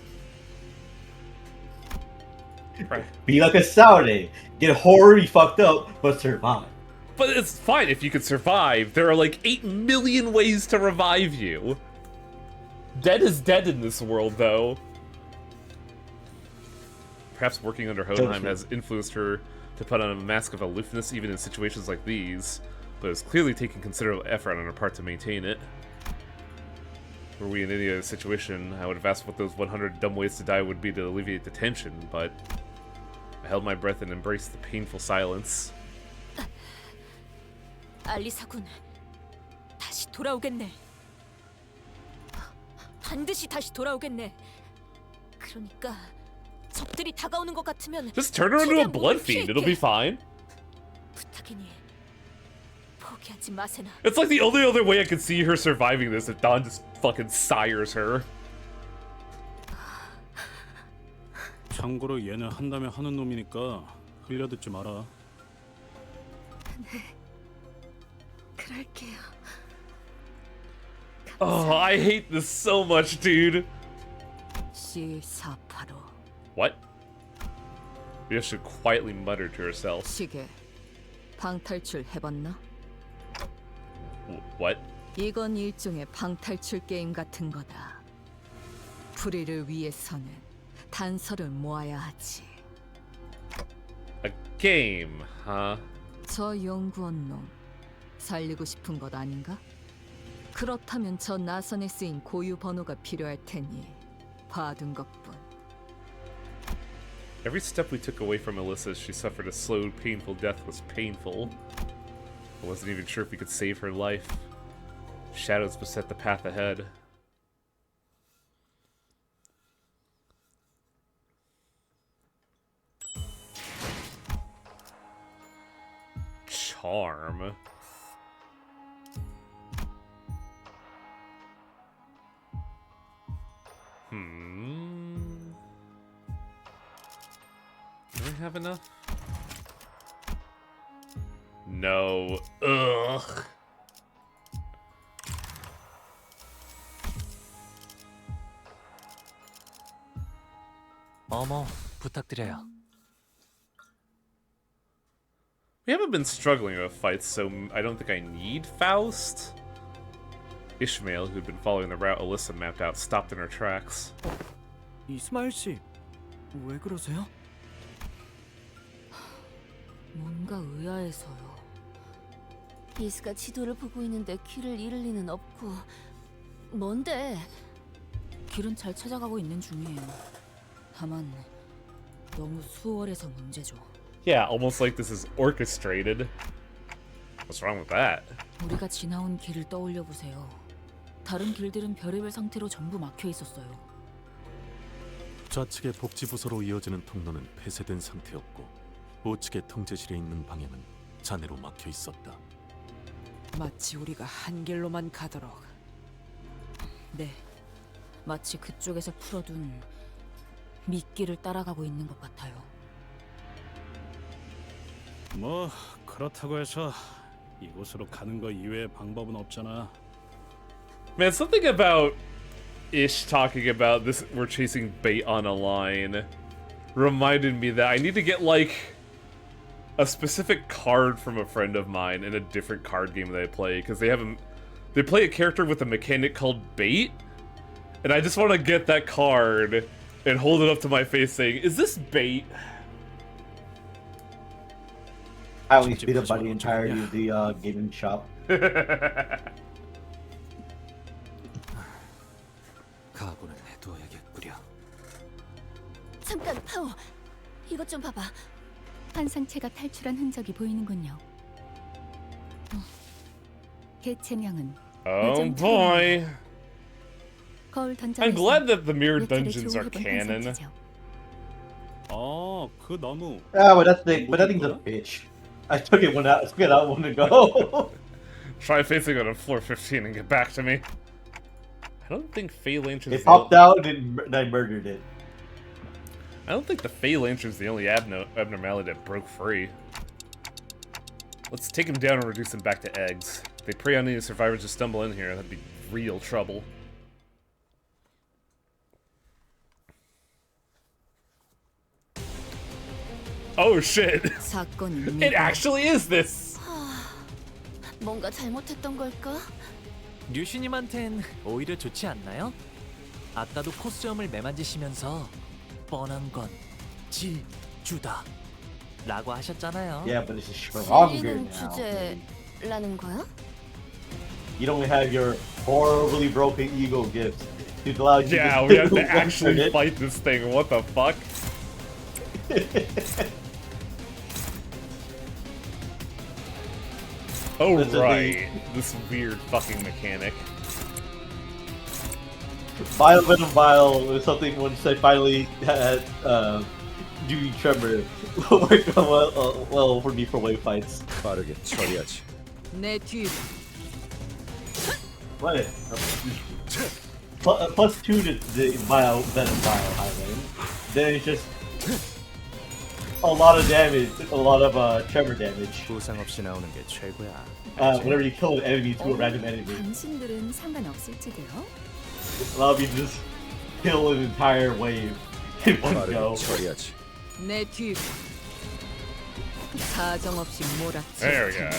Right. Be like a Saturday, get horribly fucked up, but survive. But it's fine if you could survive. There are like 8 million ways to revive you. Dead is dead in this world, though. Perhaps working under Hohenheim has influenced her to put on a mask of aloofness even in situations like these, but it's clearly taking considerable effort on her part to maintain it. Were we in any other situation, I would have asked what those 100 dumb ways to die would be to alleviate the tension, but I held my breath and embraced the painful silence. 알리사군, 다시 돌아오겠네. 반드시 다시 돌아오겠네. 그러니까 적들이 다가오는 것 같으면 Just turn her into a blood fiend, it'll be fine. 부탁이니 포기하지 마세나. It's like the only other way I could see her surviving this if Dawn just fucking sires her. 참고로 얘는 한다면 하는 놈이니까 흘려듣지 마라. 네, 그럴게요. Oh, I hate this so much, dude. C485. What? Ryoshi quietly muttered to herself. 시계. 방탈출 해봤나? What? 이건 일종의 방탈출 게임 같은 거다. 불의를 위해서는 단서를 모아야 하지. A game, huh? 저 연구원 놈 살리고 싶은 것 아닌가? 그렇다면 저 나선에 쓰인 고유 번호가 필요할 테니 봐둔 것뿐. Every step we took away from Alyssa as she suffered a slow, painful death was painful. I wasn't even sure if we could save her life. Shadows beset the path ahead. Charm. Do we have enough? No. Ugh. 어머, 부탁드려요. We haven't been struggling with fights, so I don't think I need Faust. Ishmael, who'd been following the route Alyssa mapped out, stopped in her tracks. 이스마일 씨, 왜 그러세요? 뭔가 의아해서요. 이스가 지도를 보고 있는데 길을 잃을 리는 없고. 뭔데? 길은 잘 찾아가고 있는 중이에요. 다만 너무 수월해서 문제죠. Yeah, almost like this is orchestrated. What's wrong with that? 우리가 지나온 길을 떠올려 보세요. 다른 길들은 별의별 상태로 전부 막혀 있었어요. 좌측의 복지부서로 이어지는 통로는 폐쇄된 상태였고 우측의 통제실에 있는 방향은 잔해로 막혀 있었다. 마치 우리가 한 길로만 가도록. 네, 마치 그쪽에서 풀어둔 미끼를 따라가고 있는 것 같아요. 뭐 그렇다고 해서 이곳으로 가는 거 이외의 방법은 없잖아. Man, something about Ish talking about this, we're chasing bait on a line, reminded me that I need to get, like, a specific card from a friend of mine in a different card game that I play, because they play a character with a mechanic called bait, and I just want to get that card and hold it up to my face saying, is this bait? I only speed up by the entirety of the gaming shop. 각오는 해둬야겠구려. 잠깐, 파워. 이것 좀 봐봐. 환상체가 탈출한 흔적이 보이는군요. 개체명은 Oh boy. 거울 던져. I'm glad that the mirror dungeons are canon. 그 너무. Yeah, but that thing's a bitch. I took it out when to go. Try facing it on floor 15 and get back to me. I don't think Phalanx is. It popped out and I murdered it. I don't think the Phalanx is the only abnormality that broke free. Let's take him down and reduce him back to eggs. If they prey on any survivors to stumble in here, that'd be real trouble. Oh shit! It actually is this! 뭔가 잘못했던 걸까? 류시님한텐 오히려 좋지 않나요? 아까도 코스염을 매만지시면서 뻔한 건 질주다 라고 하셨잖아요. Yeah, but it's a stronger 질리는 now. 주제라는 거야? You don't have your horribly broken ego gifts. It allows you Yeah, to we have to actually fight this thing. What the fuck? Oh right, this weird fucking mechanic. Vile Venom Vile was something once I finally had Dewey Tremor worked well for me for wave fights. 빠르게 처리하지. 내 뒤로. What? Plus 2 to the Vile Venom Vile highway. Then it's just a lot of damage, a lot of tremor damage. 부상 없이 나오는 게 최고야. Whenever you kill an enemy to a random enemy. 당신들은 상관없을지도요. Allow me to just kill an entire wave in one go. 처리하지. 내 뒤로. 사정없이 몰아치. There we go.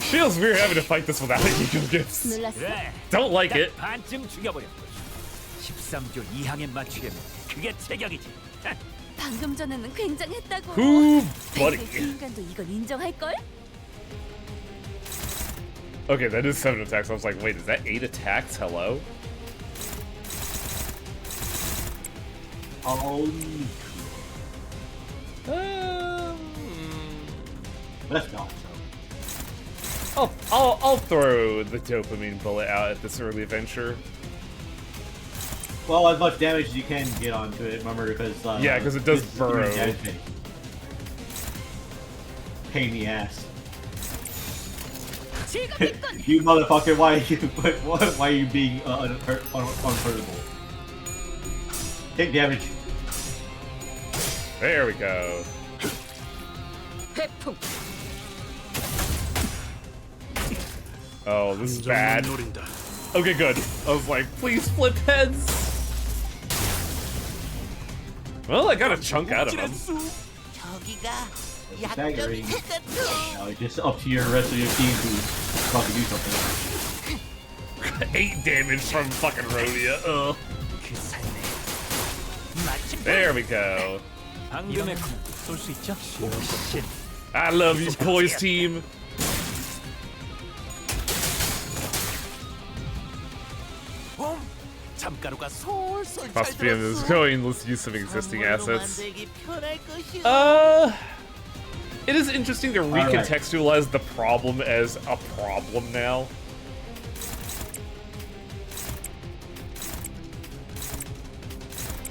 Feels weird having to fight this without eagle gifts. 그래. Don't like it. 반쯤 죽여버렸고 13조 2항에 맞추려면 그게 체격이지. 방금 전에는 굉장했다고. Who, buddy? 그 인간도 이걸 인정할걸? Okay, that is 7 attacks. I was like, wait, is that 8 attacks? Hello? Let's go. I'll throw the dopamine bullet out at this early adventure. Well, as much damage as you can get onto it, remember, because yeah, because it does burrow. Pain in the ass. You motherfucker! Why are you being unhurtable? Take damage. There we go. Oh, this is bad. Okay, good. I was like, please flip heads. Well, I got a chunk out of him. Staggering. Now it's just up to your rest of your team to fucking do something. 8 damage from fucking Rhodia. Ugh. There we go. I love you, poise team. Possibly is going. Let's use some existing assets. It is interesting to recontextualize the problem as a problem now.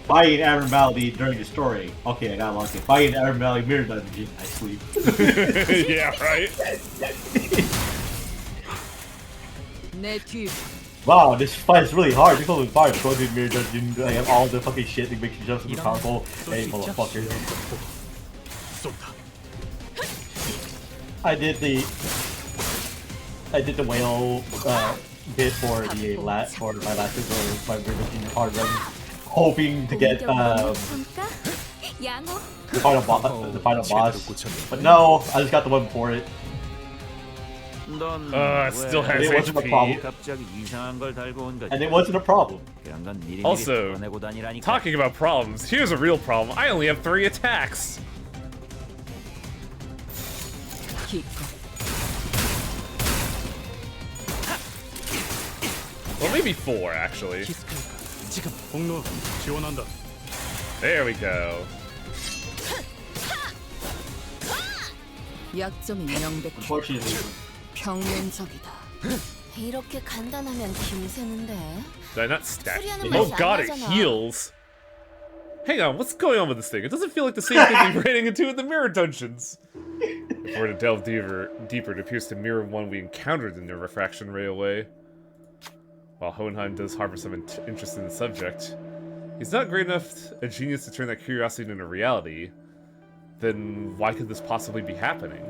Buying abnormality during the story. Okay, I got locked in. Buying abnormality mirror dungeon. I sleep. Yeah, right. Wow, this fight is really hard. This one's hard. Go to mirror dungeon. I have all the fucking shit that makes you jump super powerful. Hey, motherfucker. I did the whale bit for the my last or my really hard run, hoping to get the final boss. But no, I just got the one for it. It still has it wasn't HP. a problem. And it wasn't a problem. Also, talking about problems, here's a real problem. I only have 3 attacks. Well, maybe 4, actually. There we go. 약점이 명백해. 평면적이다. 이렇게 간단하면 김새는데. Did I not stack? Oh god, it heals! Hang on, what's going on with this thing? It doesn't feel like the same thing we ran into in the mirror dungeons. If we're to delve deeper, it appears to mirror one we encountered in the refraction railway. While Hohenheim does harbor some interest in the subject, he's not great enough a genius to turn that curiosity into reality. Then why could this possibly be happening?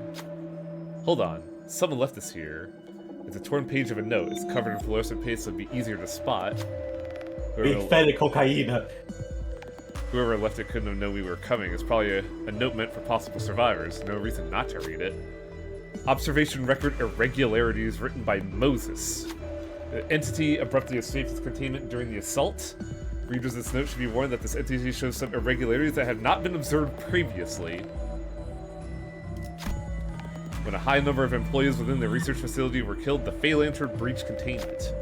Hold on, someone left this here. It's a torn page of a note. It's covered in fluorescent paste, so it'd be easier to spot. Big fan of cocaine. Whoever left it couldn't have known we were coming. It's probably a note meant for possible survivors. No reason not to read it. Observation record irregularities written by Moses. The entity abruptly escaped its containment during the assault. Readers of this note should be warned that this entity shows some irregularities that had not been observed previously. When a high number of employees within the research facility were killed, the Phalanter breached containment.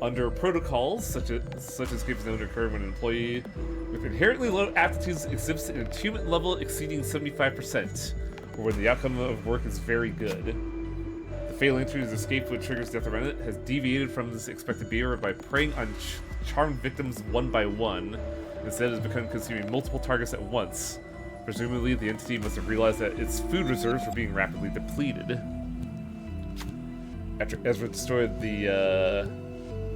Under protocols, such as gives known to occur when an employee with inherently low aptitudes exhibits an attunement level exceeding 75%, or when the outcome of work is very good. The Phalanter has escaped what triggers death around it, has deviated from this expected behavior by preying on charmed victims one by one. Instead, it has begun consuming multiple targets at once. Presumably, the entity must have realized that its food reserves were being rapidly depleted. After Ezra destroyed the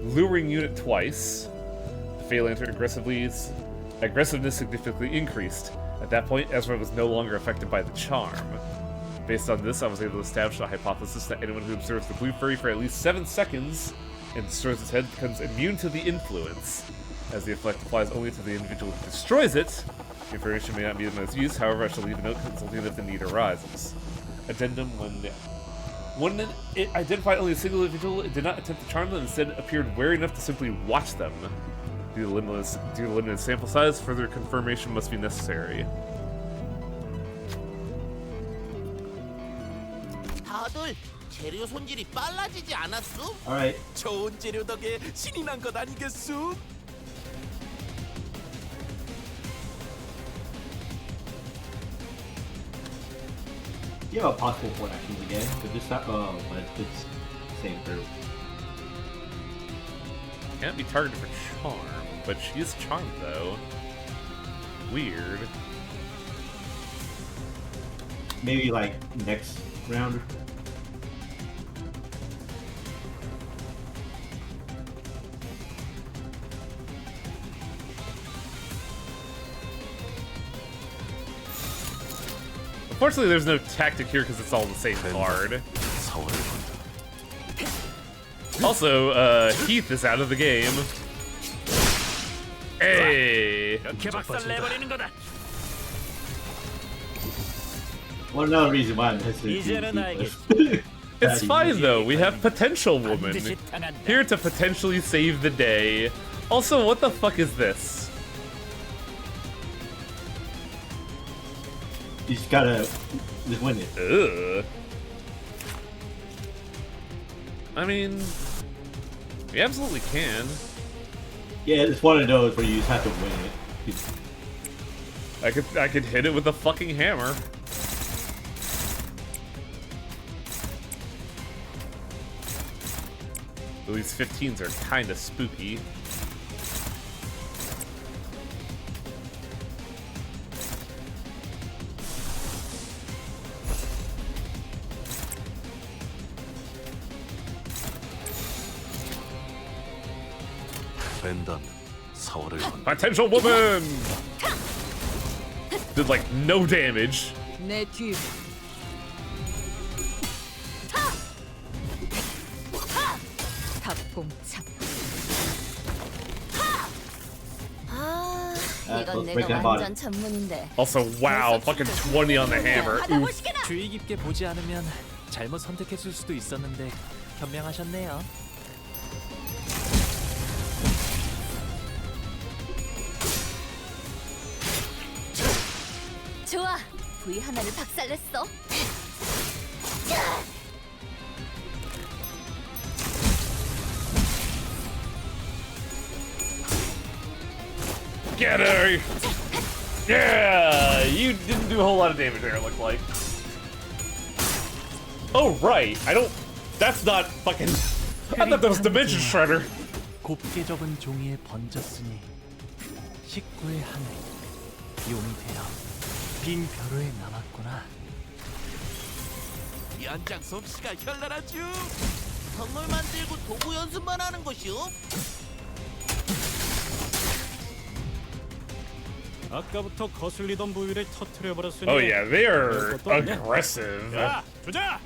luring unit twice, the Phalanter aggressiveness significantly increased. At that point, Ezra was no longer affected by the charm. Based on this, I was able to establish a hypothesis that anyone who observes the blue furry for at least 7 seconds and destroys its head becomes immune to the influence. As the effect applies only to the individual who destroys it, the information may not be of much use, however I shall leave a note consulting if the need arises. Addendum: when it identified only a single individual, it did not attempt to charm them, instead appeared wary enough to simply watch them. Due to limited sample size, further confirmation must be necessary. 다들 재료 손질이 빨라지지 않았어? Alright. 좋은 재료 덕에 신이 난 것 아니겠소? You have a possible 4 actions again, but this time, but it's same group. Can't be targeted for charm, but she is charmed though. Weird. Maybe like next round. Unfortunately, there's no tactic here because it's all the same card. Also, Heath is out of the game. Hey! Well, another reason why I'm hesitant. It's fine though, we have Potential Woman. Here to potentially save the day. Also, what the fuck is this? You just gotta just win it. Ugh. I mean, we absolutely can. Yeah, it's one of those where you just have to win it. I could hit it with a fucking hammer. These 15s are kinda spooky. Potential Woman! Did like no damage. 내 뒤. 탑공창. 아, let's 이건 break 내가 that 완전 bottom. 전문인데. Also, wow, fucking 20 on the hammer. Oof. 주의 깊게 보지 않으면 잘못 선택했을 수도 있었는데 현명하셨네요. 좋아, 부위 하나를 박살냈어. Get her! Yeah! You didn't do a whole lot of damage there, it looked like. Oh, right. I don't... That's not fucking... I thought that was Dimension Shredder. 곱게 접은 종이에 번졌으니 식구의 하늘 용이 되어 빈 벼루에 남았구나. 연장 솜씨가 현란하죠. 선물 만들고 도구 연습만 하는 것이오. 아까부터 거슬리던 부위를 터트려 버렸으니. Oh yeah, they are aggressive. 야, 주자.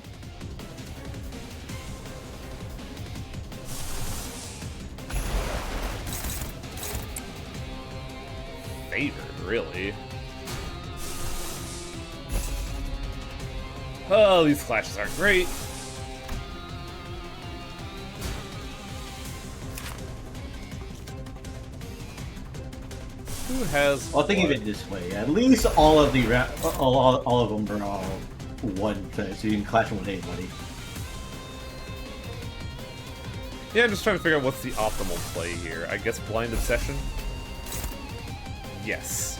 Favored, really. Oh, these flashes aren't great. Who has? Well, think of it this way: at least all of the all of them are all one thing, so you can clash them with anybody. Yeah, I'm just trying to figure out what's the optimal play here. I guess Blind Obsession? Yes.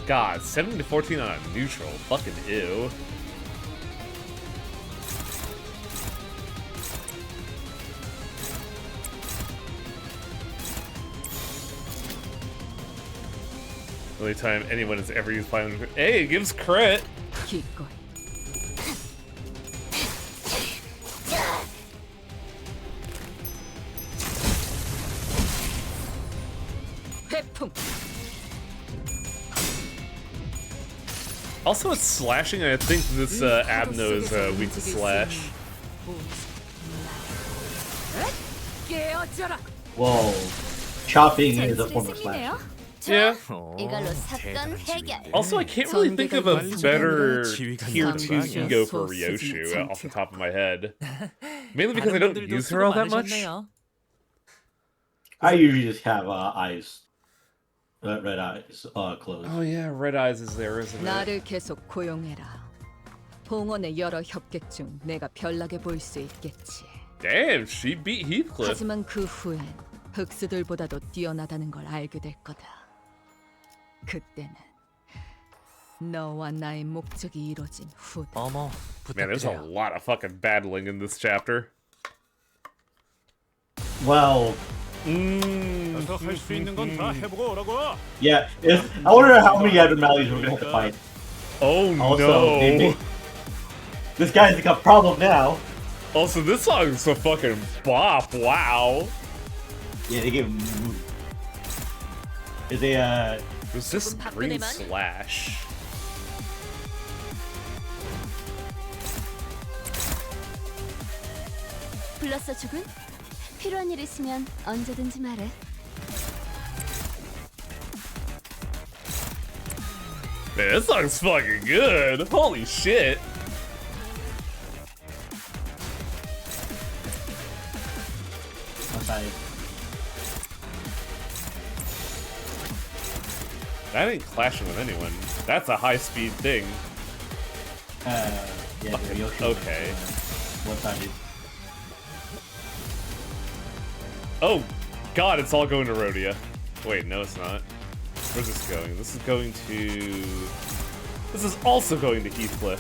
God, 7 to 14 on a neutral. Fucking ew. The only time anyone has ever used Blind. Hey, it gives crit. 기꺼이. 회풍. Also, it's slashing, and I think this Abno is weak to slash. Whoa, chopping is a form of slash. Yeah. 이걸로 사건 해결. Also, I can't really think of a better tier 2 ego for Ryoshu off the top of my head. Mainly because I don't use her all that much. I usually just have red eyes closed. Oh yeah, red eyes is there, isn't it? 나를 계속 고용해라. 봉헌의 여러 협객 중 내가 별나게 보일 수 있겠지. Damn, she beat Heathcliff. 하지만 그 후엔 흑수들보다도 뛰어나다는 걸 알게 될 거다. 그때는 너와 나의 목적이 이루어진 후. 어머, Man, there's a lot of fucking battling in this chapter. Well, 가서 할 수 있는 건 다 해보고 오라고. yeah. I wonder how many abnormalities we're gonna have to fight. Oh Also, no! This guy's got a problem now. Also, this song's a fucking bop. Wow. Yeah, they give. Is a Resist green slash. 불렀어 죽은? 필요한 일 있으면 언제든지 말해. Man, this song's fucking good. Holy shit. Okay. That ain't clashing with anyone. That's a high-speed thing. Yeah. Okay. One-sided. Oh, God, it's all going to Rhodia. Wait, no, it's not. Where's this going? This is going to... This is also going to Heathcliff.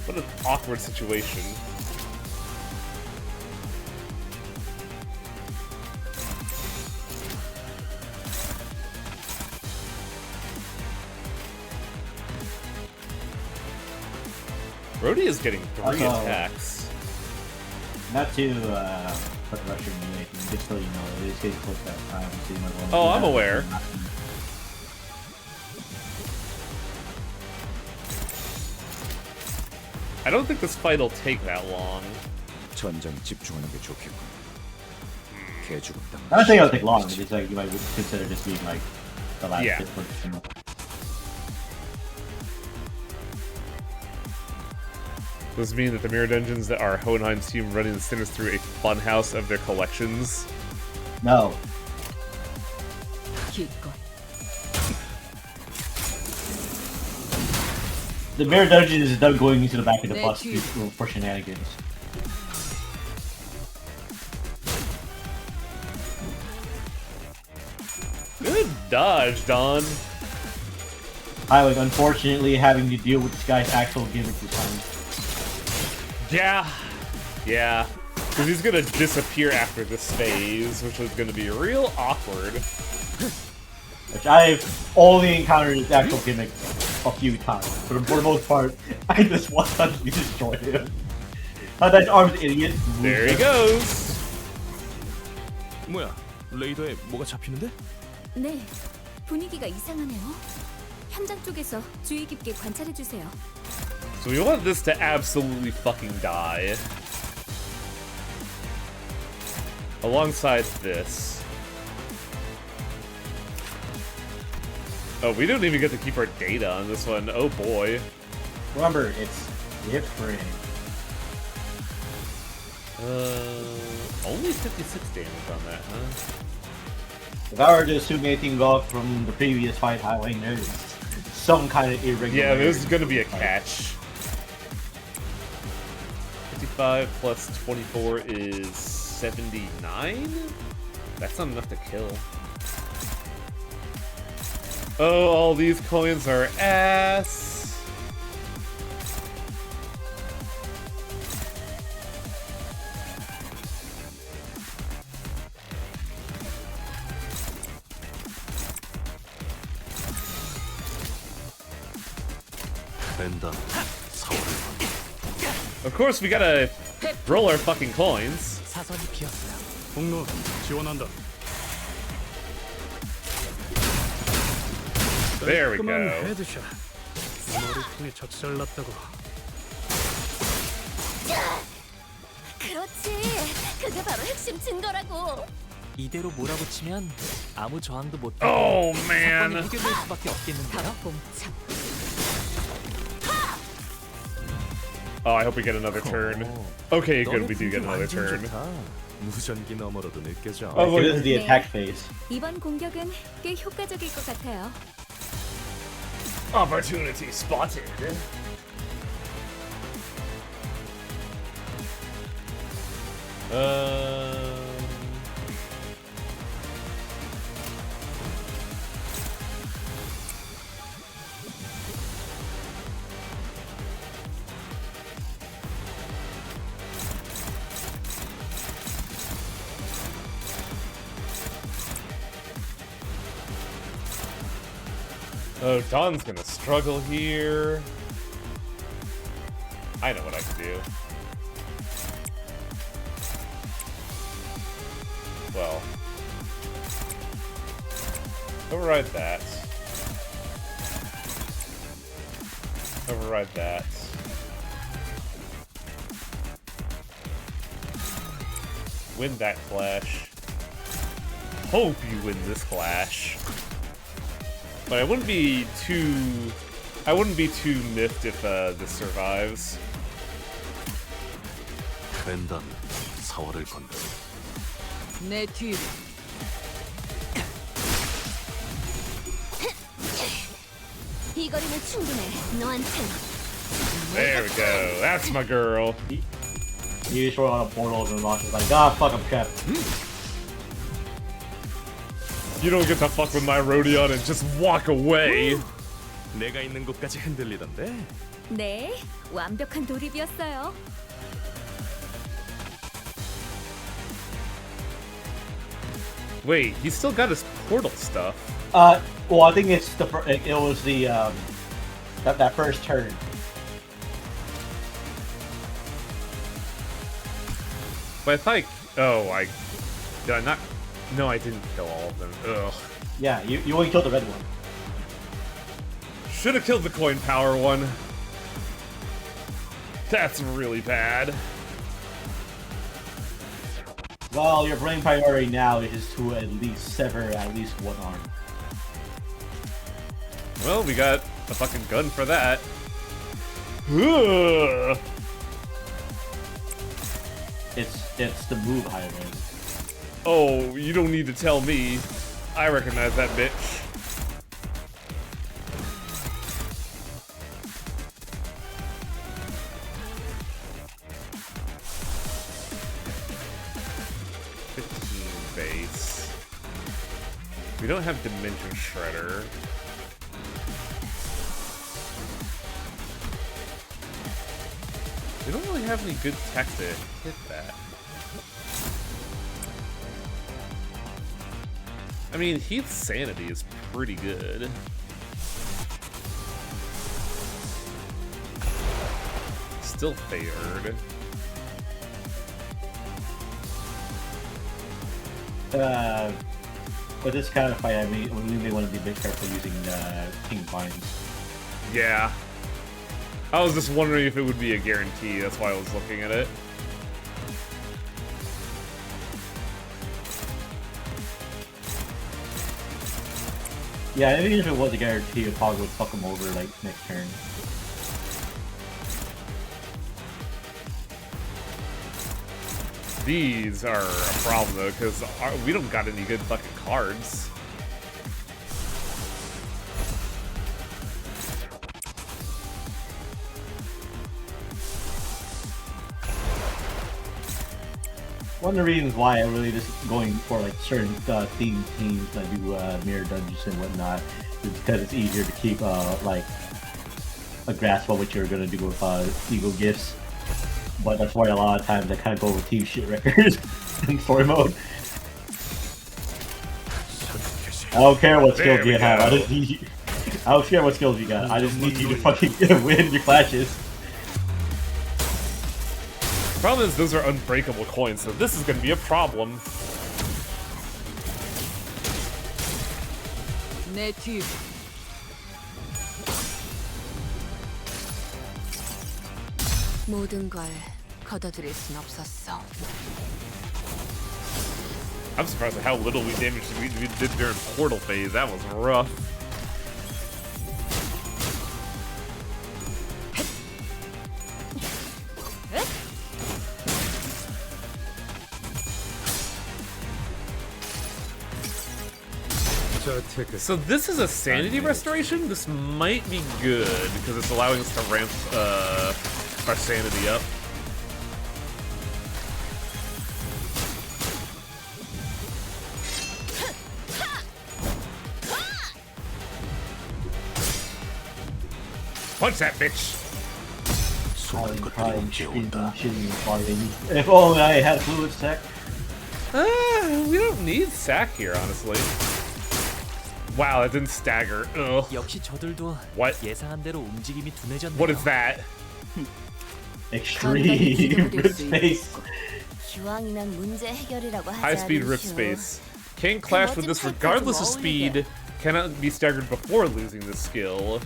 What an awkward situation. Rhodia is getting 3 attacks. Not to put pressure on anything, just so you know, it is getting close to that time. So you might want to Oh, I'm aware. I don't think this fight will take that long. 전장 집중하는 게 좋겠군. 개 죽었다. I don't think it'll take long. It's like you might consider this being like the last Yeah. bit for the Does this mean that the mirror dungeons that are Hohenheim's team running the sinners through a funhouse of their collections? No. 기꺼이. The mirror dungeon is them going into the back of the bus for shenanigans. Good dodge, Don. I was unfortunately having to deal with this guy's actual gimmick this time. Yeah. Because he's gonna disappear after this phase, which is gonna be real awkward. Which I've only encountered his actual gimmick a few times, but for the most part, I just want to destroy him. That arm's idiot. There he goes. 뭐야? 레이더에 뭐가 잡히는데? 네, 분위기가 이상하네요. 현장 쪽에서 주의 깊게 관찰해 주세요. So we want this to absolutely fucking die. Alongside this. Oh, we don't even get to keep our data on this one. Oh boy. Remember, it's different. Only 56 damage on that, huh? If I were to assume anything off from the previous fight, highway, there's some kind of irregularity. Yeah, there's gonna be a catch. 55 plus 24 is 79? That's not enough to kill. Oh, all these coins are ass. Of course, we gotta roll our fucking coins. 사선이 비었어요. 공로 지원한다. There we 깔끔한 go. 헤드샷. 머리통에 작살났다고. 그렇지. 그게 바로 핵심 증거라고. 이대로 몰아붙이면 아무 저항도 못하고 Oh, man. 사건이 해결될 수밖에 없겠는데요. Oh, I hope we get another turn. Okay, good, we do get another turn. 무전기 너머로도 느껴져. Like, it is the attack phase. 이번 공격은 꽤 효과적일 것 같아요. Opportunity spotted. Oh, Dawn's gonna struggle here. I know what I can do. Well, override that. Override that. Win that clash. Hope you win this clash. But I wouldn't be too miffed if this survives. 벤단 사활을 건다. 내 뒤로. 이 거리면 충분해. 너한텐. There we go. That's my girl. You throw out a portal and launch is like, ah, fuck, I'm trapped. You don't get to fuck with my Rodion and just walk away. 내가 있는 곳까지 흔들리던데. 네, 완벽한 돌입이었어요. Wait, he still got his portal stuff. Well, I think it's it was the that first turn. But I think, did I not? No, I didn't kill all of them. Ugh. Yeah, you only killed the red one. Should have killed the coin power one. That's really bad. Well, your brain priority now is to at least sever at least one arm. Well, we got a fucking gun for that. Ugh. It's the move higher. Oh, you don't need to tell me. I recognize that bitch. Base. We don't have Dimension Shredder. We don't really have any good tech to hit that. I mean, Heath's Sanity is pretty good. Still favored. With this kind of fight, I mean, we may want to be a bit careful using King Vines. Yeah. I was just wondering if it would be a guarantee, that's why I was looking at it. Yeah, even if it was a guarantee, it probably would fuck him over like next turn. These are a problem though, because we don't got any good fucking cards. One of the reasons why I'm really just going for like certain theme teams that do mirror dungeons and whatnot is because it's easier to keep like a grasp of what you're gonna do with legal gifts. But that's why a lot of times I kind of go with team shit records in story mode. I don't care what skills you have. I just need you. I don't care what skills you got. I just need you to fucking win your clashes. Problem is, those are unbreakable coins, so this is going to be a problem. 내 뒤로. 모든 걸 걷어들일 순 없었어. I'm surprised at how little we damaged we did during portal phase. That was rough. So this is a sanity restoration? This might be good, because it's allowing us to ramp our sanity up. Punch that bitch! If only I had fluid sack. We don't need sack here, honestly. Wow, that didn't stagger. Ugh. 역시 저들도 What? 예상한 대로 움직임이 둔해졌네요. What is that? Extreme rip space. 기왕이면 문제 해결이라고 하지 High speed rip 않으시오. space. Can clash with this regardless of speed. Cannot be staggered before losing the skill.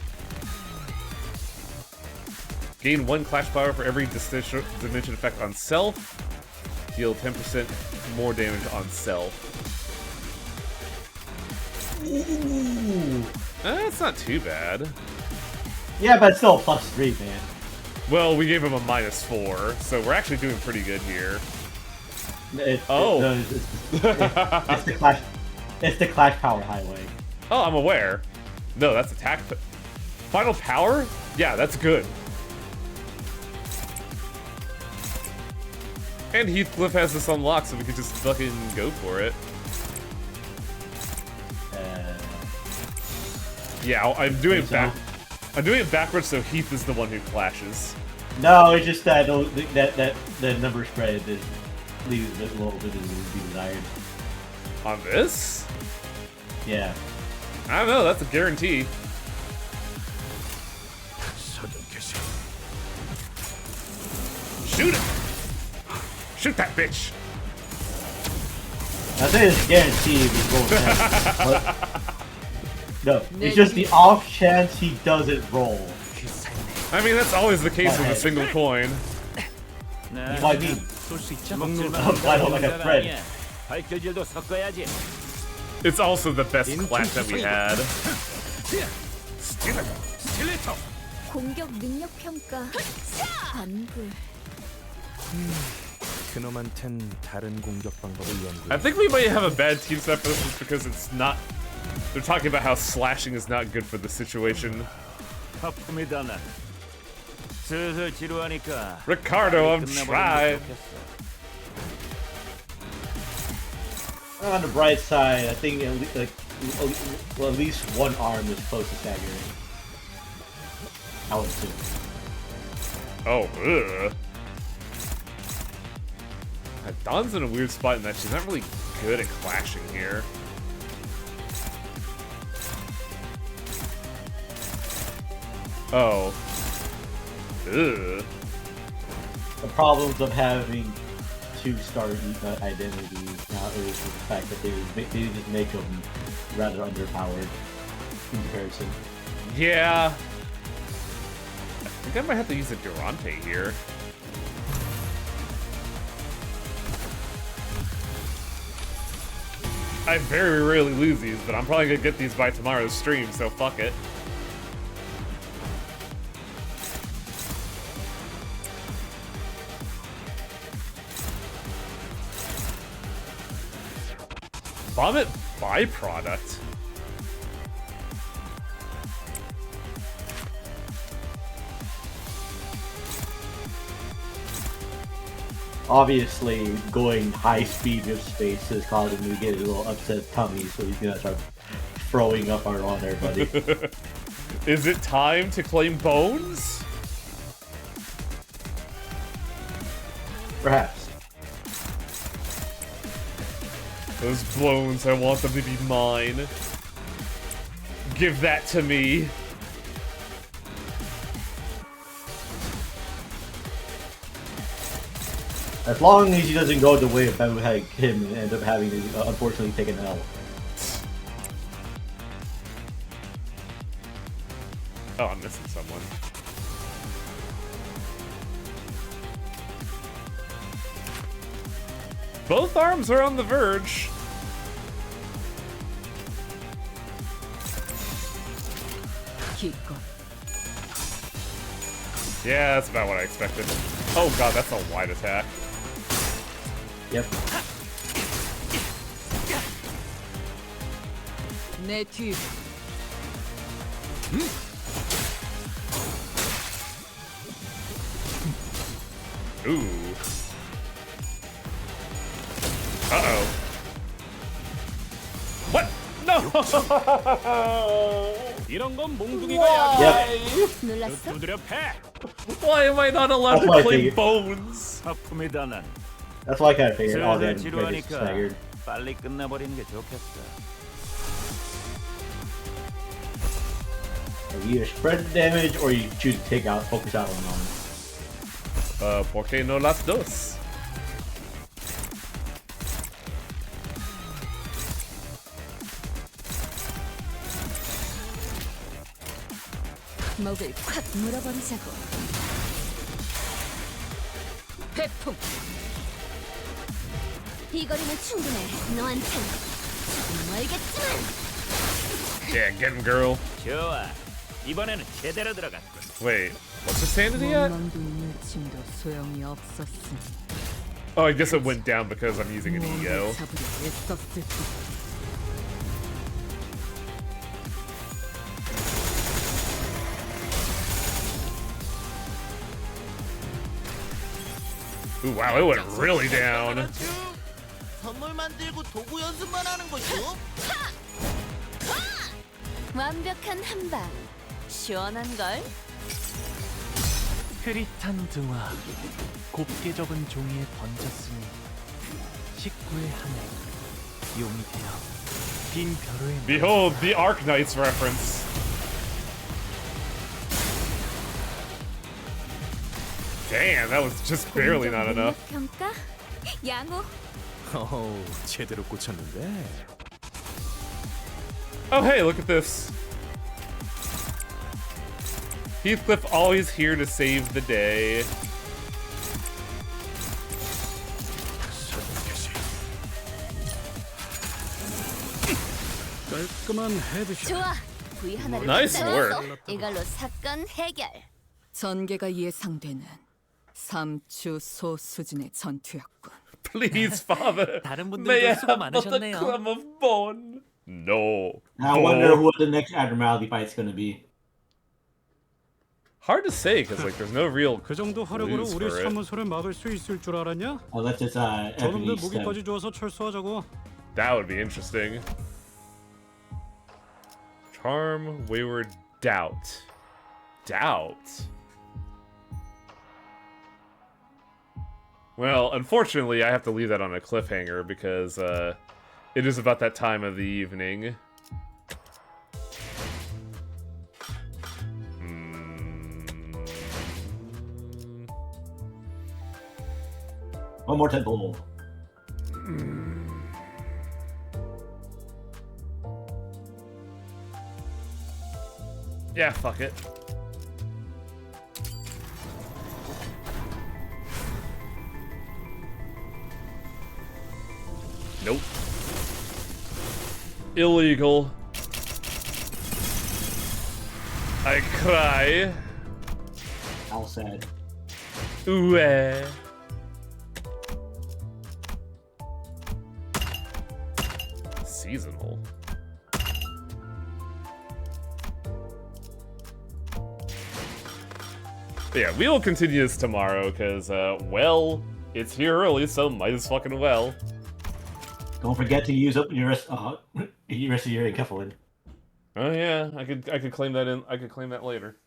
Gain 1 clash power for every dimension effect on self. Deal 10% more damage on self. Ooh. That's not too bad. Yeah, but still +3, man. Well, we gave him a -4, so we're actually doing pretty good here. It's the clash. It's the clash power highway. Oh, I'm aware. No, that's attack. Final power? Yeah, that's good. And Heathcliff has this unlocked, so we could just fucking go for it. Yeah, I'm doing it backwards, so Heath is the one who clashes. No, it's just that the number spread that leaves a little bit to be desired. On this? Yeah. I don't know. That's a guarantee. Shoot it! Shoot that bitch! I say it's a guarantee if he's rolling down. No, it's just the off chance he doesn't roll. I mean, that's always the case with a single coin. What I mean? I don't like a friend. It's also the best clash that we had. 공격 능력 평가 반불. 그놈한텐 다른 공격 방법을 연구해. I think we might have a bad team set for this just because it's not. They're talking about how slashing is not good for the situation. Ricardo, I'm trying. On the bright side, I think at least one arm is close to staggering. I would assume. Oh, ugh. Dawn's in a weird spot in that she's not really good at clashing here. Oh. Ugh. The problems of having two-star identities now is the fact that they just make them rather underpowered in comparison. Yeah. I think I might have to use a Durante here. I very rarely lose these, but I'm probably gonna get these by tomorrow's stream, so fuck it. Vomit byproduct. Obviously, going high speed with space is causing me to get a little upset tummy, so he's gonna start throwing up on everybody. Is it time to claim bones? Perhaps. Those bones, I want them to be mine. Give that to me. As long as he doesn't go the way of him and end up having to unfortunately take an L. Oh, I'm missing someone. Both arms are on the verge. Yeah, that's about what I expected. Oh god, that's a wide attack. Yep. 내 뒤. Ooh. Uh-oh. What? No! 이런 건 몽둥이가 Why? 놀랐어? 두드려 패. Why am I not allowed That's to why I claim figured. bones? 하품이다 난. That's why I kind of figured all the 슬슬 damage is 지루하니까 staggered. 빨리 끝내버리는 게 좋겠어. You either spread the damage or you choose to take out, focus out on them. ¿Por qué no las dos? 목을 콱 물어버리자고. 회풍. 이 거리면 충분해. 너한텐 조금 멀겠지만. Yeah, get him, girl. 좋아. 이번에는 제대로 들어갔군. Wait, what's the sanity at? 원망도 무침도 소용이 없었으니. Oh, I guess it went down because I'm using an ego. 잡으려 애썼을 뿐. Ooh, wow, it went really down. 선물 만들고 도구 연습만 하는 것이요? 완벽한 한방. 시원한 걸. 흐릿한 등화 곱게 접은 종이에 번졌으니 식구의 하늘 용이 되어 빈 벼루에 Behold the Arknights reference. Damn, that was just barely not enough. 평가? 양호. 어우, 제대로 꽂혔는데. Oh, hey, look at this. Heathcliff always here to save the day. 깔끔한 헤드샷. 좋아. V 하나를 Nice 받아내서 work. 이걸로 사건 해결. 전개가 예상되는 삼추소 수준의 전투였군. Please, father. 다른 May I 분들도 수고 have but the 많으셨네요. crumb of bone? No. I wonder what the next abnormality fight's gonna be. Hard to say, because like there's no real 그 정도 화력으로 clues 우리 for it. 사무소를 막을 수 있을 줄 알았냐? Unless it's 저놈들 Ebony's 무기까지 주어서 철수하자고. That would be interesting. Charm, wayward, doubt. Doubt? Well, unfortunately, I have to leave that on a cliffhanger because it is about that time of the evening. One more temple. Yeah, fuck it. Nope. Illegal. I cry. How sad. Ooh. Seasonal. But yeah, we will continue this tomorrow because, well, it's here early, so might as fucking well. Don't forget to use up your rest of your enkephalin. Oh yeah, I could claim that in. I could claim that later.